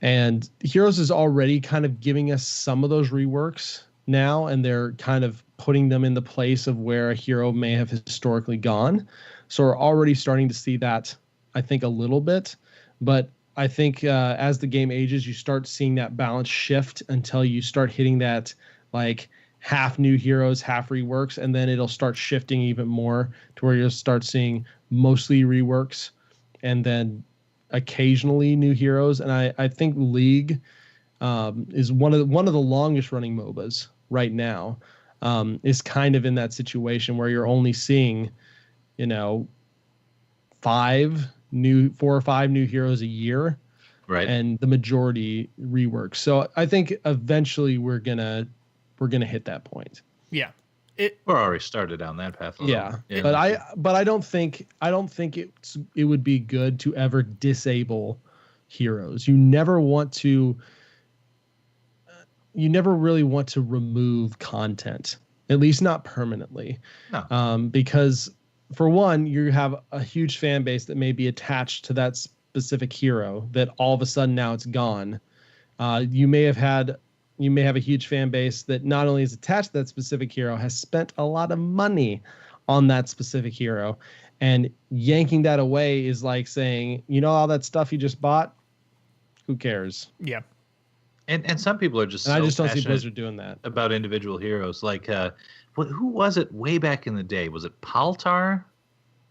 And Heroes is already kind of giving us some of those reworks now, and they're kind of putting them in the place of where a hero may have historically gone. So we're already starting to see that, I think, a little bit. But I think as the game ages, you start seeing that balance shift until you start hitting that like half new heroes, half reworks, and then it'll start shifting even more to where you'll start seeing mostly reworks and then occasionally new heroes. And I think League is one of the longest running MOBAs right now, is kind of in that situation where you're only seeing, 4 or 5 new heroes a year, Right. and the majority reworks. So I think eventually we're gonna hit that point. Yeah. We're already started down that path. Yeah. But I don't think it would be good to ever disable heroes. You never really want to remove content, at least not permanently. No. Because for one, you have a huge fan base that may be attached to that specific hero that all of a sudden now it's gone. You may have a huge fan base that not only is attached to that specific hero, has spent a lot of money on that specific hero, and yanking that away is like saying, all that stuff you just bought, who cares? Yeah. And some people are just And so I just don't see passionate Blizzard doing that. about individual heroes. Like, who was it way back in the day? Was it Paltar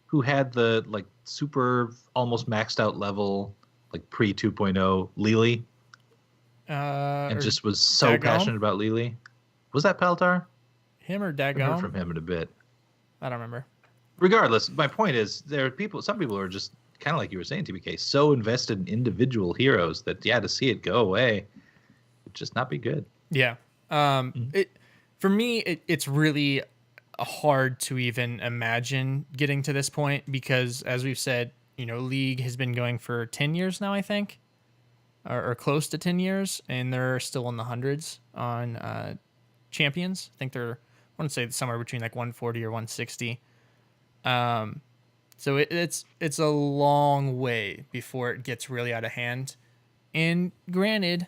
who had the like super almost maxed out level, like pre 2.0 Yrel'y? And just was so Dagom? passionate about Yrel'y. Was that Paltar? Him or I haven't heard from Dagom? him in a bit. I don't remember. Regardless, my point is some people are just kind of like you were saying, TBK, so invested in individual heroes that to see it go away would just not be good. Yeah. For me, it's really hard to even imagine getting to this point because, as we've said, League has been going for 10 years now, I think, or close to 10 years, and they're still in the hundreds on champions. I think I want to say somewhere between like 140 or 160. So it's a long way before it gets really out of hand. And granted,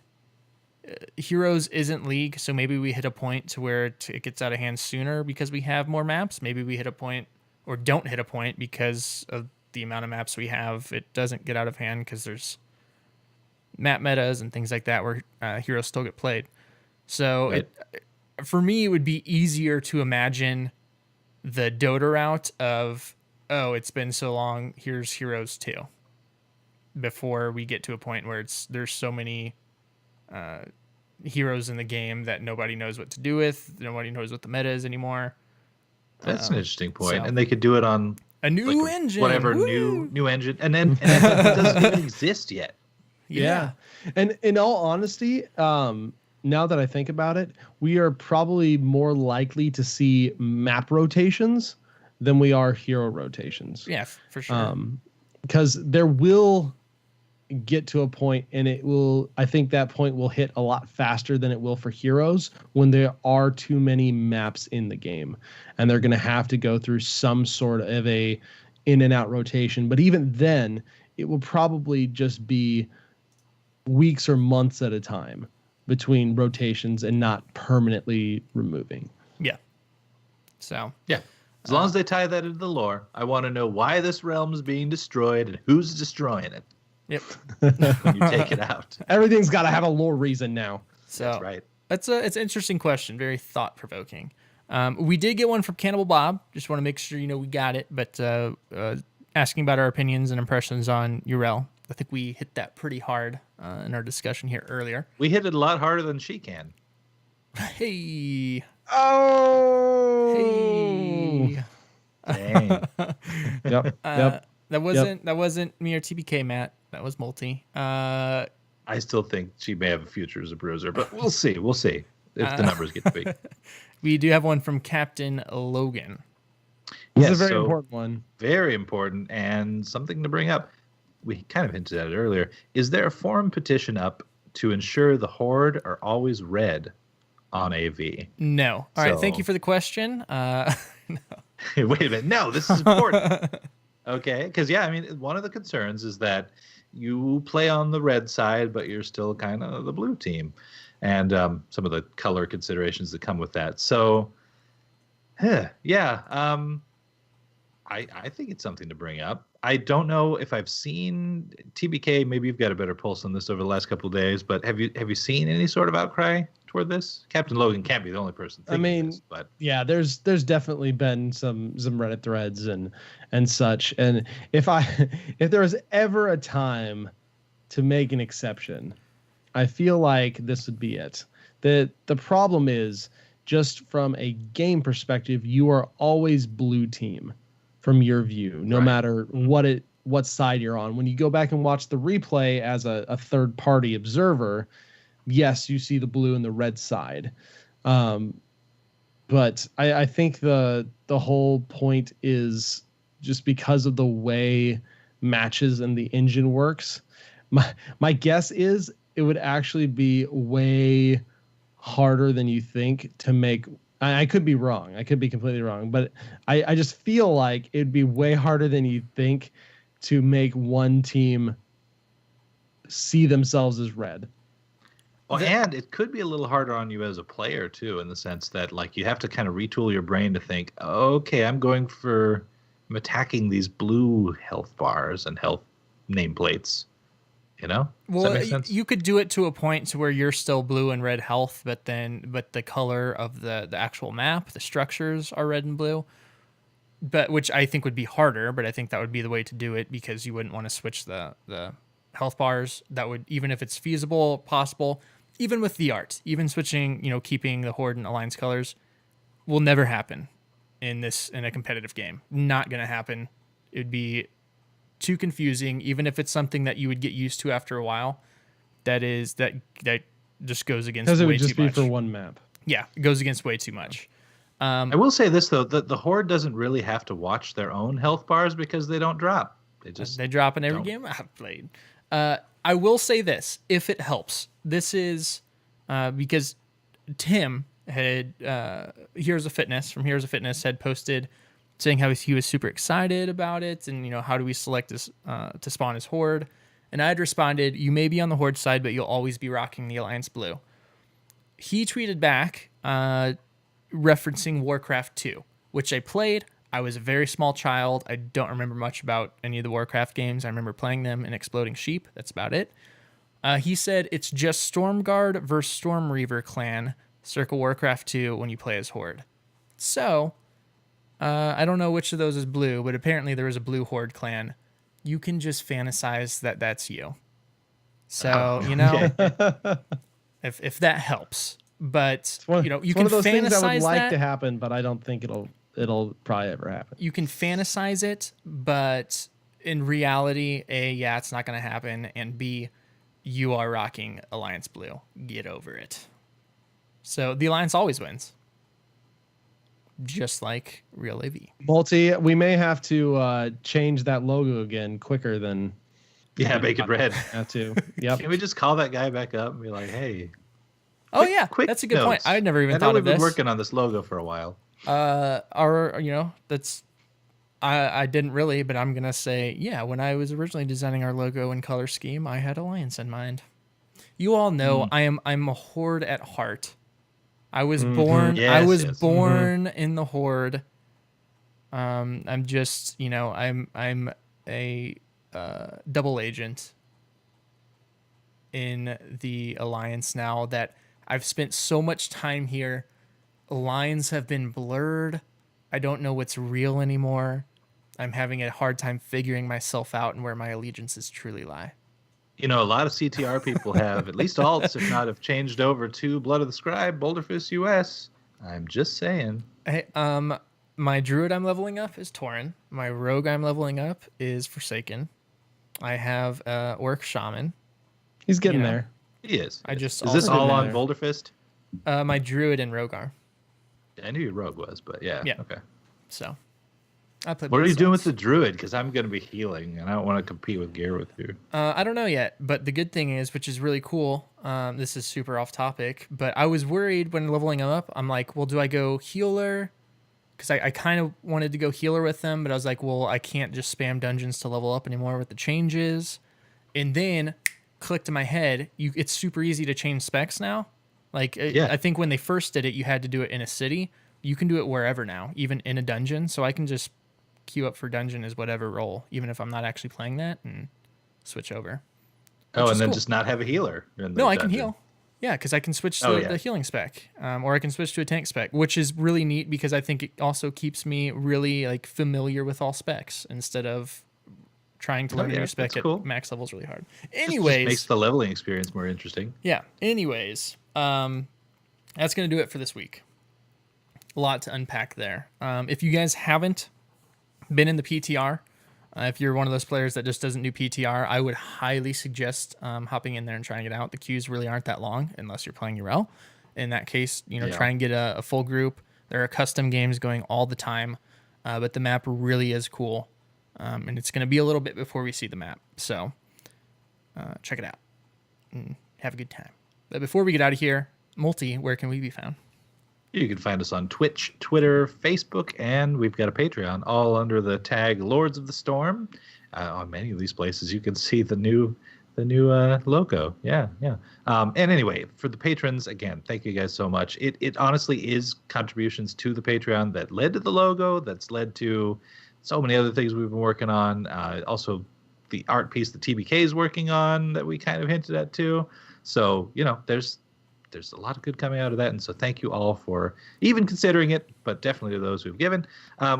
Heroes isn't League, so maybe we hit a point to where it gets out of hand sooner because we have more maps. Maybe we hit a point or don't hit a point because of the amount of maps we have. It doesn't get out of hand because there's map metas and things like that where heroes still get played. So Right. For me, it would be easier to imagine the Dota route of, oh, it's been so long, here's Heroes 2, before we get to a point where there's so many heroes in the game that nobody knows what to do with. Nobody knows what the meta is anymore. That's an interesting point. so- And they could do it on A new like engine. whatever Woo! new engine, and then it doesn't even exist yet. Yeah. And in all honesty, now that I think about it, we are probably more likely to see map rotations than we are hero rotations. Yeah, for sure. Because there will get to a point, and I think that point will hit a lot faster than it will for heroes when there are too many maps in the game, and they're going to have to go through some sort of a in and out rotation. But even then, it will probably just be weeks or months at a time between rotations and not permanently removing. Yeah. So Yeah. As long as they tie that into the lore, I want to know why this realm is being destroyed and who's destroying it Yep. when you take it out. Everything's got to have a lore reason now. So That's right. it's an interesting question, very thought provoking. We did get one from Cannibal Bob. Just want to make sure we got it. But asking about our opinions and impressions on Yrel'y, I think we hit that pretty hard in our discussion here earlier. We hit it a lot harder than she can. Hey. Oh. Hey. Dang. Yep. That wasn't me or TBK, Matt. That was Multi. I still think she may have a future as a bruiser, but we'll see. We'll see if the numbers get big. We do have one from Captain Logan. This is a very important one. Very important, and something to bring up. We kind of hinted at it earlier. Is there a forum petition up to ensure the Horde are always red on AV? No. All right. Thank So- you for the question. No. Wait a minute. No, this is important. Okay, because I mean, one of the concerns is that you play on the red side, but you're still kind of the blue team, and some of the color considerations that come with that. So, yeah, I think it's something to bring up. I don't know if I've seen TBK. Maybe you've got a better pulse on this over the last couple of days, but have you seen any sort of outcry toward this? Captain Logan can't be the only person thinking this, but yeah, there's definitely been some Reddit threads and such. And if there was ever a time to make an exception, I feel like this would be it. The problem is, just from a game perspective, you are always blue team from your view, no Right. matter what side you're on. When you go back and watch the replay as a third party observer, yes, you see the blue and the red side. But I think the whole point is just because of the way matches and the engine works. My guess is it would actually be way harder than you think to make. I could be wrong. I could be completely wrong, but I just feel like it'd be way harder than you think to make one team see themselves as red. well, and it could be a little harder on you as a player too, in the sense that you have to kind of retool your brain to think, okay, I'm attacking these blue health bars and health nameplates. Does that make sense? You could do it to a point to where you're still blue and red health, but the color of the actual map, the structures are red and blue. But which I think would be harder, but I think that would be the way to do it because you wouldn't want to switch the health bars. That would, even if it's feasible, possible, even with the art, even switching, keeping the Horde and Alliance colors will never happen in a competitive game. Not going to happen. It'd be too confusing, even if it's something that you would get used to after a while. That just goes against Because it way would just too be much. for one map. Yeah, it goes against way too much. I will say this though, the Horde doesn't really have to watch their own health bars because they don't drop. They drop in every don't. game I've played. I will say this, if it helps. This is because Tim had Heroes of Fitness had posted saying how he was super excited about it, and how do we select this to spawn his Horde? And I had responded, you may be on the Horde side, but you'll always be rocking the Alliance blue. He tweeted back referencing Warcraft 2, which I played. I was a very small child. I don't remember much about any of the Warcraft games. I remember playing them in Exploding Sheep. That's about it. He said it's just Stormguard versus Storm Reaver clan, circa Warcraft 2 when you play as Horde. So, I don't know which of those is blue, but apparently there is a blue Horde clan. You can just fantasize that that's you. So, if that helps. But, you It's can one of those fantasize things I would like that. to happen, but I don't think it'll probably ever happen. You can fantasize it, but in reality, A, yeah, it's not going to happen, and B, you are rocking Alliance blue. Get over it. So the Alliance always wins. Just like Yrel'y. Multi, we may have to change that logo again quicker than make it red. have to. Yep. Can we just call that guy back up and be like, hey? Oh yeah, quick that's a good point. notes. I never even I know thought we've of been this. working on this logo for a while. That's I didn't really, but I'm gonna say, yeah, when I was originally designing our logo and color scheme, I had Alliance in mind. You all know I'm a Horde at heart. I was born Yes, I was yes. born in the Horde. I'm just, I'm a double agent in the Alliance now that I've spent so much time here. Lines have been blurred. I don't know what's real anymore. I'm having a hard time figuring myself out and where my allegiances truly lie. You know, a lot of CTR people have, at least alts, if not have changed over to Blood of the Scribe, Boulderfist US. I'm just saying. Hey, my druid I'm leveling up is Tauren. My rogue I'm leveling up is Forsaken. I have orc shaman. He's getting You know. there. He is. I just Is this also all on there. Boulderfist? My druid and rogue are. I knew your rogue was, but yeah. Yeah. Okay. So I play. What are both you doing with sides. the druid? Because I'm going to be healing, and I don't want to compete with gear with you. I don't know yet, but the good thing is, which is really cool. This is super off topic, but I was worried when leveling him up. I'm like, well, do I go healer? Because I kind of wanted to go healer with them, but I was like, well, I can't just spam dungeons to level up anymore with the changes. And then clicked in my head, it's super easy to change specs now. Like, Yeah. I think when they first did it, you had to do it in a city. You can do it wherever now, even in a dungeon. So I can just queue up for dungeon as whatever role, even if I'm not actually playing that, and switch over. Oh, is and then cool. just not have a healer. In the No, I can dungeon. heal. Yeah, because I can switch to Oh, yeah. the healing spec, or I can switch to a tank spec, which is really neat because I think it also keeps me really like familiar with all specs instead of trying to Oh, learn a yeah, new spec that's at cool. max levels really hard. Just Anyways, makes the leveling experience more interesting. yeah. Anyways, that's gonna do it for this week. A lot to unpack there. If you guys haven't been in the PTR, if you're one of those players that just doesn't do PTR, I would highly suggest hopping in there and trying it out. The queues really aren't that long unless you're playing Yrel'y. In that case, Yeah. try and get a full group. There are custom games going all the time, but the map really is cool. And it's going to be a little bit before we see the map. So check it out and have a good time. But before we get out of here, Multi, where can we be found? You can find us on Twitch, Twitter, Facebook, and we've got a Patreon, all under the tag Lords of the Storm. On many of these places, you can see the new logo. Yeah. And anyway, for the patrons, again, thank you guys so much. It honestly is contributions to the Patreon that led to the logo, that's led to so many other things we've been working on. Also, the art piece that TBK is working on that we kind of hinted at too. So, there's a lot of good coming out of that, and so thank you all for even considering it, but definitely to those who've given.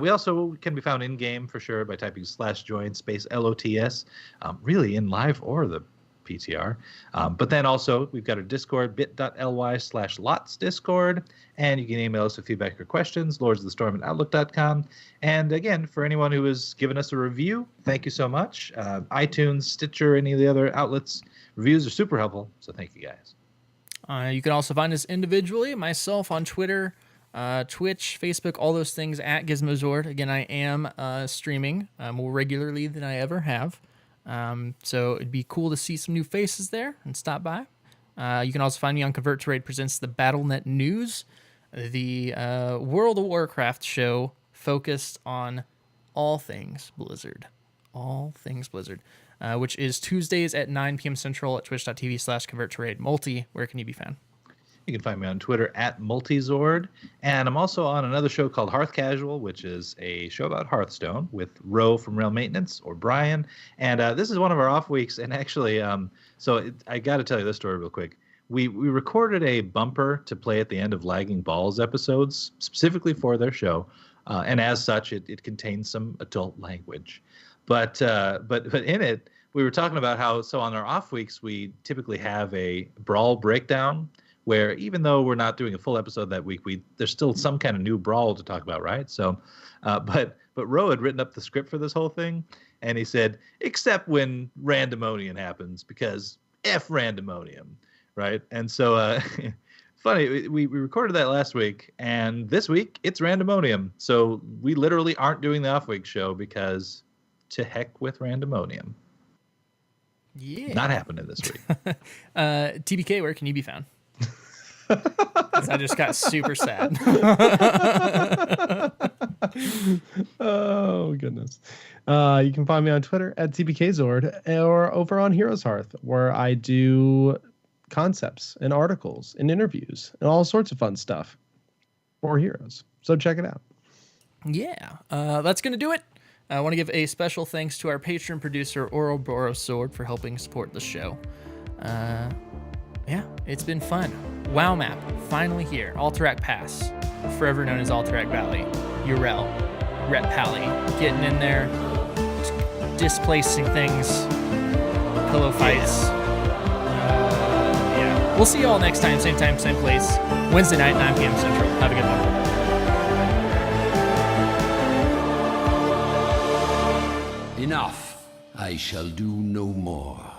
We also can be found in-game for sure by typing /join space LOTS, really in live or the PTR. But then also we've got our Discord, bit.ly/lots Discord, and you can email us with feedback or questions, lordsofthestorm@outlook.com. And again, for anyone who has given us a review, thank you so much. iTunes, Stitcher, any of the other outlets, reviews are super helpful, so thank you guys. You can also find us individually, myself on Twitter, Twitch, Facebook, all those things at Gizmozord. Again, I am streaming more regularly than I ever have. So it'd be cool to see some new faces there and stop by. You can also find me on Convert to Raid Presents the BattleNet News, the World of Warcraft show focused on all things Blizzard. All things Blizzard. Which is Tuesdays at 9 p.m. Central at twitch.tv/ConvertToRaid. Multi, where can you be found? You can find me on Twitter at Multizord. And I'm also on another show called Hearth Casual, which is a show about Hearthstone with Ro from Realm Maintenance or Brian. And this is one of our off weeks. And actually, I got to tell you this story real quick. We recorded a bumper to play at the end of Lagging Balls episodes, specifically for their show. And as such, it contains some adult language. But in it, we were talking about how, so on our off weeks, we typically have a Brawl breakdown where even though we're not doing a full episode that week, there's still some kind of new Brawl to talk about, right? So, but Ro had written up the script for this whole thing, and he said, except when Randomonium happens, because F Randomonium, right? And so, funny, we recorded that last week, and this week, it's Randomonium. So we literally aren't doing the off-week show because to heck with Randomonium. Yeah. Not happening this week. TBK, where can you be found? 'Cause I just got super sad. Oh, goodness. You can find me on Twitter at TBKZord or over on Heroes Hearth, where I do concepts and articles and interviews and all sorts of fun stuff for Heroes. So check it out. Yeah, that's going to do it. I want to give a special thanks to our patron producer, Ouroboros Sword, for helping support the show. Yeah, it's been fun. WoW map, finally here. Alterac Pass, forever known as Alterac Valley. Yrel'y, Rep Pally, getting in there, displacing things, pillow fights. Yeah. We'll see you all next time, same place. Wednesday night, 9 p.m. Central. Have a good one. Enough. I shall do no more.